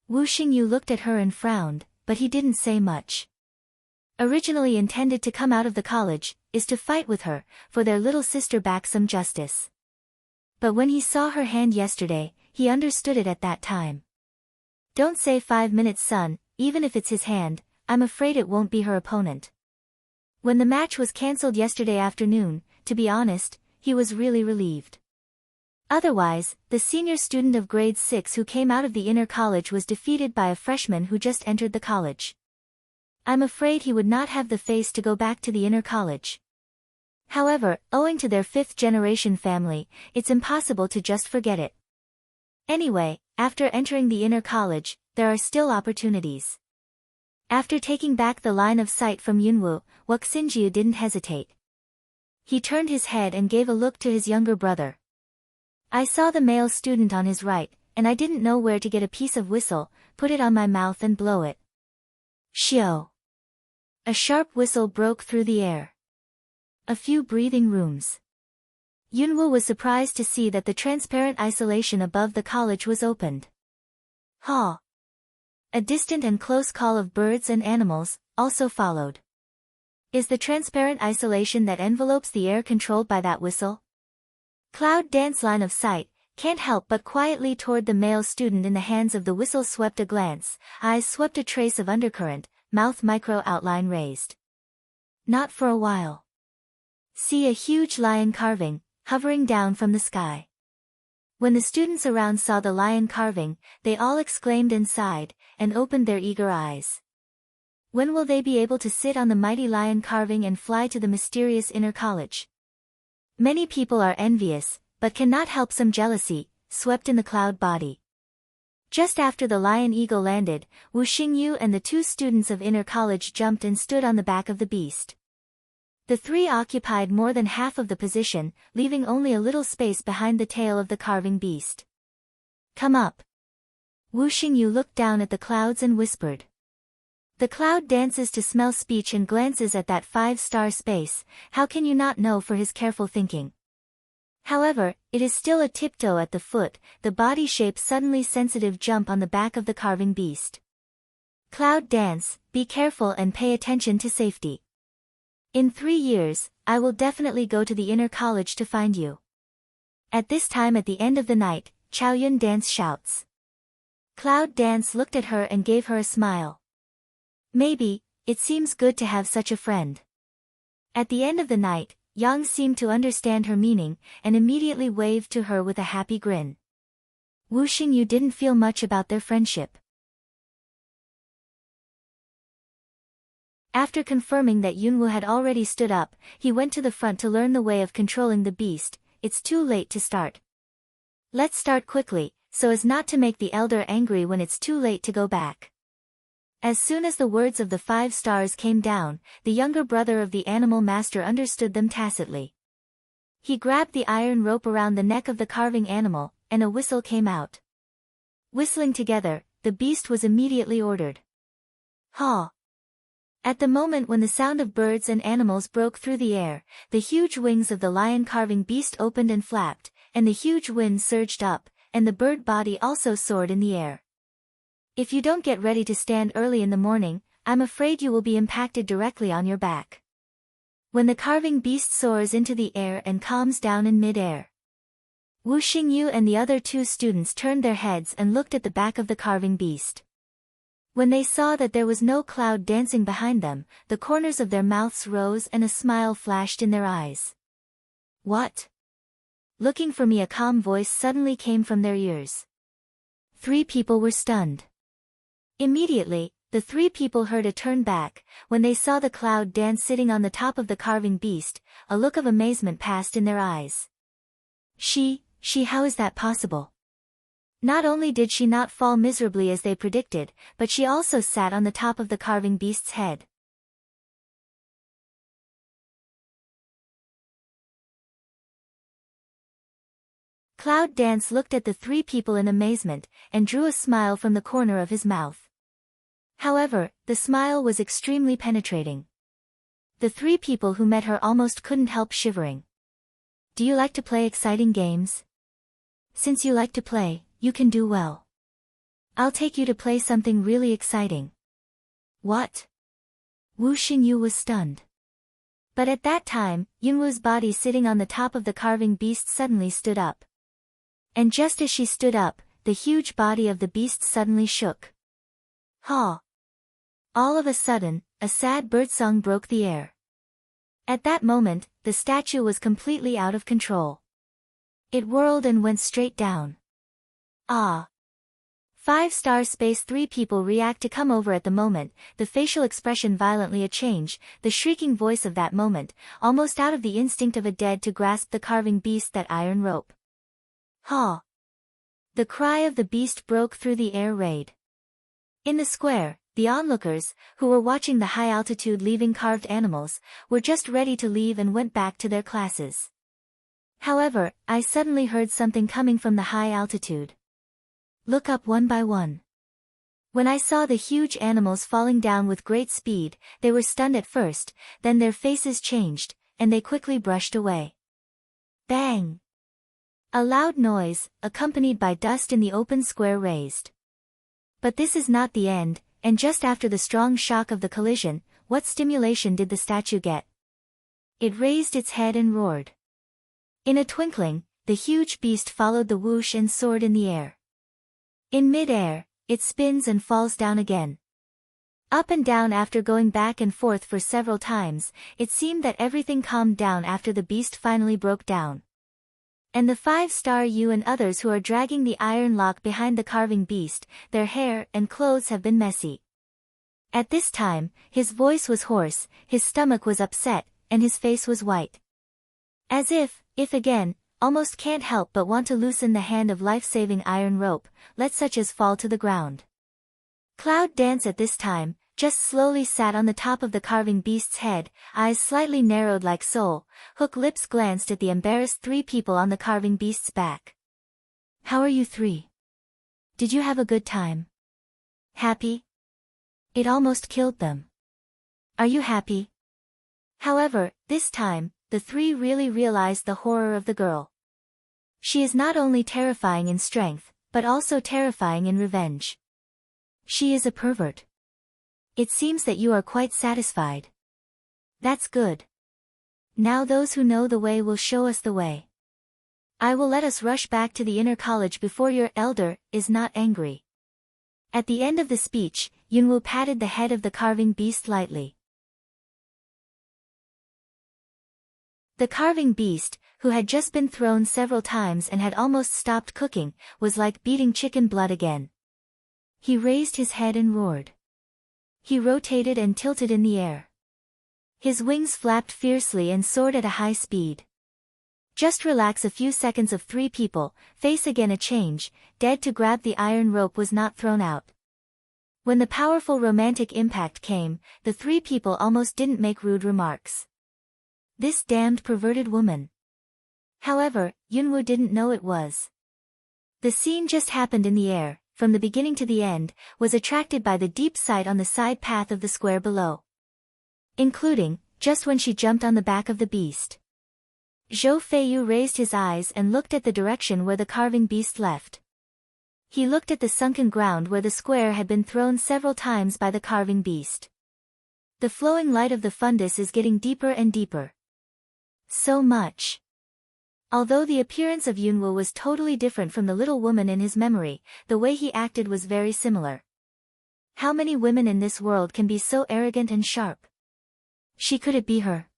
Speaker 1: Wu Xingyu looked at her and frowned, but he didn't say much. Originally intended to come out of the college, is to fight with her, for their little sister back some justice. But when he saw her hand yesterday, he understood it at that time. Don't say 5 minutes, son, even if it's his hand, I'm afraid it won't be her opponent. When the match was cancelled yesterday afternoon, to be honest, he was really relieved. Otherwise, the senior student of grade 6 who came out of the inner college was defeated by a freshman who just entered the college. I'm afraid he would not have the face to go back to the inner college. However, owing to their 5th-generation family, it's impossible to just forget it. Anyway, after entering the inner college, there are still opportunities. After taking back the line of sight from Yunwu, Wuxinjiu didn't hesitate. He turned his head and gave a look to his younger brother. I saw the male student on his right, and I didn't know where to get a piece of whistle, put it on my mouth and blow it. Shio. A sharp whistle broke through the air. A few breathing rooms. Yunwu was surprised to see that the transparent isolation above the college was opened. Ha! A distant and close call of birds and animals also followed. Is the transparent isolation that envelopes the air controlled by that whistle? Cloud Dance line of sight, can't help but quietly toward the male student in the hands of the whistle swept a glance, eyes swept a trace of undercurrent, mouth micro outline raised. Not for a while. See a huge lion carving, hovering down from the sky. When the students around saw the lion carving, they all exclaimed and sighed, and opened their eager eyes. When will they be able to sit on the mighty lion carving and fly to the mysterious inner college? Many people are envious, but cannot help some jealousy, swept in the cloud body. Just after the lion eagle landed, Wu Xingyu and the two students of inner college jumped and stood on the back of the beast. The three occupied more than half of the position, leaving only a little space behind the tail of the carving beast. Come up. Wu Xingyu looked down at the clouds and whispered. The cloud dances to smell speech and glances at that 5-star space. How can you not know for his careful thinking? However, it is still a tiptoe at the foot, the body shape suddenly sensitive jump on the back of the carving beast. Cloud dance, be careful and pay attention to safety. In 3 years, I will definitely go to the inner college to find you. At this time at the end of the night, Chow Yun Dance shouts. Cloud Dance looked at her and gave her a smile. Maybe, it seems good to have such a friend. At the end of the night, Yang seemed to understand her meaning, and immediately waved to her with a happy grin. Wu Xingyu didn't feel much about their friendship. After confirming that Yunwu had already stood up, he went to the front to learn the way of controlling the beast. It's too late to start. Let's start quickly, so as not to make the elder angry when it's too late to go back. As soon as the words of the 5 stars came down, the younger brother of the animal master understood them tacitly. He grabbed the iron rope around the neck of the carving animal, and a whistle came out. Whistling together, the beast was immediately ordered. Ha! At the moment when the sound of birds and animals broke through the air, the huge wings of the lion carving beast opened and flapped, and the huge wind surged up, and the bird body also soared in the air. If you don't get ready to stand early in the morning, I'm afraid you will be impacted directly on your back. When the carving beast soars into the air and calms down in mid-air. Wu Xingyu and the other 2 students turned their heads and looked at the back of the carving beast. When they saw that there was no cloud dancing behind them, the corners of their mouths rose and a smile flashed in their eyes. What? Looking for me, a calm voice suddenly came from their ears. 3 people were stunned. Immediately, the 3 people heard a turn back. When they saw the cloud dance sitting on the top of the carving beast, a look of amazement passed in their eyes. She, how is that possible? Not only did she not fall miserably as they predicted, but she also sat on the top of the carving beast's head. Cloud Dance looked at the 3 people in amazement, and drew a smile from the corner of his mouth. However, the smile was extremely penetrating. The 3 people who met her almost couldn't help shivering. Do you like to play exciting games? Since you like to play, you can do well. I'll take you to play something really exciting. What? Wu Xingyu was stunned. But at that time, Yunwu's body sitting on the top of the carving beast suddenly stood up. And just as she stood up, the huge body of the beast suddenly shook. Ha! All of a sudden, a sad birdsong broke the air. At that moment, the statue was completely out of control. It whirled and went straight down. Ah! 5-star space 3 people react to come over at the moment, the facial expression violently a change, the shrieking voice of that moment, almost out of the instinct of a dead to grasp the carving beast that iron rope. Ha! The cry of the beast broke through the air raid. In the square, the onlookers, who were watching the high-altitude leaving carved animals, were just ready to leave and went back to their classes. However, I suddenly heard something coming from the high altitude. Look up one by one. When I saw the huge animals falling down with great speed, they were stunned at first, then their faces changed, and they quickly brushed away. Bang! A loud noise, accompanied by dust in the open square raised. But this is not the end, and just after the strong shock of the collision, what stimulation did the statue get? It raised its head and roared. In a twinkling, the huge beast followed the whoosh and soared in the air. In mid-air, it spins and falls down again. Up and down after going back and forth for several times, it seemed that everything calmed down after the beast finally broke down. And the 5-star you and others who are dragging the iron lock behind the carving beast, their hair and clothes have been messy. At this time, his voice was hoarse, his stomach was upset, and his face was white. As if again, almost can't help but want to loosen the hand of life-saving iron rope, let such as fall to the ground. Cloud Dance at this time, just slowly sat on the top of the carving beast's head, eyes slightly narrowed like soul, hook lips glanced at the embarrassed three people on the carving beast's back. How are you three? Did you have a good time? Happy? It almost killed them. Are you happy? However, this time, the three really realized the horror of the girl. She is not only terrifying in strength, but also terrifying in revenge. She is a pervert. It seems that you are quite satisfied. That's good. Now those who know the way will show us the way. I will let us rush back to the inner college before your elder is not angry. At the end of the speech, Yunwoo patted the head of the carving beast lightly. The carving beast, who had just been thrown several times and had almost stopped cooking, was like beating chicken blood again. He raised his head and roared. He rotated and tilted in the air. His wings flapped fiercely and soared at a high speed. Just relax a few seconds of three people, face again a change, dead to grab the iron rope was not thrown out. When the powerful romantic impact came, the three people almost didn't make rude remarks. This damned perverted woman. However, Yunwoo didn't know it was. The scene just happened in the air, from the beginning to the end, was attracted by the deep sight on the side path of the square below. Including, just when she jumped on the back of the beast. Zhou Feiyu raised his eyes and looked at the direction where the carving beast left. He looked at the sunken ground where the square had been thrown several times by the carving beast. The flowing light of the fundus is getting deeper and deeper. So much. Although the appearance of Yunwoo was totally different from the little woman in his memory, the way he acted was very similar. How many women in this world can be so arrogant and sharp? Could it be her?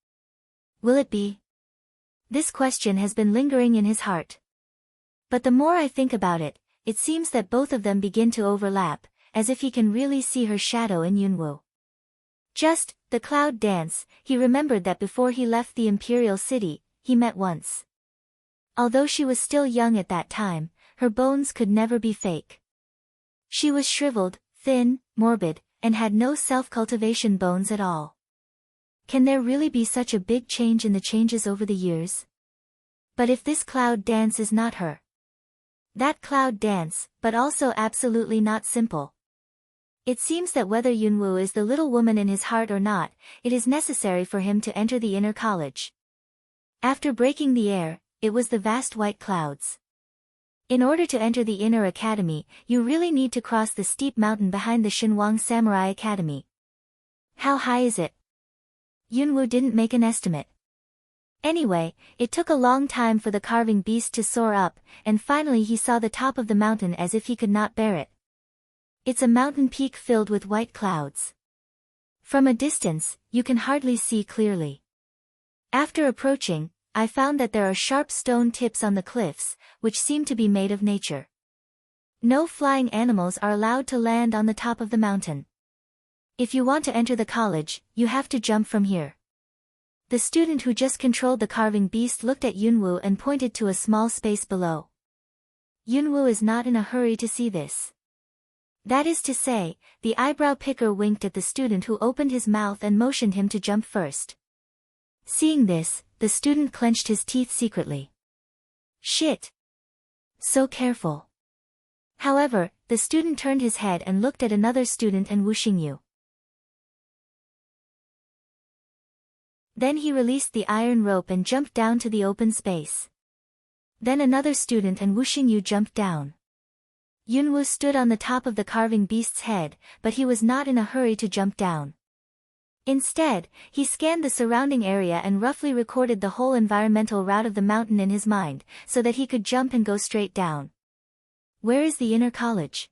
Speaker 1: Will it be? This question has been lingering in his heart. But the more I think about it, it seems that both of them begin to overlap, as if he can really see her shadow in Yunwoo. Just, the Cloud Dance, he remembered that before he left the Imperial City, he met once. Although she was still young at that time, her bones could never be fake. She was shriveled, thin, morbid, and had no self-cultivation bones at all. Can there really be such a big change in the changes over the years? But if this Cloud Dance is not her. That Cloud Dance, but also absolutely not simple. It seems that whether Yunwoo is the little woman in his heart or not, it is necessary for him to enter the inner college. After breaking the air, it was the vast white clouds. In order to enter the inner academy, you really need to cross the steep mountain behind the Shinwang Samurai Academy. How high is it? Yunwoo didn't make an estimate. Anyway, it took a long time for the carving beast to soar up, and finally he saw the top of the mountain as if he could not bear it. It's a mountain peak filled with white clouds. From a distance, you can hardly see clearly. After approaching, I found that there are sharp stone tips on the cliffs, which seem to be made of nature. No flying animals are allowed to land on the top of the mountain. If you want to enter the college, you have to jump from here. The student who just controlled the carving beast looked at Yunwoo and pointed to a small space below. Yunwoo is not in a hurry to see this. That is to say, the eyebrow picker winked at the student who opened his mouth and motioned him to jump first. Seeing this, the student clenched his teeth secretly. Shit! So careful. However, the student turned his head and looked at another student and Wu Xingyu. Then he released the iron rope and jumped down to the open space. Then another student and Wu Xingyu jumped down. Yunwoo stood on the top of the carving beast's head, but he was not in a hurry to jump down. Instead, he scanned the surrounding area and roughly recorded the whole environmental route of the mountain in his mind, so that he could jump and go straight down. Where is the inner college?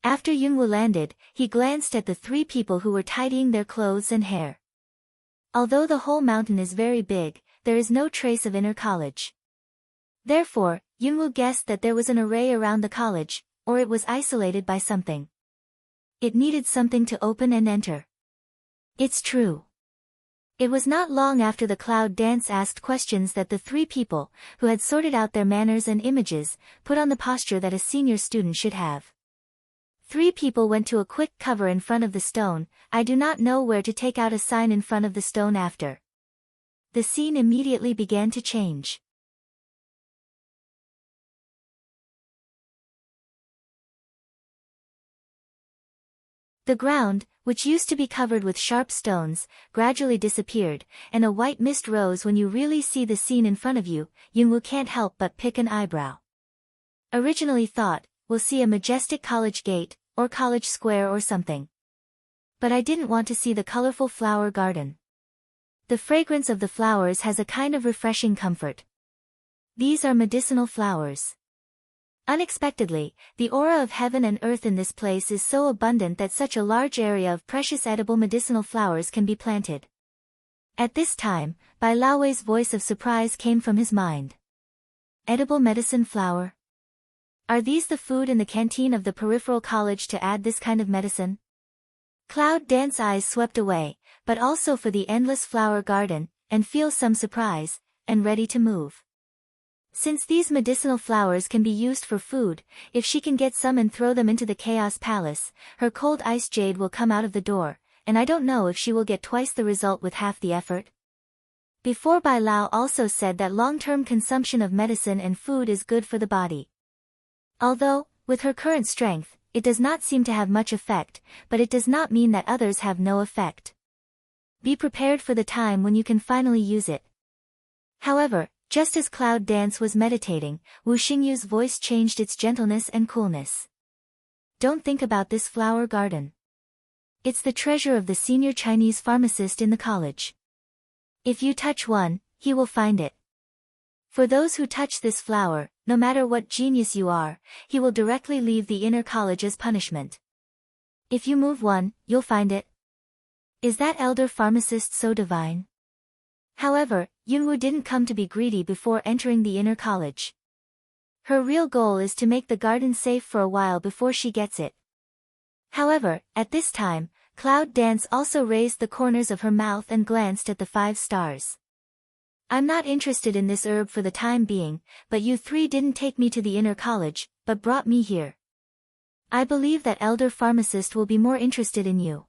Speaker 1: After Yunwoo landed, he glanced at the three people who were tidying their clothes and hair. Although the whole mountain is very big, there is no trace of inner college. Therefore, Yunwoo guessed that there was an array around the college, or it was isolated by something. It needed something to open and enter. It's true. It was not long after the cloud dance asked questions that the three people, who had sorted out their manners and images, put on the posture that a senior student should have. Three people went to a quick cover in front of the stone. I do not know where to take out a sign in front of the stone after. The scene immediately began to change. The ground, which used to be covered with sharp stones, gradually disappeared, and a white mist rose. When you really see the scene in front of you, Yunwoo can't help but pick an eyebrow. Originally thought, we'll see a majestic college gate, or college square or something. But I didn't want to see the colorful flower garden. The fragrance of the flowers has a kind of refreshing comfort. These are medicinal flowers. Unexpectedly, the aura of heaven and earth in this place is so abundant that such a large area of precious edible medicinal flowers can be planted. At this time, Bai Laowei's voice of surprise came from his mind. Edible medicine flower? Are these the food in the canteen of the peripheral college to add this kind of medicine? Cloud Dance's eyes swept away, but also for the endless flower garden, and feel some surprise, and ready to move. Since these medicinal flowers can be used for food, if she can get some and throw them into the Chaos Palace, her cold ice jade will come out of the door, and I don't know if she will get twice the result with half the effort. Before, Bai Lao also said that long-term consumption of medicine and food is good for the body. Although, with her current strength, it does not seem to have much effect, but it does not mean that others have no effect. Be prepared for the time when you can finally use it. However, just as Cloud Dance was meditating, Wu Xingyu's voice changed its gentleness and coolness. Don't think about this flower garden. It's the treasure of the senior Chinese pharmacist in the college. If you touch one, he will find it. For those who touch this flower, no matter what genius you are, he will directly leave the inner college as punishment. If you move one, you'll find it. Is that elder pharmacist so divine? However, Yunwoo didn't come to be greedy before entering the inner college. Her real goal is to make the garden safe for a while before she gets it. However, at this time, Cloud Dance also raised the corners of her mouth and glanced at the 5 stars. I'm not interested in this herb for the time being, but you three didn't take me to the inner college, but brought me here. I believe that elder pharmacist will be more interested in you.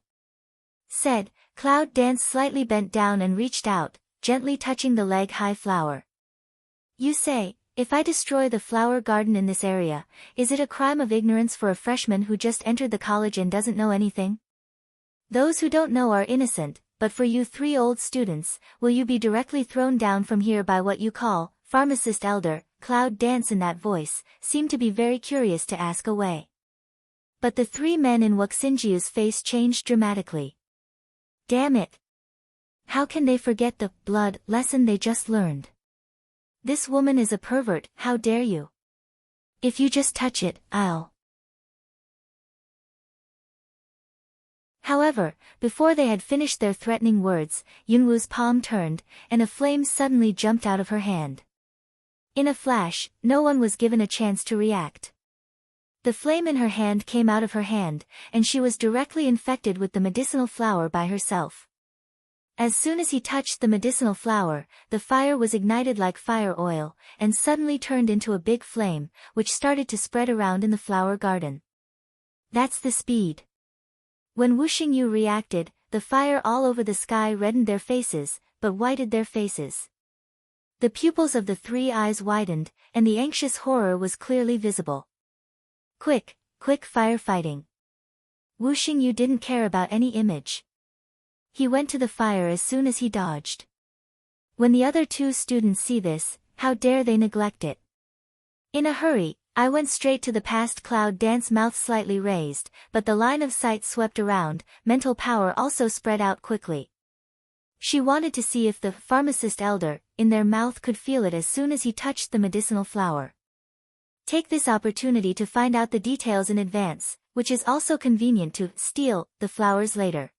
Speaker 1: Said, Cloud Dance slightly bent down and reached out, gently touching the leg-high flower. You say, if I destroy the flower garden in this area, is it a crime of ignorance for a freshman who just entered the college and doesn't know anything? Those who don't know are innocent, but for you 3 old students, will you be directly thrown down from here by what you call, pharmacist elder? Cloud Dance in that voice, seemed to be very curious to ask away. But the 3 men in Wuxinjiu's face changed dramatically. Damn it! How can they forget the blood lesson they just learned? This woman is a pervert, how dare you? If you just touch it, I'll... However, before they had finished their threatening words, Yunwoo's palm turned, and a flame suddenly jumped out of her hand. In a flash, no one was given a chance to react. The flame in her hand came out of her hand, and she was directly infected with the medicinal flower by herself. As soon as he touched the medicinal flower, the fire was ignited like fire oil, and suddenly turned into a big flame, which started to spread around in the flower garden. That's the speed. When Wu Xingyu reacted, the fire all over the sky reddened their faces, but whited their faces. The pupils of the 3 eyes widened, and the anxious horror was clearly visible. Quick, quick firefighting. Wu Xingyu didn't care about any image. He went to the fire as soon as he dodged. When the other 2 students see this, how dare they neglect it? In a hurry, I went straight to the past Cloud Dance, mouth slightly raised, but the line of sight swept around, mental power also spread out quickly. She wanted to see if the pharmacist elder, in their mouth, could feel it as soon as he touched the medicinal flower. Take this opportunity to find out the details in advance, which is also convenient to steal the flowers later.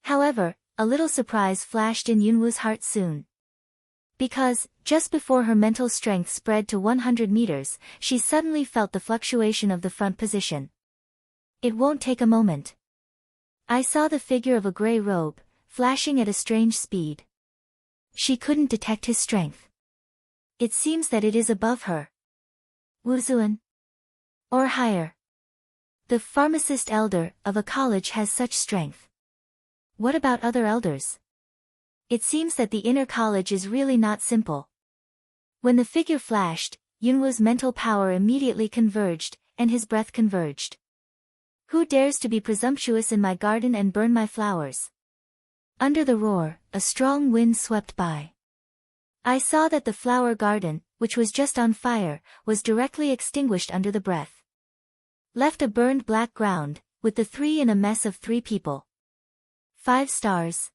Speaker 1: However, a little surprise flashed in Yunwoo's heart soon. Because, just before her mental strength spread to 100 meters, she suddenly felt the fluctuation of the front position. It won't take a moment. I saw the figure of a gray robe, flashing at a strange speed. She couldn't detect his strength. It seems that it is above her. Wuzuan. Or higher. The pharmacist elder of a college has such strength. What about other elders? It seems that the inner college is really not simple. When the figure flashed, Yunwu's mental power immediately converged, and his breath converged. Who dares to be presumptuous in my garden and burn my flowers? Under the roar, a strong wind swept by. I saw that the flower garden, which was just on fire, was directly extinguished under the breath. Left a burned black ground, with the three in a mess of 3 people. 5 stars.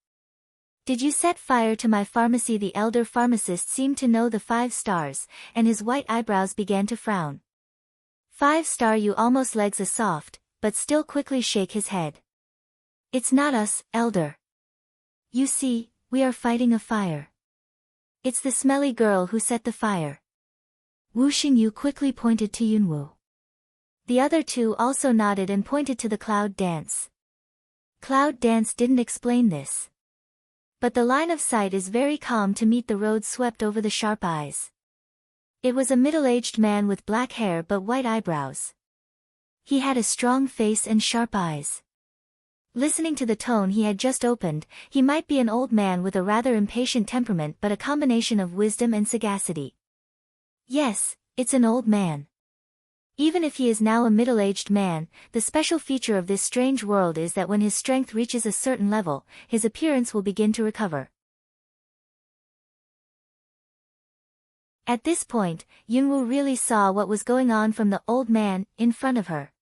Speaker 1: Did you set fire to my pharmacy? The elder pharmacist seemed to know the 5 stars, and his white eyebrows began to frown. 5 star. You almost legs a soft, but still quickly shake his head. It's not us, elder. You see, we are fighting a fire. It's the smelly girl who set the fire. Wu Xingyu quickly pointed to Yunwu. The other 2 also nodded and pointed to the cloud dance. Cloud dance didn't explain this. But the line of sight is very calm to meet the road swept over the sharp eyes. It was a middle-aged man with black hair but white eyebrows. He had a strong face and sharp eyes. Listening to the tone he had just opened, he might be an old man with a rather impatient temperament but a combination of wisdom and sagacity. Yes, it's an old man. Even if he is now a middle-aged man, the special feature of this strange world is that when his strength reaches a certain level, his appearance will begin to recover. At this point, Yunwu really saw what was going on from the old man in front of her.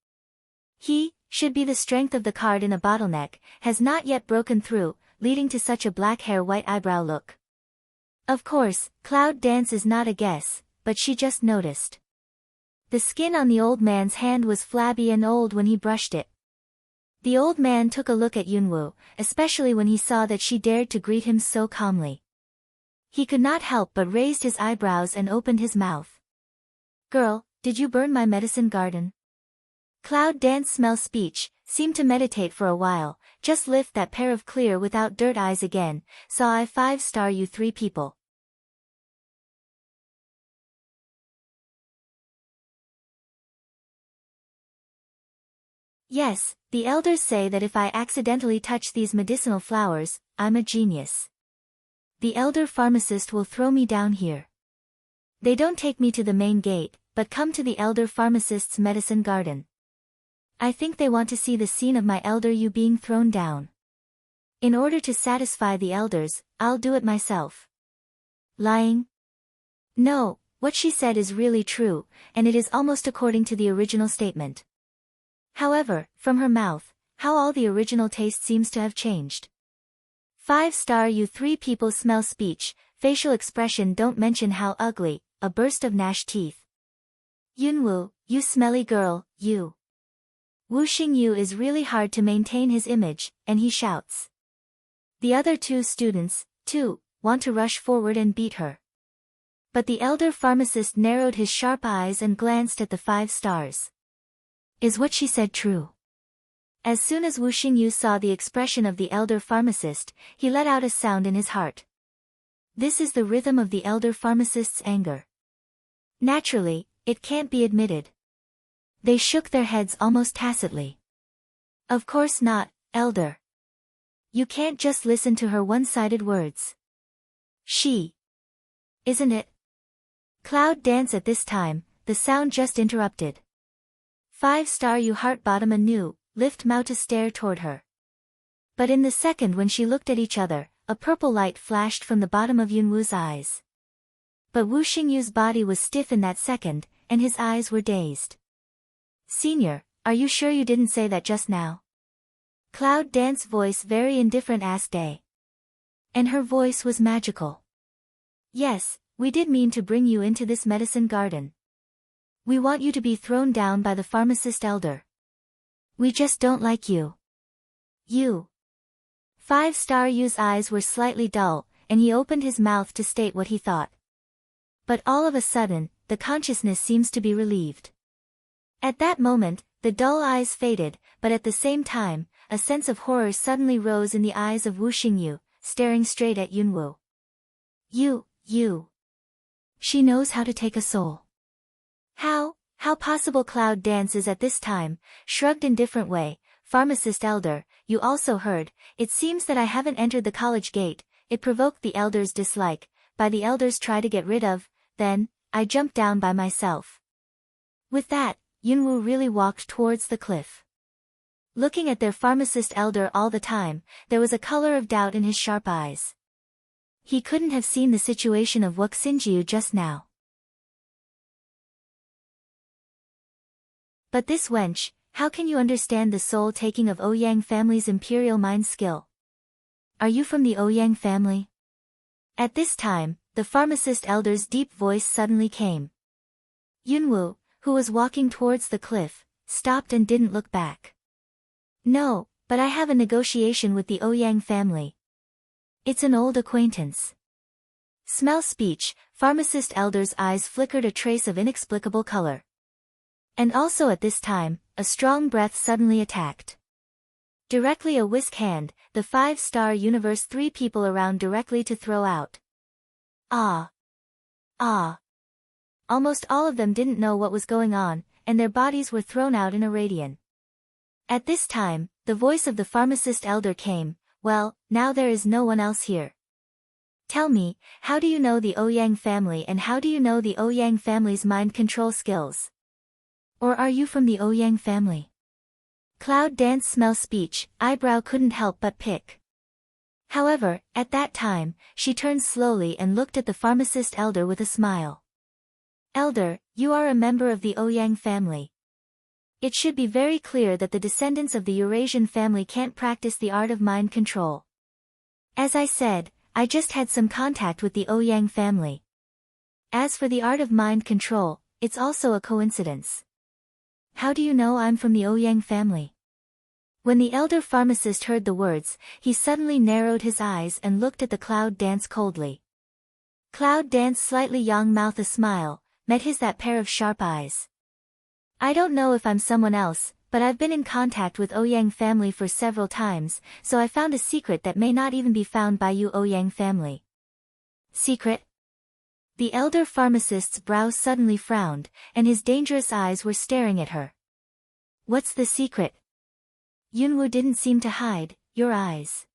Speaker 1: He should be the strength of the card in a bottleneck, has not yet broken through, leading to such a black hair white eyebrow look. Of course, cloud dance is not a guess, but she just noticed. The skin on the old man's hand was flabby and old when he brushed it. The old man took a look at Yunwu, especially when he saw that she dared to greet him so calmly. He could not help but raised his eyebrows and opened his mouth. Girl, did you burn my medicine garden? Cloud dance smell speech, seemed to meditate for a while, just lift that pair of clear without dirt eyes again, saw I 5 star you 3 people. Yes, the elders say that if I accidentally touch these medicinal flowers, I'm a genius. The elder pharmacist will throw me down here. They don't take me to the main gate, but come to the elder pharmacist's medicine garden. I think they want to see the scene of my elder you being thrown down. In order to satisfy the elders, I'll do it myself. Lying? No, what she said is really true, and it is almost according to the original statement. However, from her mouth, how all the original taste seems to have changed. 5 star you 3 people smell speech, facial expression don't mention how ugly, a burst of gnashed teeth. Yunwu, you smelly girl, you. Wu Xingyu is really hard to maintain his image, and he shouts. The other 2 students, too, want to rush forward and beat her. But the elder pharmacist narrowed his sharp eyes and glanced at the 5 stars. Is what she said true? As soon as Wu Xingyu saw the expression of the elder pharmacist, he let out a sound in his heart. This is the rhythm of the elder pharmacist's anger. Naturally, it can't be admitted. They shook their heads almost tacitly. Of course not, elder. You can't just listen to her one-sided words. She. Isn't it? Cloud dance at this time, the sound just interrupted. 5 star you heart bottom anew, lift mouth to stare toward her. But in the second when she looked at each other, a purple light flashed from the bottom of Yunwu's eyes. But Wu Xingyu's body was stiff in that second, and his eyes were dazed. Senior, are you sure you didn't say that just now? Cloud dance voice very indifferent asked A. And her voice was magical. Yes, we did mean to bring you into this medicine garden. We want you to be thrown down by the pharmacist elder. We just don't like you. You. 5 star Yu's eyes were slightly dull, and he opened his mouth to state what he thought. But all of a sudden, the consciousness seems to be relieved. At that moment, the dull eyes faded, but at the same time, a sense of horror suddenly rose in the eyes of Wu Xingyu, staring straight at Yunwu. You. She knows how to take a soul. How possible? Cloud dances at this time, shrugged in different way. Pharmacist elder, you also heard, it seems that I haven't entered the college gate. It provoked the elder's dislike, by the elders try to get rid of, then, I jumped down by myself. With that, Yunwu really walked towards the cliff. Looking at their pharmacist elder all the time, there was a color of doubt in his sharp eyes. He couldn't have seen the situation of Wu Xingyu just now. But this wench, how can you understand the soul-taking of Ouyang family's imperial mind skill? Are you from the Ouyang family? At this time, the pharmacist elder's deep voice suddenly came. Yunwu, who was walking towards the cliff, stopped and didn't look back. No, but I have a negotiation with the Ouyang family. It's an old acquaintance. Smell speech, pharmacist elder's eyes flickered a trace of inexplicable color. And also at this time, a strong breath suddenly attacked. Directly a whisk hand, the 5-star universe 3 people around directly to throw out. Ah. Almost all of them didn't know what was going on, and their bodies were thrown out in a radian. At this time, the voice of the pharmacist elder came, well, now there is no one else here. Tell me, how do you know the Ouyang family and how do you know the Ouyang family's mind control skills? Or are you from the Ouyang family? Cloud dance smell speech, eyebrow couldn't help but pick. However, at that time, she turned slowly and looked at the pharmacist elder with a smile. Elder, you are a member of the Ouyang family. It should be very clear that the descendants of the Eurasian family can't practice the art of mind control. As I said, I just had some contact with the Ouyang family. As for the art of mind control, it's also a coincidence. How do you know I'm from the Ouyang family? When the elder pharmacist heard the words, he suddenly narrowed his eyes and looked at the Cloud Dance coldly. Cloud Dance slightly young mouth a smile, met his that pair of sharp eyes. I don't know if I'm someone else, but I've been in contact with Ouyang family for several times, so I found a secret that may not even be found by you Ouyang family. Secret? The elder pharmacist's brow suddenly frowned, and his dangerous eyes were staring at her. What's the secret? Yunwu didn't seem to hide, your eyes.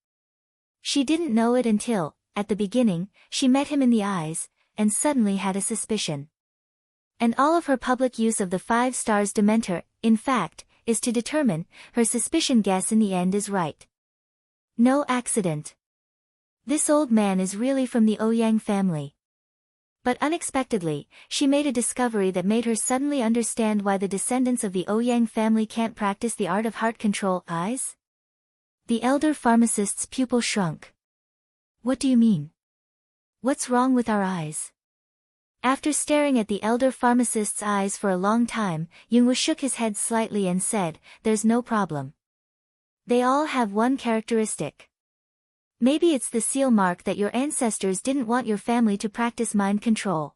Speaker 1: She didn't know it until, at the beginning, she met him in the eyes, and suddenly had a suspicion. And all of her public use of the 5 stars Dementor, in fact, is to determine, her suspicion guess in the end is right. No accident. This old man is really from the Ouyang family. But unexpectedly, she made a discovery that made her suddenly understand why the descendants of the Ouyang family can't practice the art of heart control. Eyes? The elder pharmacist's pupil shrunk. What do you mean? What's wrong with our eyes? After staring at the elder pharmacist's eyes for a long time, Yunwu shook his head slightly and said, there's no problem. They all have one characteristic. Maybe it's the seal mark that your ancestors didn't want your family to practice mind control.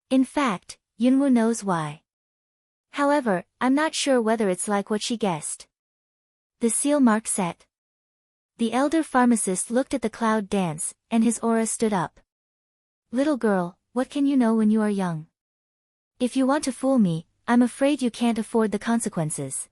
Speaker 1: In fact, Yunwu knows why. However, I'm not sure whether it's like what she guessed. The seal mark set. The elder pharmacist looked at the Cloud Dance, and his aura stood up. Little girl, what can you know when you are young? If you want to fool me, I'm afraid you can't afford the consequences.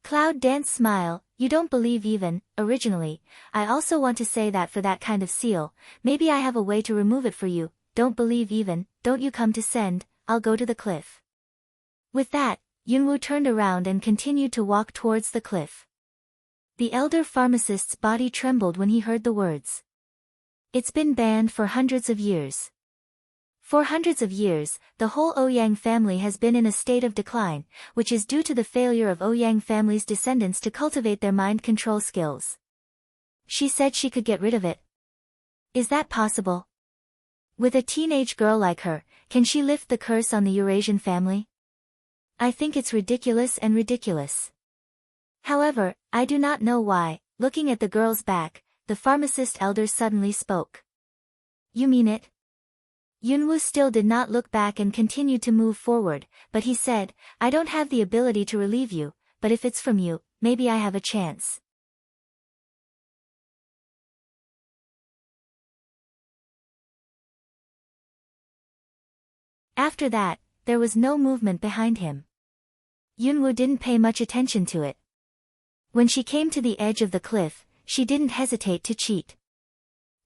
Speaker 1: Cloud Dance smile, you don't believe even, originally, I also want to say that for that kind of seal, maybe I have a way to remove it for you, don't believe even, don't you come to send, I'll go to the cliff. With that, Yunwu turned around and continued to walk towards the cliff. The elder pharmacist's body trembled when he heard the words. It's been banned for hundreds of years. For hundreds of years, the whole Ouyang family has been in a state of decline, which is due to the failure of Ouyang family's descendants to cultivate their mind control skills. She said she could get rid of it. Is that possible? With a teenage girl like her, can she lift the curse on the Eurasian family? I think it's ridiculous and ridiculous. However, I do not know why, looking at the girl's back, the pharmacist elder suddenly spoke. You mean it? Yunwoo still did not look back and continued to move forward, but he said, I don't have the ability to relieve you, but if it's from you, maybe I have a chance. After that, there was no movement behind him. Yunwoo didn't pay much attention to it. When she came to the edge of the cliff, she didn't hesitate to cheat.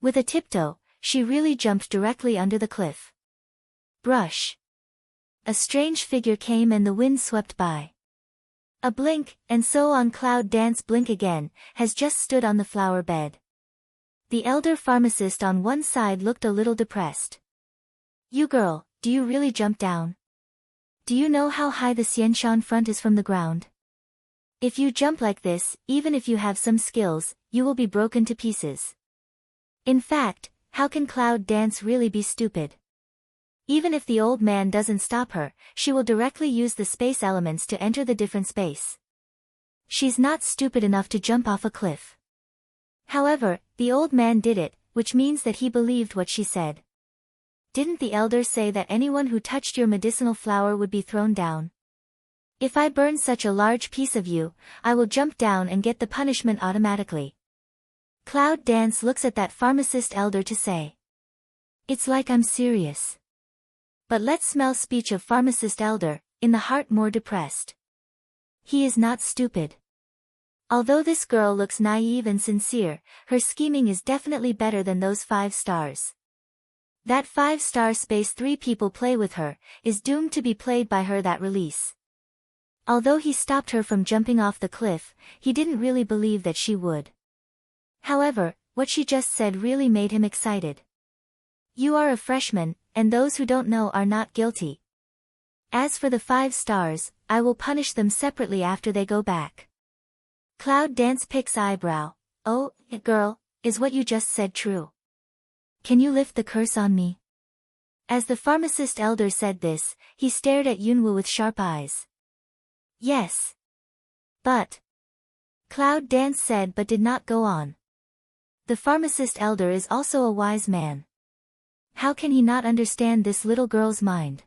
Speaker 1: With a tiptoe, she really jumped directly under the cliff. Brush. A strange figure came and the wind swept by. A blink, and so on Cloud Dance blink again, has just stood on the flower bed. The elder pharmacist on one side looked a little depressed. You girl, do you really jump down? Do you know how high the Xianshan front is from the ground? If you jump like this, even if you have some skills, you will be broken to pieces. In fact, how can Cloud Dance really be stupid? Even if the old man doesn't stop her, she will directly use the space elements to enter the different space. She's not stupid enough to jump off a cliff. However, the old man did it, which means that he believed what she said. Didn't the elder say that anyone who touched your medicinal flower would be thrown down? If I burn such a large piece of you, I will jump down and get the punishment automatically. Cloud Dance looks at that pharmacist elder to say. It's like I'm serious. But let's smell speech of pharmacist elder, in the heart more depressed. He is not stupid. Although this girl looks naive and sincere, her scheming is definitely better than those 5 stars. That 5-star space 3 people play with her, is doomed to be played by her that release. Although he stopped her from jumping off the cliff, he didn't really believe that she would. However, what she just said really made him excited. You are a freshman, and those who don't know are not guilty. As for the 5 stars, I will punish them separately after they go back. Cloud Dance picks eyebrow. Oh, girl, is what you just said true? Can you lift the curse on me? As the pharmacist elder said this, he stared at Yunwoo with sharp eyes. Yes. But. Cloud Dance said but did not go on. The pharmacist elder is also a wise man. How can he not understand this little girl's mind?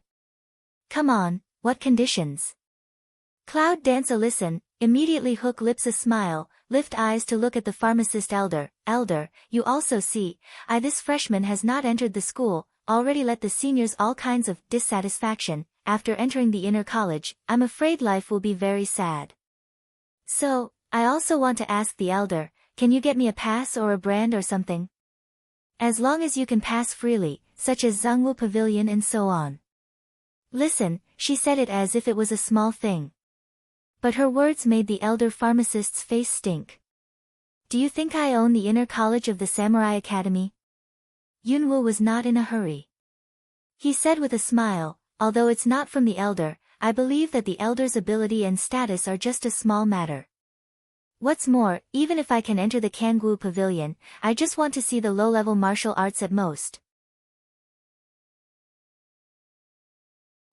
Speaker 1: Come on, what conditions? Cloud Dance listen, immediately hook lips a smile, lift eyes to look at the pharmacist elder. Elder, you also see, this freshman has not entered the school, already let the seniors all kinds of dissatisfaction, after entering the inner college, I'm afraid life will be very sad. So, I also want to ask the elder, can you get me a pass or a brand or something? As long as you can pass freely, such as Zhongwu Pavilion and so on. Listen, she said it as if it was a small thing. But her words made the elder pharmacist's face stink. Do you think I own the inner college of the Samurai Academy? Yunwoo was not in a hurry. He said with a smile, although it's not from the elder, I believe that the elder's ability and status are just a small matter. What's more, even if I can enter the Kangwoo Pavilion, I just want to see the low-level martial arts at most.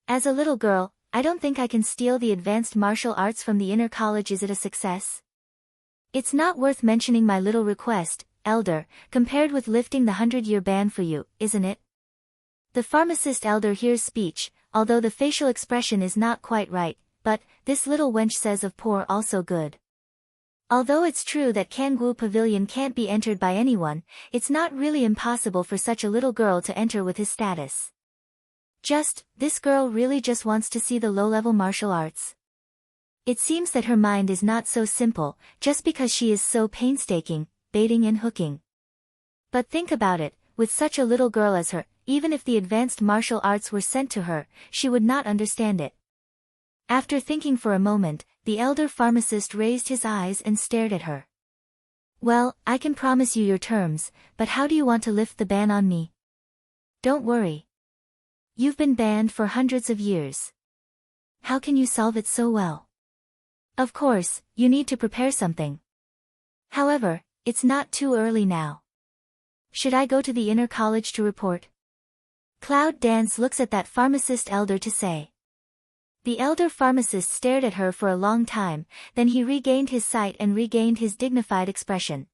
Speaker 1: As a little girl, I don't think I can steal the advanced martial arts from the inner college. Is it a success? It's not worth mentioning my little request, elder, compared with lifting the 100-year ban for you, isn't it? The pharmacist elder hears speech, although the facial expression is not quite right, but, this little wench says of poor also good. Although it's true that Kangwoo Pavilion can't be entered by anyone, it's not really impossible for such a little girl to enter with his status. This girl really just wants to see the low-level martial arts. It seems that her mind is not so simple, just because she is so painstaking, baiting and hooking. But think about it, with such a little girl as her, even if the advanced martial arts were sent to her, she would not understand it. After thinking for a moment, the elder pharmacist raised his eyes and stared at her. Well, I can promise you your terms, but how do you want to lift the ban on me? Don't worry. You've been banned for hundreds of years. How can you solve it so well? Of course, you need to prepare something. However, it's not too early now. Should I go to the inner college to report? Cloud Dance looks at that pharmacist elder to say. The elder pharmacist stared at her for a long time, then he regained his sight and regained his dignified expression.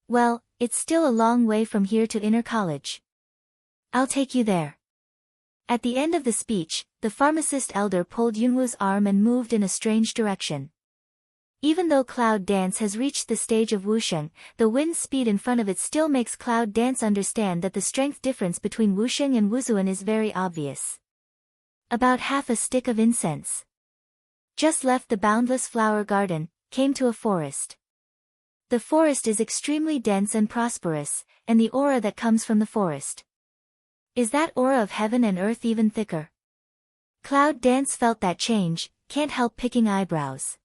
Speaker 1: Well, it's still a long way from here to inner college. I'll take you there. At the end of the speech, the pharmacist elder pulled Yunwoo's arm and moved in a strange direction. Even though Cloud Dance has reached the stage of Wusheng, the wind speed in front of it still makes Cloud Dance understand that the strength difference between Wusheng and Wuzuan is very obvious. About half a stick of incense. Just left the boundless flower garden, came to a forest. The forest is extremely dense and prosperous, and the aura that comes from the forest. Is that aura of heaven and earth even thicker? Cloud Dance felt that change, can't help picking eyebrows.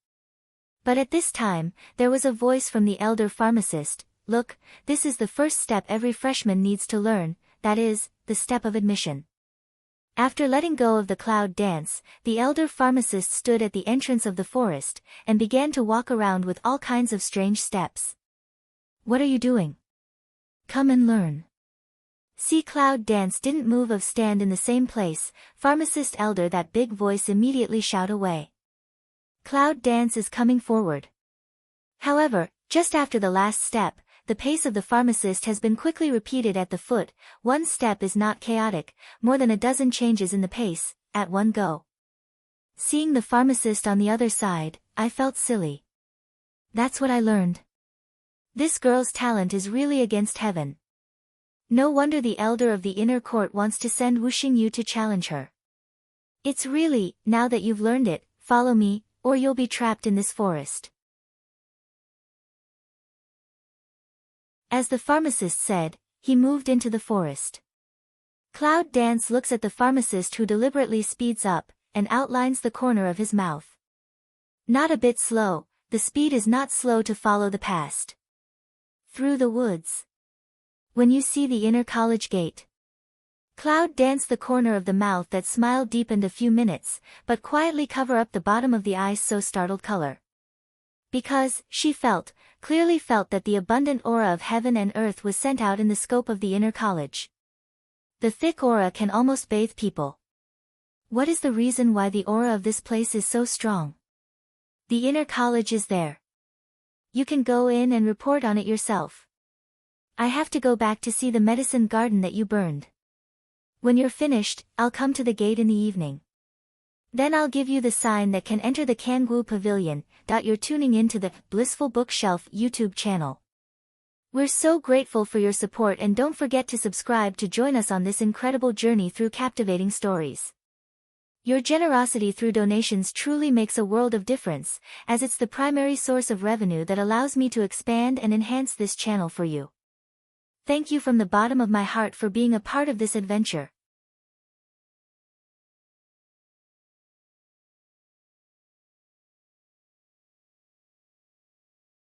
Speaker 1: But at this time, there was a voice from the elder pharmacist, "Look, this is the first step every freshman needs to learn, that is, the step of admission." After letting go of the Cloud Dance, the elder pharmacist stood at the entrance of the forest, and began to walk around with all kinds of strange steps. "What are you doing? Come and learn." See, Cloud Dance didn't move or stand in the same place, pharmacist elder, that big voice immediately shout away. Cloud Dance is coming forward. However, just after the last step, the pace of the pharmacist has been quickly repeated at the foot. One step is not chaotic, more than a dozen changes in the pace, at one go. Seeing the pharmacist on the other side, I felt silly. That's what I learned. This girl's talent is really against heaven. No wonder the elder of the inner court wants to send Wuxing Yu to challenge her. It's really, now that you've learned it, follow me, or you'll be trapped in this forest. As the pharmacist said, he moved into the forest. Cloud Dance looks at the pharmacist, who deliberately speeds up, and outlines the corner of his mouth. Not a bit slow, the speed is not slow to follow the past. Through the woods. When you see the inner college gate. Cloud Dance, the corner of the mouth that smiled deepened a few minutes, but quietly cover up the bottom of the eyes so startled color. Because, she clearly felt that the abundant aura of heaven and earth was sent out in the scope of the inner college. The thick aura can almost bathe people. What is the reason why the aura of this place is so strong? The inner college is there. You can go in and report on it yourself. I have to go back to see the medicine garden that you burned. When you're finished, I'll come to the gate in the evening. Then I'll give you the sign that can enter the Kangwu Pavilion. You're tuning in to the Blissful Bookshelf YouTube channel. We're so grateful for your support, and don't forget to subscribe to join us on this incredible journey through captivating stories. Your generosity through donations truly makes a world of difference, as it's the primary source of revenue that allows me to expand and enhance this channel for you. Thank you from the bottom of my heart for being a part of this adventure.